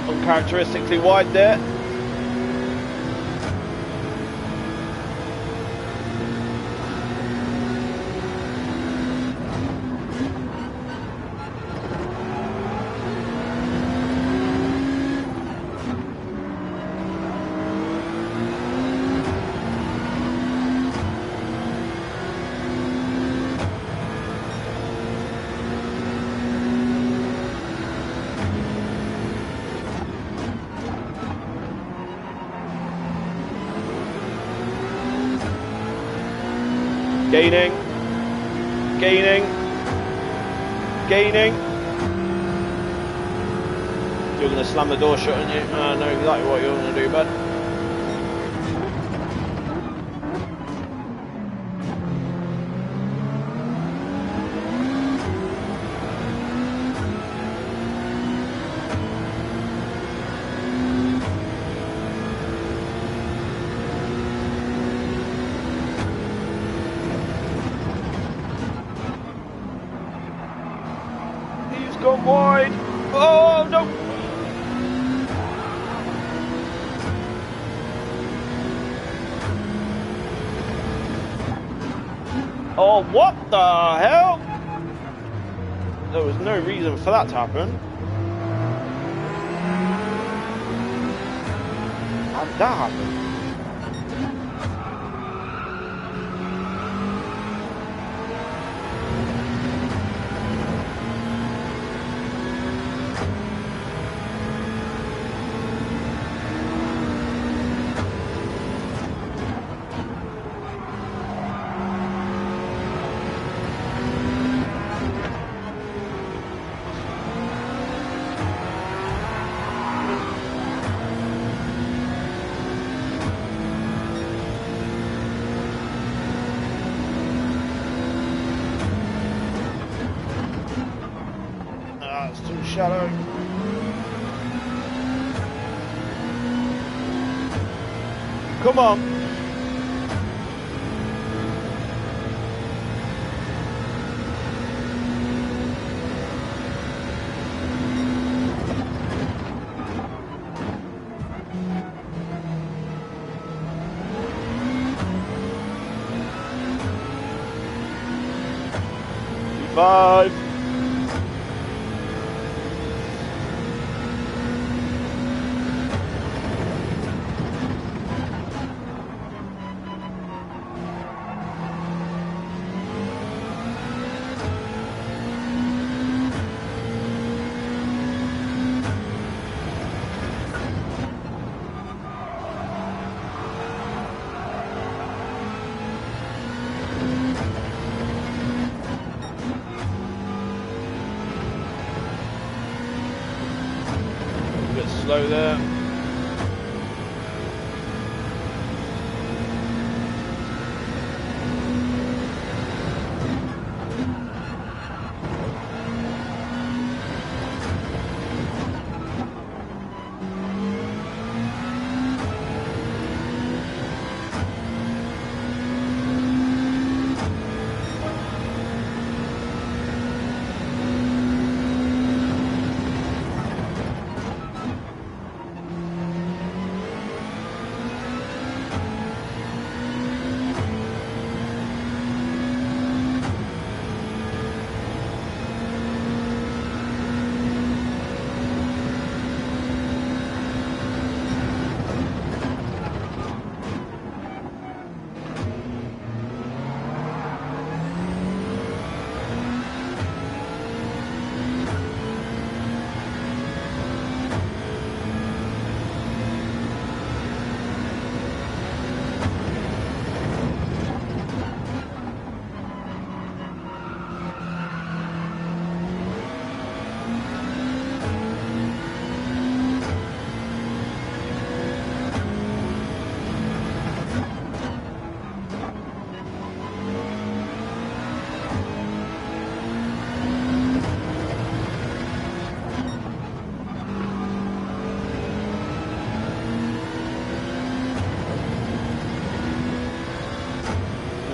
Uncharacteristically wide there. Gaining. Gaining. Gaining. You're going to slam the door shut, aren't you? I know exactly what you're going to do, bud. Gone wide. Oh no! Oh, what the hell? There was no reason for that to happen. How did that happen? It's too shallow. Come on. Five. Slow there.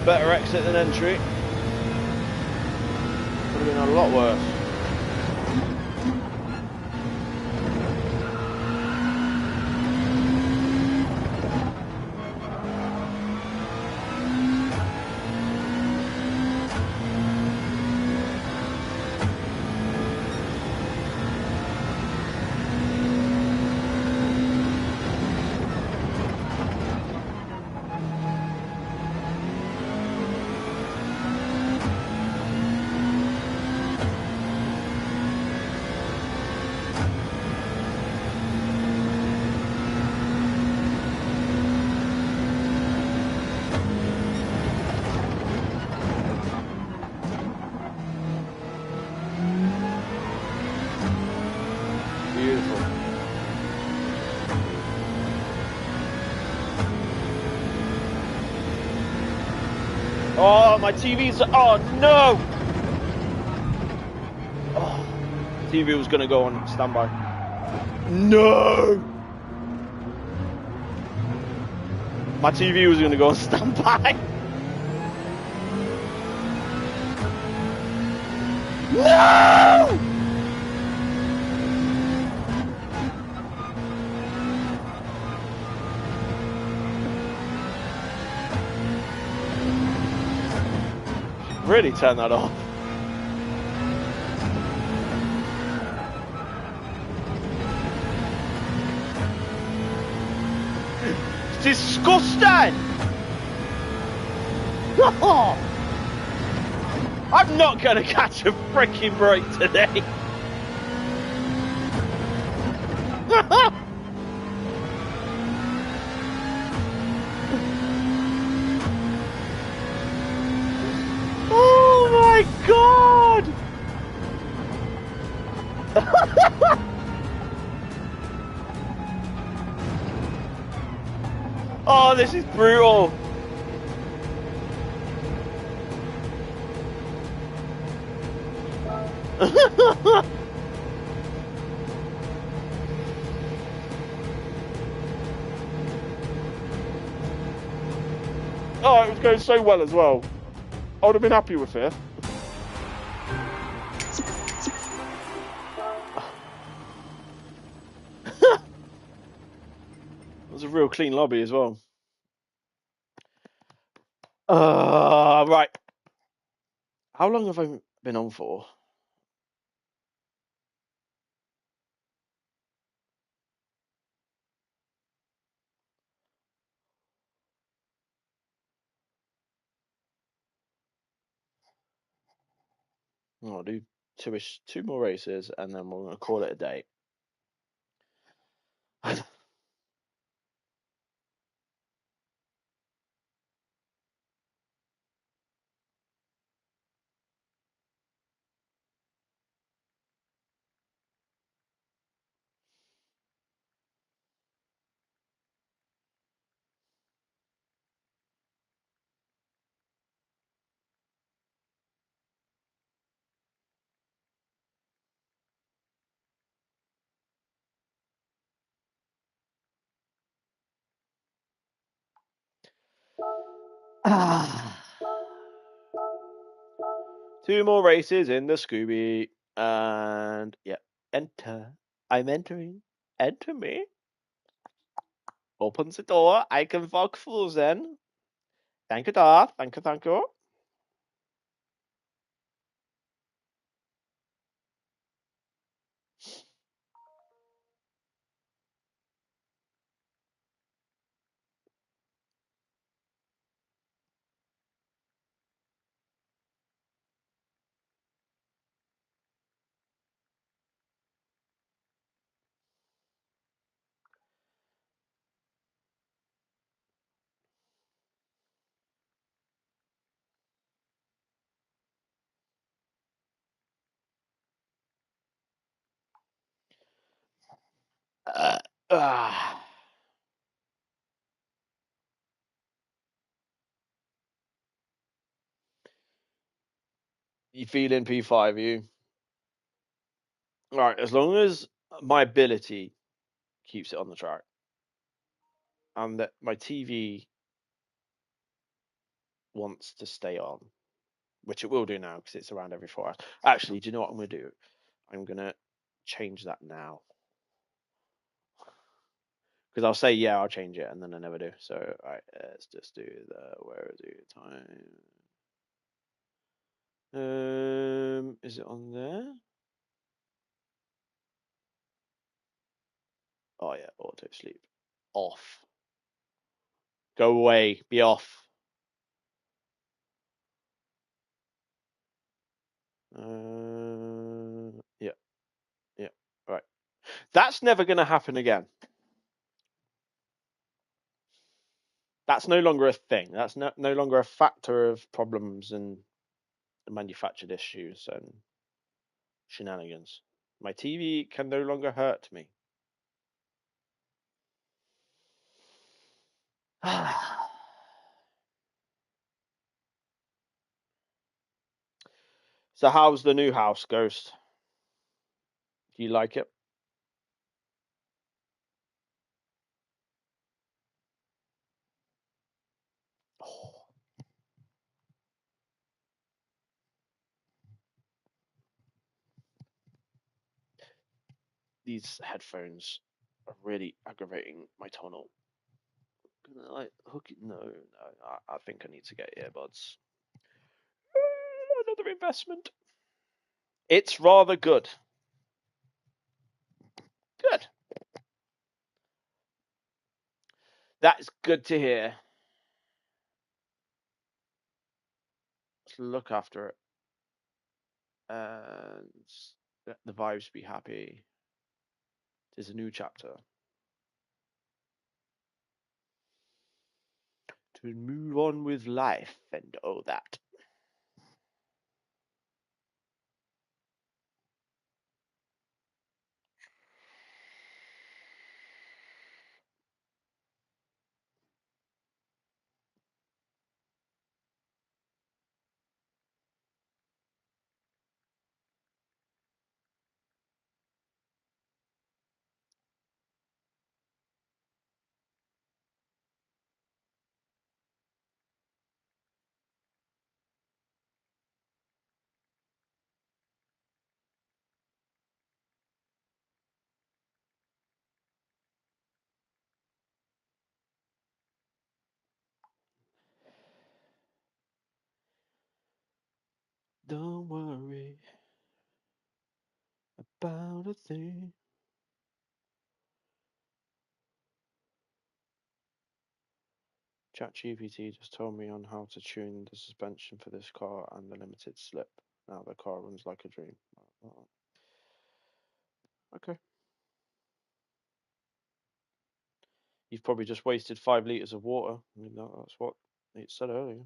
Better exit than entry. Could have been a lot worse. Oh, my TV's... Oh, no! Oh, TV was going to go on standby. No! My TV was going to go on standby. No! Really turn that off. disgusting! I'm not going to catch a freaking break today. Oh my god! Oh, this is brutal. Oh, it was going so well as well. I would have been happy with it. It was a real clean lobby as well. Right. How long have I been on for? I'll do two more races and then we're going to call it a day. Two more races in the Scooby. And yeah, enter. I'm entering. Enter me. Opens the door. I can walk through then. Thank you, Dad. Thank you, thank you. You feeling P5, you? Right, as long as my ability keeps it on the track and that my TV wants to stay on, which it will do now because it's around every 4 hours. Actually, do you know what I'm going to do? I'm going to change that now. Because I'll say, yeah, I'll change it, and then I never do. So, all right, let's just do where is it? Time. Is it on there? Oh, yeah, auto sleep. Off. Go away. Be off. Yeah. Yeah. Right. That's never going to happen again. That's no longer a thing. That's no longer a factor of problems and manufactured issues and shenanigans. My TV can no longer hurt me. So how's the new house, Ghost? Do you like it? Oh. These headphones are really aggravating my tunnel. Like hook it? No. I think I need to get earbuds. Another investment. It's rather good. Good. That's good to hear. Let's look after it. And let the vibes be happy. There's a new chapter. To move on with life and all that. Don't worry about a thing. ChatGPT just told me on how to tune the suspension for this car and the limited slip. Now the car runs like a dream. Okay. You've probably just wasted 5 litres of water. I mean, that's what it said earlier.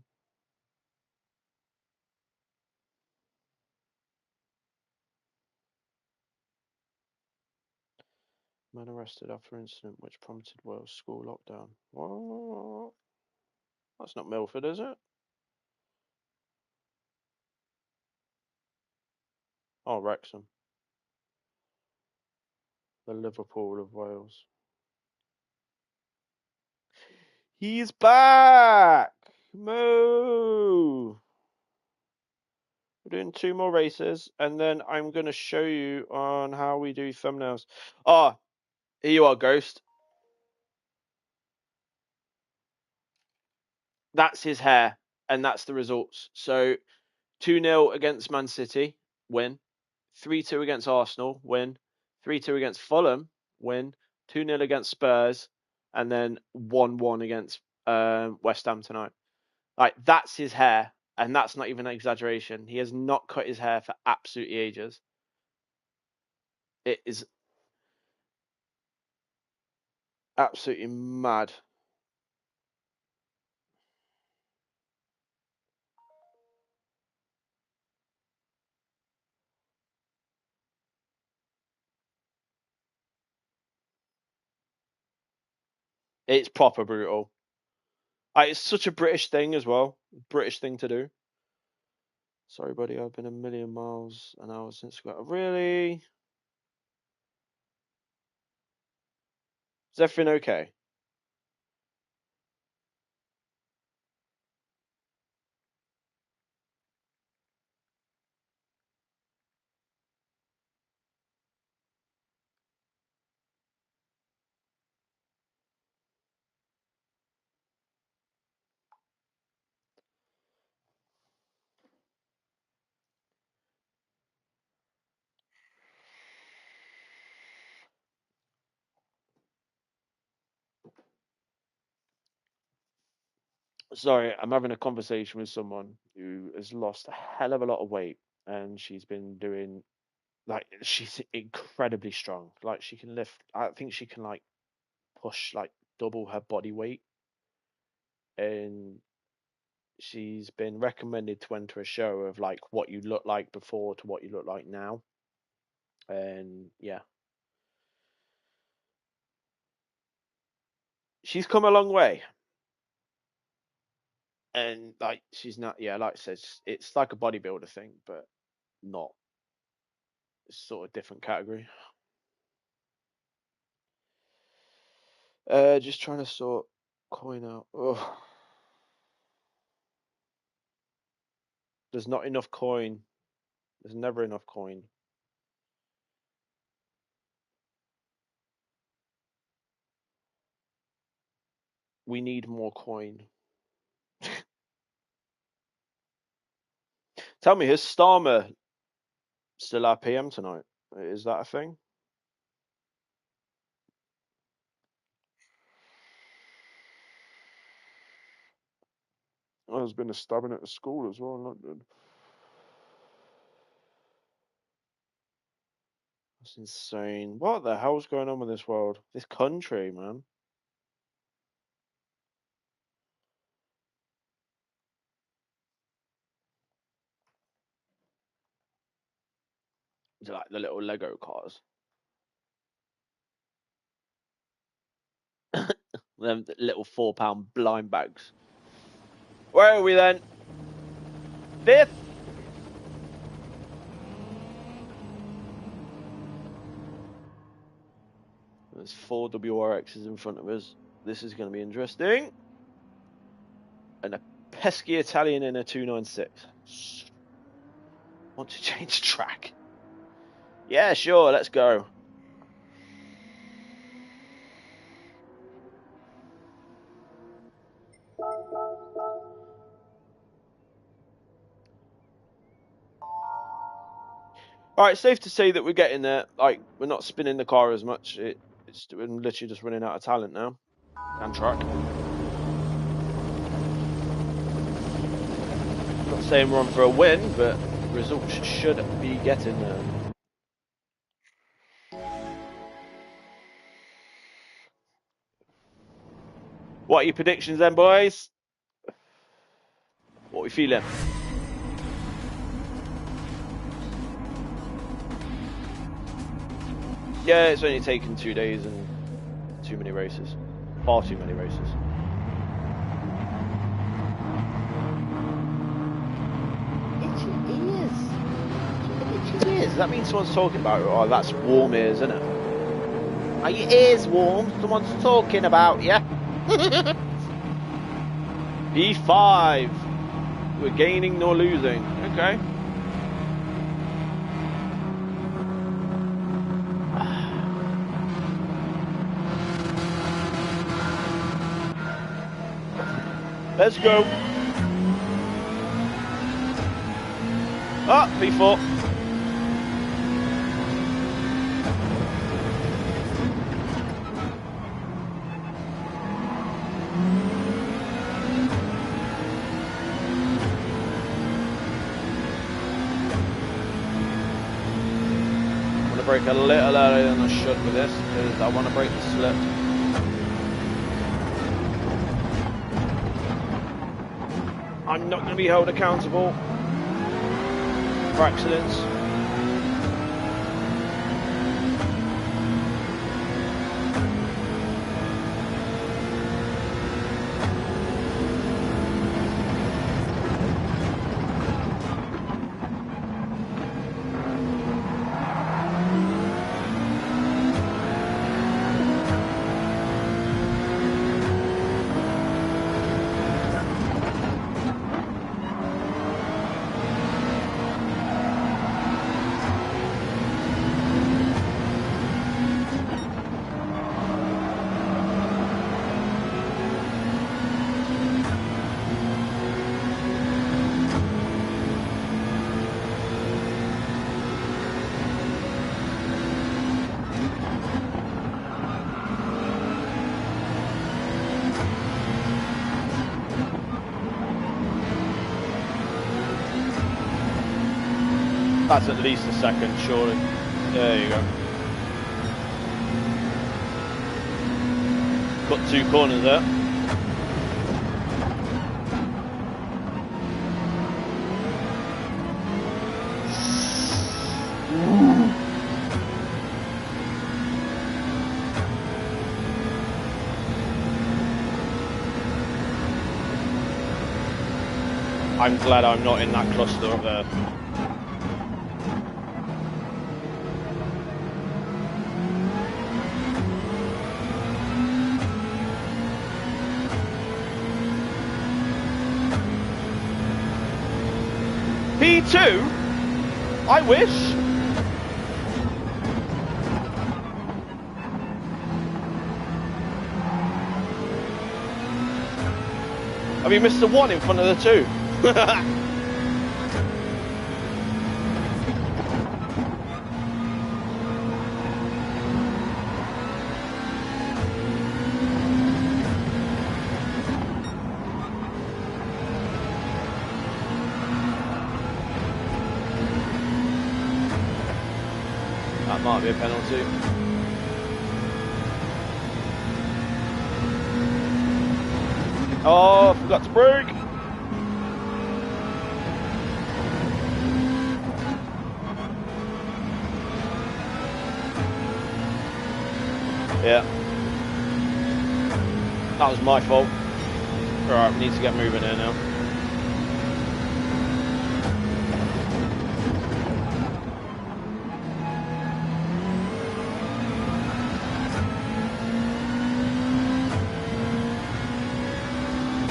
Man arrested after incident which prompted Wales school lockdown. What? That's not Milford, is it? Oh, Wrexham. The Liverpool of Wales. He's back! Moo! We're doing 2 more races, and then I'm going to show you on how we do thumbnails. Ah, here you are, Ghost. That's his hair, and that's the results. So 2-0 against Man City, win. 3-2 against Arsenal, win. 3-2 against Fulham, win. 2-0 against Spurs, and then 1-1 against West Ham tonight. Like, that's his hair, and that's not even an exaggeration. He has not cut his hair for absolutely ages. It is absolutely mad. It's proper brutal. It's such a British thing as well. British thing to do. Sorry, buddy. I've been a million miles an hour since we got. Really? Is everything okay? Sorry, I'm having a conversation with someone who has lost a hell of a lot of weight, and she's been doing like she's incredibly strong. Like she can lift. I think she can like push like double her body weight, and she's been recommended to enter a show of like what you look like before to what you look like now. And yeah, she's come a long way. And like she's not, yeah, like I said, it's like a bodybuilder thing, but not. It's sort of different category. Just trying to sort coin out. Ugh. There's not enough coin. There's never enough coin. We need more coin. Tell me, has Starmer still our PM tonight? Is that a thing? There's been a stabbing at the school as well. Not good. That's insane. What the hell's going on with this world? This country, man. Is it like the little Lego cars? Them little £4 blind bags. Where are we then? 5th? There's 4 WRXs in front of us. This is going to be interesting. And a pesky Italian in a 296. Want to change track? Yeah, sure, let's go. All right, safe to say that we're getting there. Like, we're not spinning the car as much. We're literally just running out of talent now. And track. Not saying we're on for a win, but results should be getting there. What are your predictions then, boys? What are we feeling? Yeah, it's only taken 2 days and too many races. Far too many races. Itchy ears. Itchy ears. That means someone's talking about it. Oh, that's warm ears, isn't it? Are your ears warm? Someone's talking about you. E5. We're gaining nor losing. Okay. Let's go. Ah, P4. I'm going to brake a little earlier than I should with this because I want to break the slip. I'm not going to be held accountable for accidents. That's at least a second, surely. There you go. Got 2 corners there. I'm glad I'm not in that cluster up there. P2? I wish. Have you missed the 1 in front of the 2? Might be a penalty. Oh, I forgot to brake. Yeah. That was my fault. Alright, we need to get moving here now.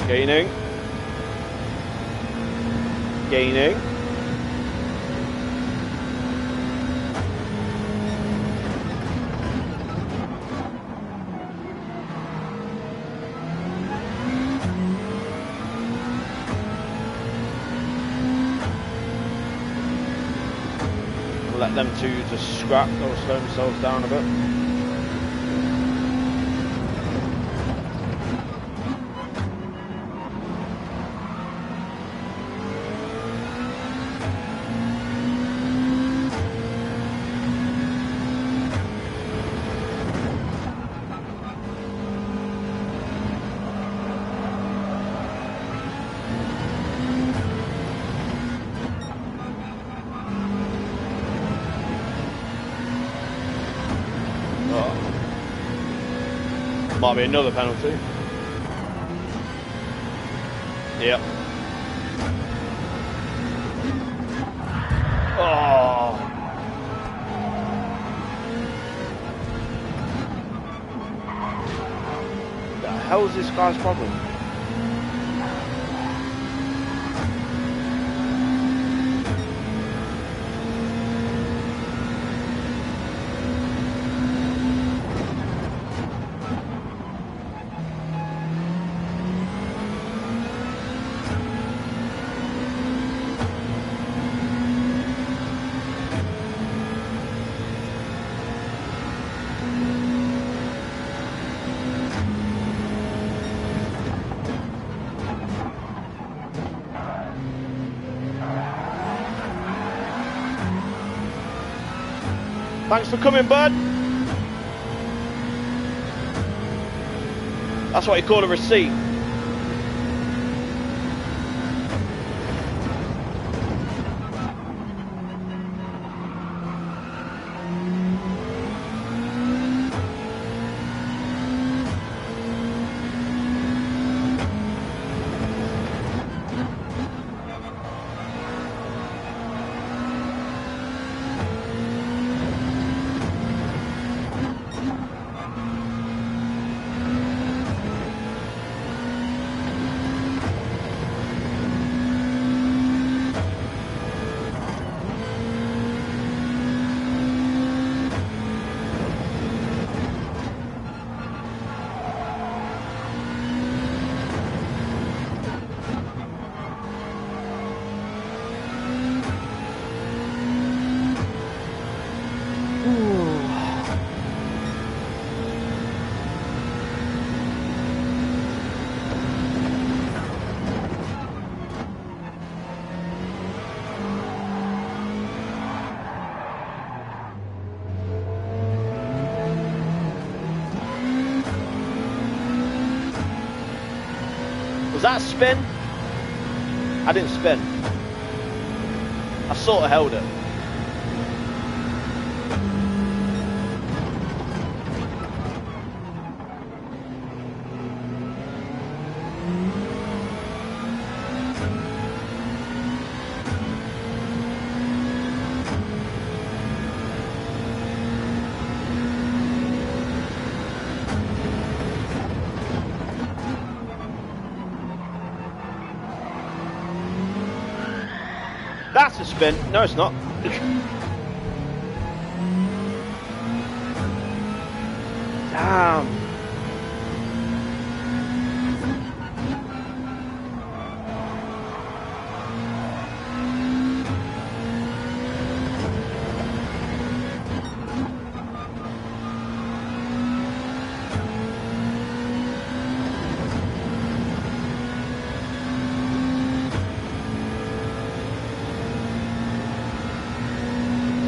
Gaining. Gaining. We'll let them two just scrap or slow themselves down a bit. Might be another penalty. Yep. Oh. What the hell is this guy's problem? Thanks for coming, bud. That's what you call a receipt. Was that a spin? I didn't spin. I sort of held it. That's a spin. No, it's not. Damn.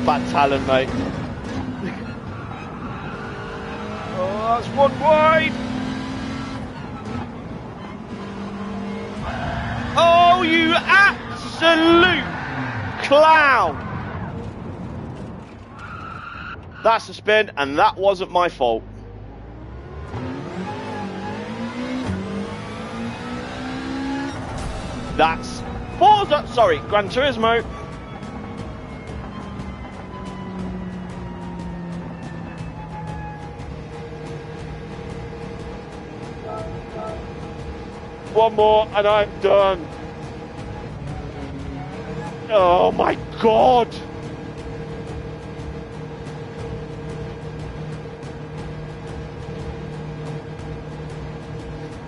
Bad talent, mate. That's one wide. Oh, you absolute clown. That's a spin, and that wasn't my fault. That's Forza, sorry, Gran Turismo. One more and I'm done. Oh my God.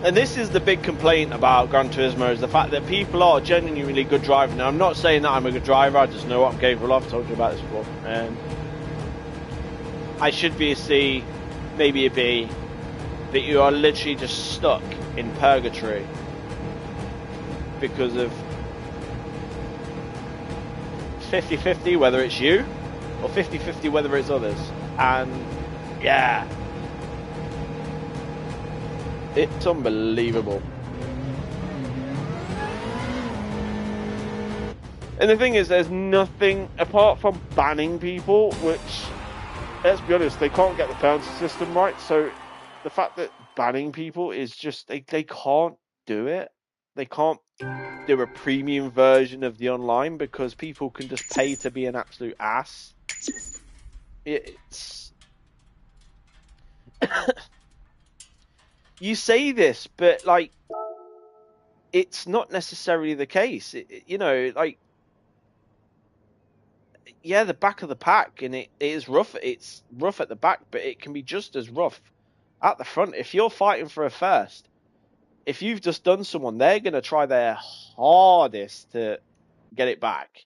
And this is the big complaint about Gran Turismo, is the fact that people are genuinely good driving. Now, I'm not saying that I'm a good driver, I just know what I'm capable of. I've told you about this before. I should be a C, maybe a B, but you are literally just stuck in purgatory because of 50-50 whether it's you, or 50-50 whether it's others. And yeah, it's unbelievable. And the thing is, there's nothing apart from banning people, which, let's be honest, they can't get the penalty system right. So the fact that banning people is just, they can't do it. They can't do a premium version of the online because people can just pay to be an absolute ass. It's you say this, but like, it's not necessarily the case. You know, like, yeah, the back of the pack, and it is rough. It's rough at the back, but it can be just as rough at the front. If you're fighting for a first, if you've just done someone, they're going to try their hardest to get it back.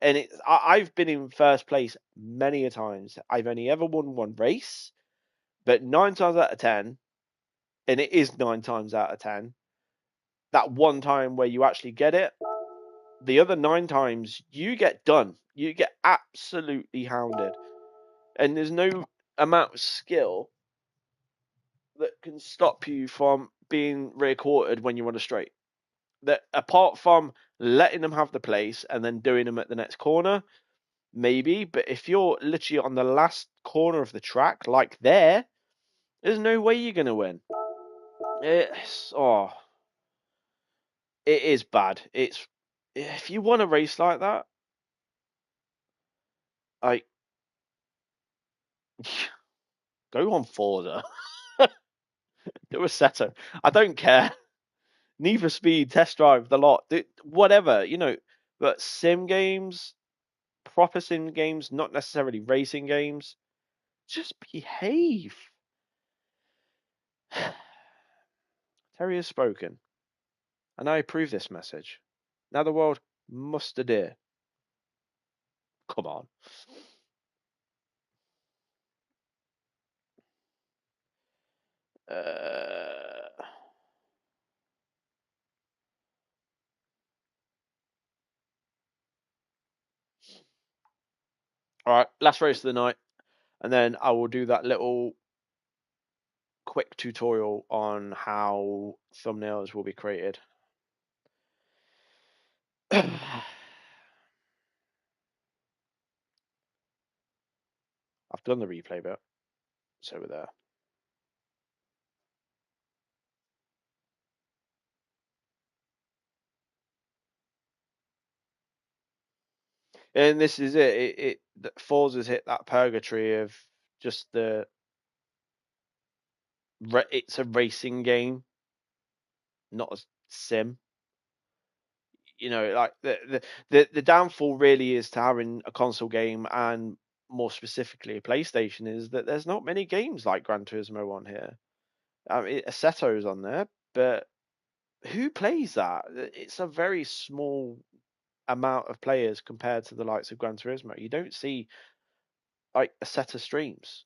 And I've been in first place many a times. I've only ever won one race, but 9 times out of 10, and it is 9 times out of 10, that one time where you actually get it, the other 9 times you get done. You get absolutely hounded. And there's no amount of skill that can stop you from being rear-quartered when you're on a straight. That apart from letting them have the place and then doing them at the next corner, maybe. But if you're literally on the last corner of the track, like there's no way you're going to win. It is bad. It's, if you want a race like that, like, go on Forza. Do a setter. I don't care. Need for Speed, Test Drive, the lot. Whatever, you know. But sim games, proper sim games, not necessarily racing games, just behave. Terry has spoken, and I approve this message. Now the world must adhere. Come on. All right, last race of the night, and then I will do that little quick tutorial on how thumbnails will be created. I've done the replay bit, so we're there. And this is it. Forza's hit that purgatory of just it's a racing game, not a sim. You know, like the downfall really is to having a console game, and more specifically a PlayStation, is that there's not many games like Gran Turismo on here. I mean, Assetto's on there, but who plays that? It's a very small amount of players compared to the likes of Gran Turismo. You don't see like Assetto streams.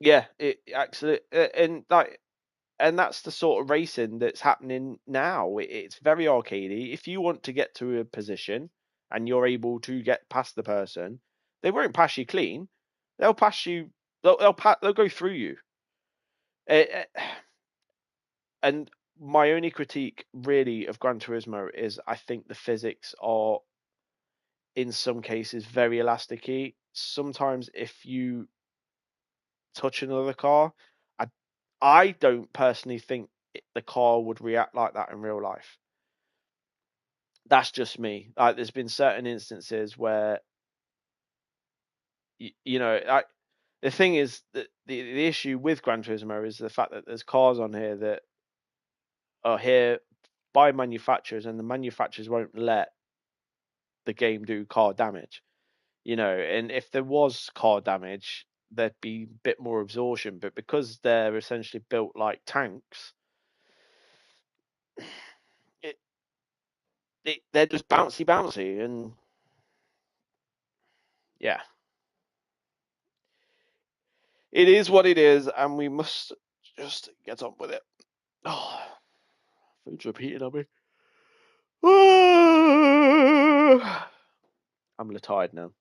Yeah, it actually, and that's the sort of racing that's happening now. It's very arcadey. If you want to get to a position and you're able to get past the person, they won't pass you clean. They'll pass you They'll go through you. And my only critique really of Gran Turismo is I think the physics are in some cases very elasticy. Sometimes if you touch another car, I don't personally think the car would react like that in real life. That's just me. Like, there's been certain instances where the thing is that the issue with Gran Turismo is the fact that there's cars on here that are here by manufacturers, and the manufacturers won't let the game do car damage. And if there was car damage, there'd be a bit more absorption. But because they're essentially built like tanks, they're just bouncy, and yeah, it is what it is, and we must just get on with it. Oh, food's repeating on me. I'm a little tired now.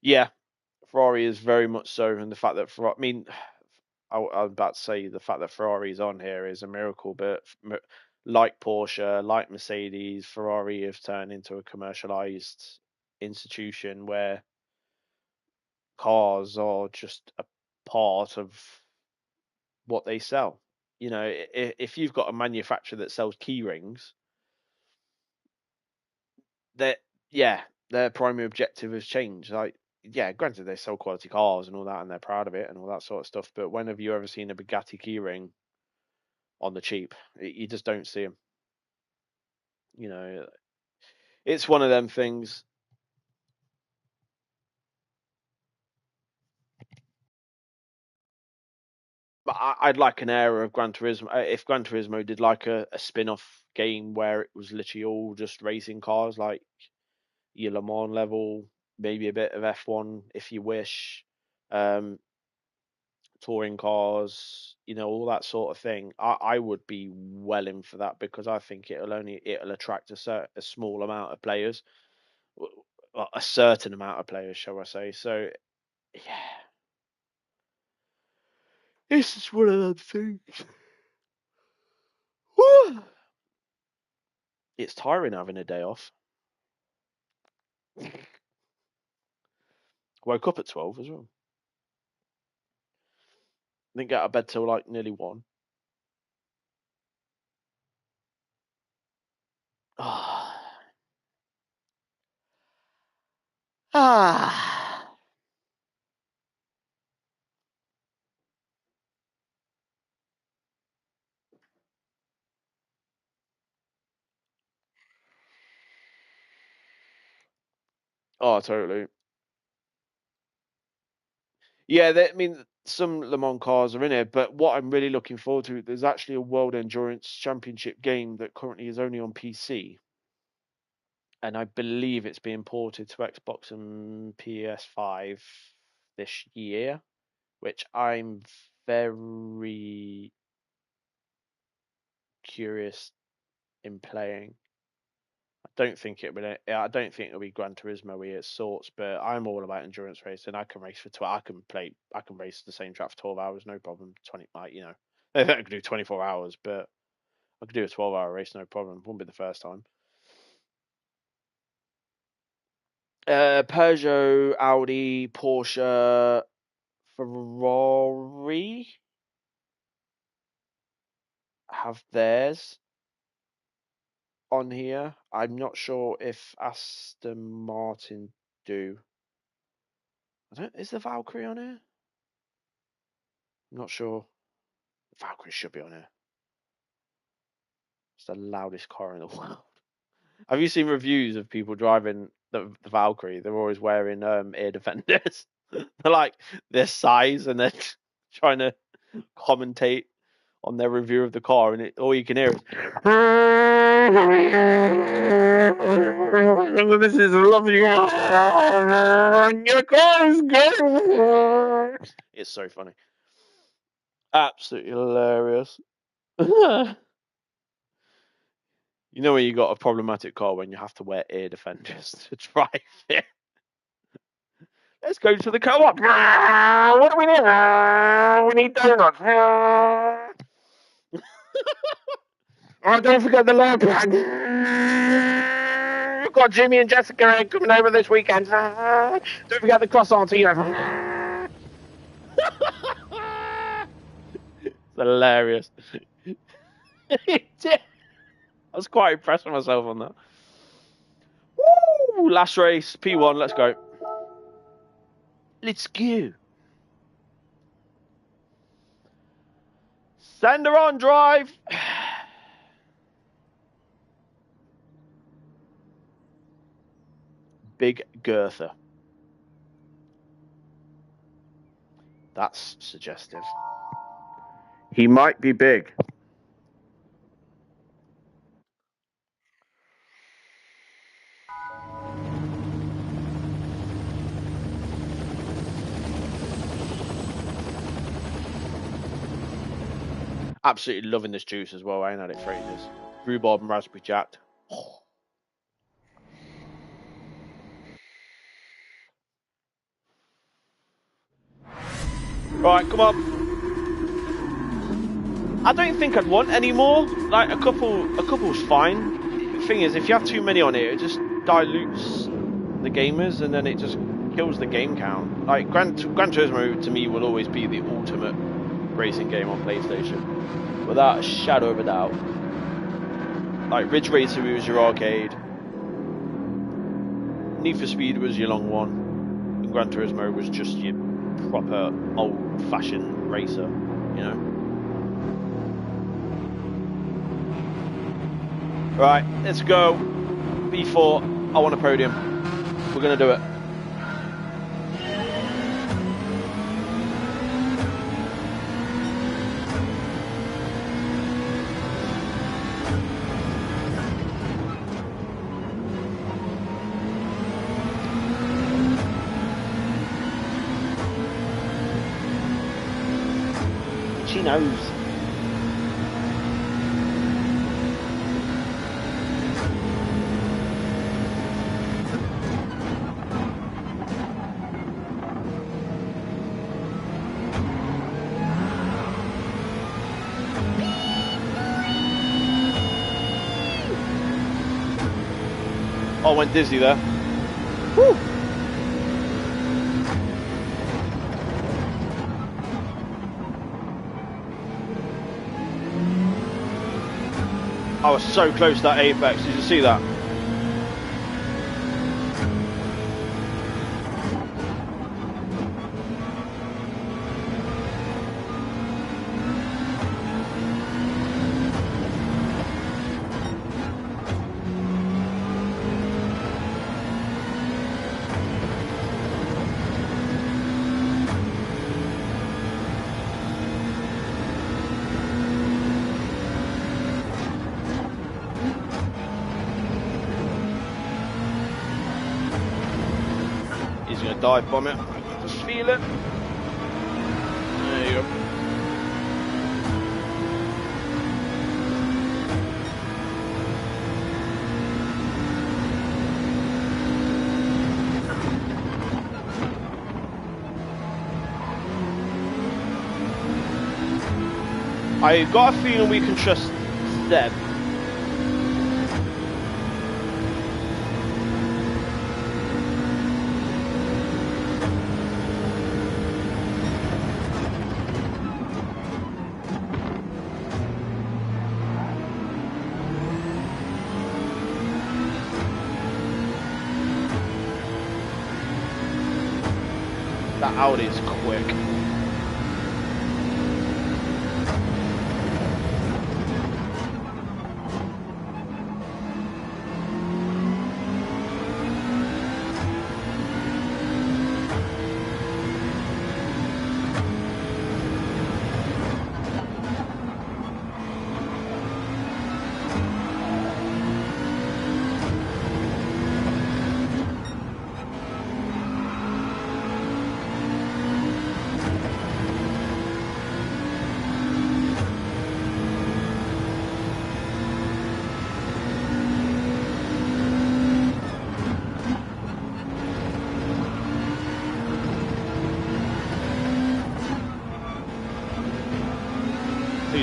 Yeah, Ferrari is very much so, and the fact that I'm about to say the fact that Ferrari's on here is a miracle, but like Porsche, like Mercedes, Ferrari have turned into a commercialized institution where cars are just a part of what they sell. If you've got a manufacturer that sells key rings, that yeah, their primary objective has changed. Like, yeah, granted they sell quality cars and all that, and they're proud of it and all that sort of stuff. But when have you ever seen a Bugatti keyring on the cheap? You just don't see them. It's one of them things. But I'd like an era of Gran Turismo. If Gran Turismo did like a spin-off game where it was literally all just racing cars, like your Le Mans level, maybe a bit of F1 if you wish, um, touring cars, all that sort of thing. I would be well in for that, because I think it'll attract a small amount of players, a certain amount of players, shall I say? So yeah, it's just one of those things. It's tiring having a day off. Woke up at 12 as well. Didn't get out of bed till like nearly 1. Ah. Oh, totally. Yeah, I mean, some Le Mans cars are in it, but what I'm really looking forward to, there's actually a World Endurance Championship game that currently is only on PC, and I believe it's being ported to Xbox and PS5 this year, which I'm very curious in playing. I don't think it'll be Gran Turismo its sorts, but I'm all about endurance racing. I can race for 12. I can race the same track for 12 hours, no problem. 20, I think I could do 24 hours, but I could do a 12-hour race, no problem. Wouldn't be the first time. Peugeot, Audi, Porsche, Ferrari have theirs on here. I'm not sure if Aston Martin do. Is the Valkyrie on here? I'm not sure. The Valkyrie should be on here. It's the loudest car in the world. Have you seen reviews of people driving the Valkyrie? They're always wearing ear defenders. They're like their size, and they're trying to commentate on their review of the car, and all you can hear is this is lovely. Your car is good. It's so funny. Absolutely hilarious. You know when you got a problematic car when you have to wear ear defenders to drive it. Let's go to the co-op. What do we need? We need donuts. Oh, don't forget the log. We've got Jimmy and Jessica coming over this weekend. Don't forget the croissants either. It's hilarious. I was quite impressed with myself on that. Woo! Last race, P1, let's go. Let's go. Send her on drive. Big Girther. That's suggestive. He might be big. Absolutely loving this juice as well. I ain't had it for ages. Rhubarb and raspberry jacked. Oh. Right, come on. I don't think I'd want any more. Like a couple's fine. The thing is, if you have too many on it just dilutes the gamers, and then it just kills the game count. Like Gran Turismo to me will always be the ultimate racing game on PlayStation, without a shadow of a doubt. Like Ridge Racer was your arcade, Need for Speed was your long one, and Gran Turismo was just your proper old-fashioned racer, you know. Right, let's go. B4, I want a podium. We're gonna do it. She knows. Oh, went dizzy there. Woo! I was so close to that apex. Did you see that? Dive bomb it. I can just feel it. There you go. I got a feeling we can trust Seb. That Audi is quick.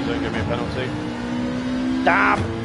Don't give me a penalty. Damn!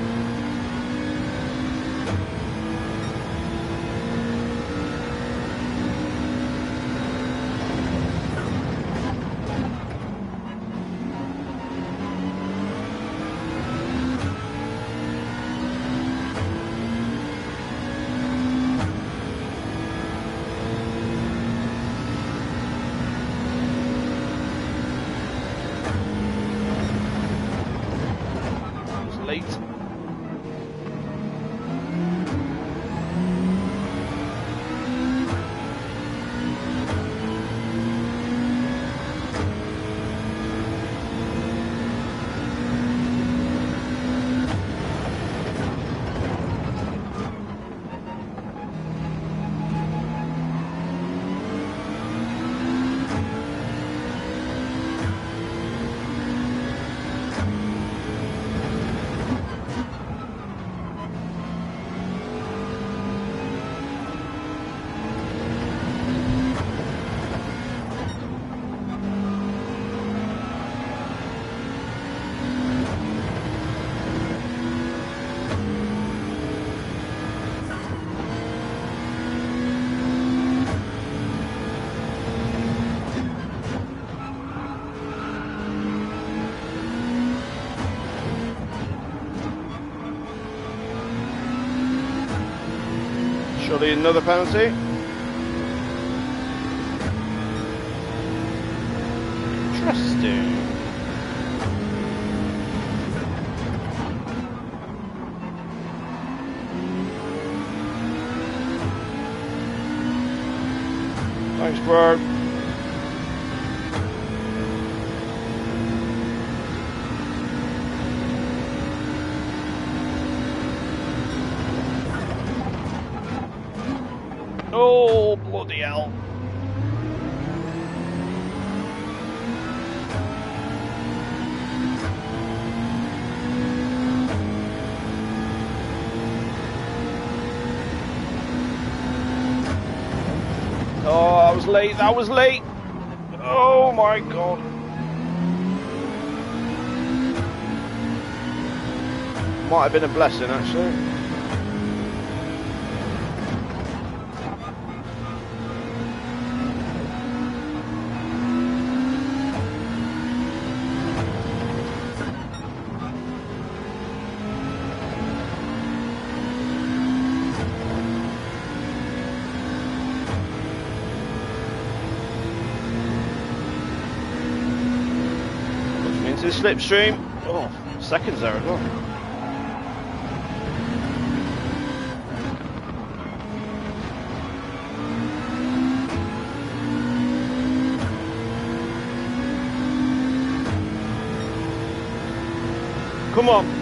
Surely another penalty. Interesting. Thanks, bro. Oh, bloody hell. Oh, I was late. That was late. Oh my God. Might have been a blessing, actually. Into the slipstream. Oh, seconds there as well. Come on.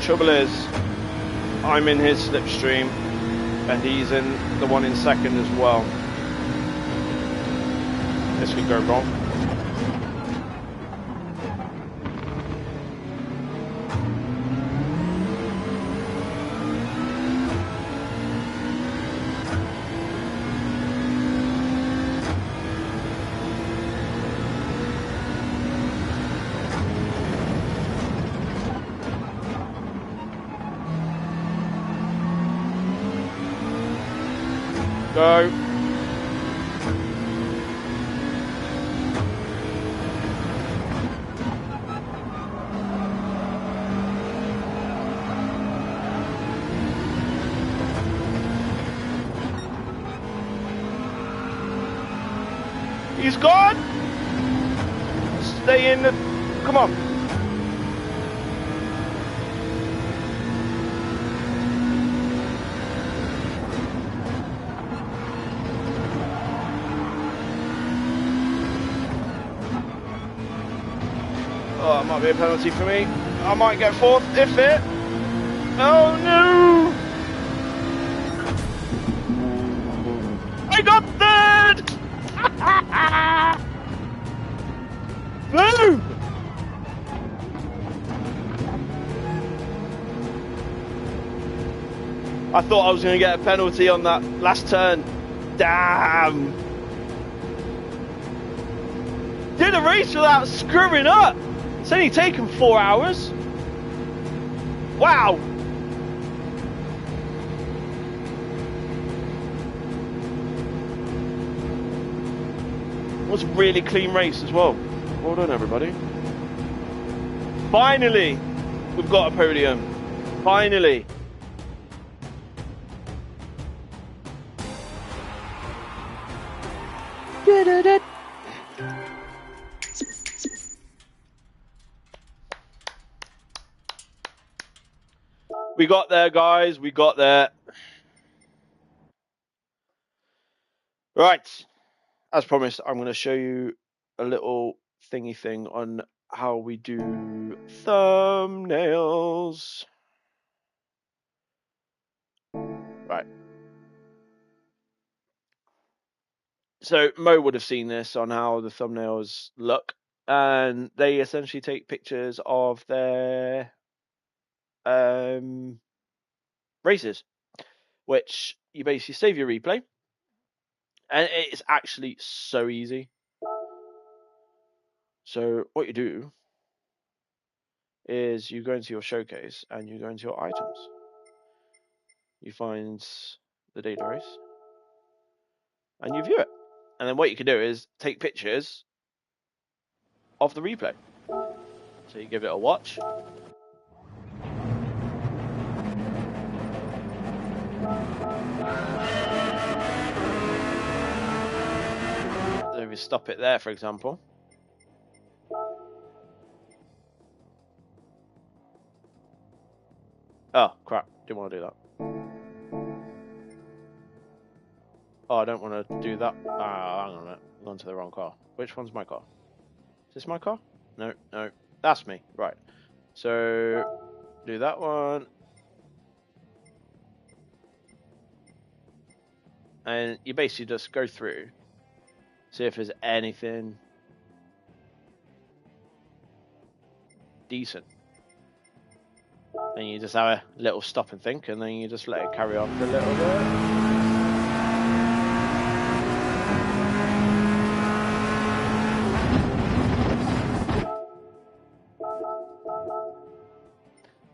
Trouble is, I'm in his slipstream and he's in the one in second as well. This could go wrong. Go. He's gone. Stay in the. Come on. Oh, it might be a penalty for me. I might get fourth if it. Oh no! I got third! Boom! I thought I was going to get a penalty on that last turn. Damn. Did a race without screwing up. It's only taken 4 hours. Wow. It was a really clean race as well. Well done, everybody. Finally, we've got a podium. Finally. We got there, guys. We got there. Right. As promised, I'm going to show you a little thingy thing on how we do thumbnails. Right. So Mo would have seen this on how the thumbnails look, and they essentially take pictures of their races, which you basically save your replay, and it's actually so easy. So what you do is you go into your showcase and you go into your items. You find the data race and you view it. And then what you can do is take pictures of the replay. So you give it a watch. So if you stop it there, for example. Oh, crap. Didn't want to do that. Oh, I don't want to do that. Hang on a minute. I'm going to the wrong car. Which one's my car? Is this my car? No, no. That's me. Right. So, do that one. And you basically just go through. See if there's anything decent. And you just have a little stop and think, and then you just let it carry on for a little bit.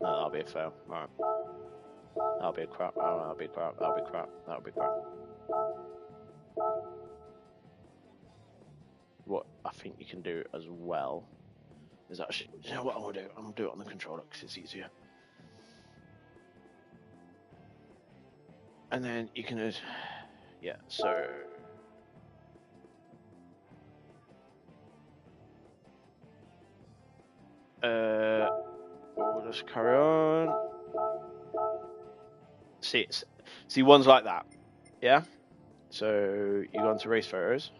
No, that'll be a fail. Right. That'll be a crap. Oh, that'll be crap. That'll be crap. That'll be crap. What I think you can do as well is actually, you know what I'm going to do? I'm going to do it on the controller because it's easier. And then you can, yeah, so. We'll just carry on. See ones like that, yeah? So you go into race photos.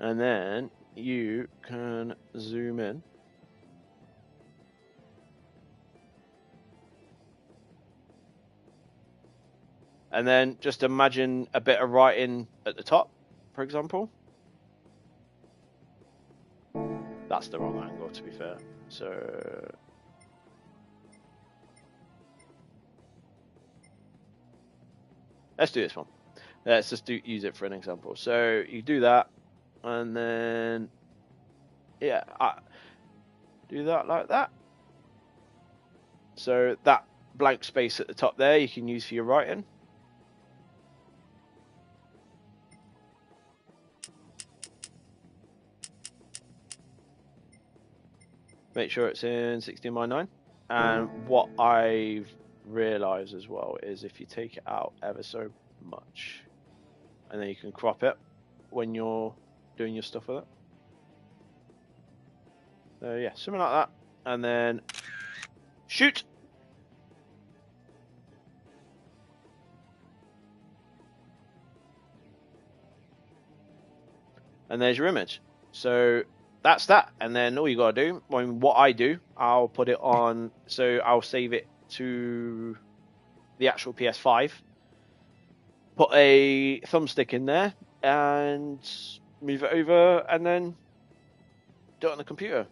And then you can zoom in. And then just imagine a bit of writing at the top, for example. That's the wrong angle, to be fair. So let's do this one. Let's just use it for an example. So you do that, and then yeah, do that like that. So that blank space at the top there you can use for your writing. Make sure it's in 16:9. And what I've realised as well is if you take it out ever so much, and then you can crop it when you're doing your stuff with it. So yeah, something like that. And then shoot. And there's your image. So that's that. And then all you got to do, what I do, I'll put it on, so I'll save it to the actual PS5, put a thumbstick in there, and move it over, and then do it on the computer.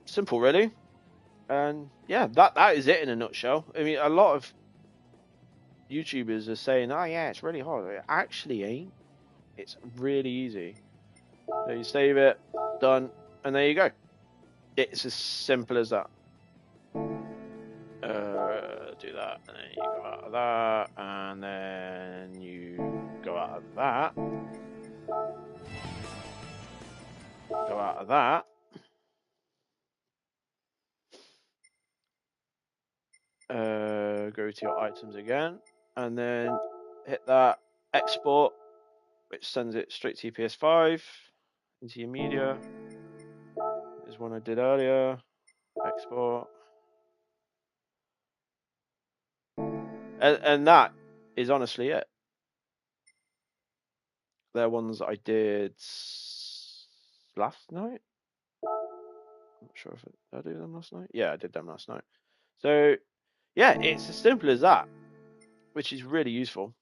simple, really. And yeah, that is it in a nutshell. I mean, a lot of YouTubers are saying, "Oh yeah, it's really hard." It actually ain't. It's really easy. So you save it, done, and there you go. It's as simple as that. Do that, and then you go out of that, and then you go out of that, go out of that. Go to your items again, and then hit that export, which sends it straight to your PS5 into your media. There's one I did earlier. Export, and that is honestly it. They're ones that I did last night. I'm not sure if did I do them last night. Yeah, I did them last night. So yeah, it's as simple as that, which is really useful.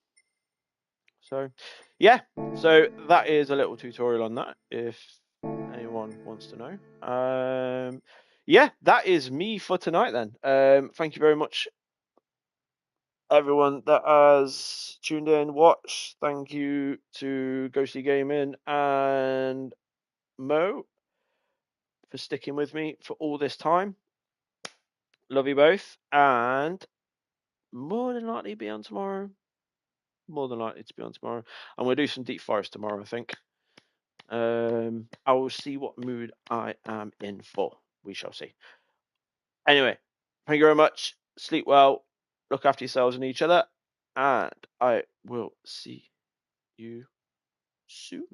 So yeah, so that is a little tutorial on that if anyone wants to know. Yeah, that is me for tonight then. Thank you very much everyone that has tuned in, watched. Thank you to Ghostly Gaming and Mo for sticking with me for all this time. Love you both, and more than likely be on tomorrow. More than likely to be on tomorrow. I'm going to do some Deep Forest tomorrow, I think. I will see what mood I am in for. We shall see. Anyway, thank you very much. Sleep well. Look after yourselves and each other. And I will see you soon.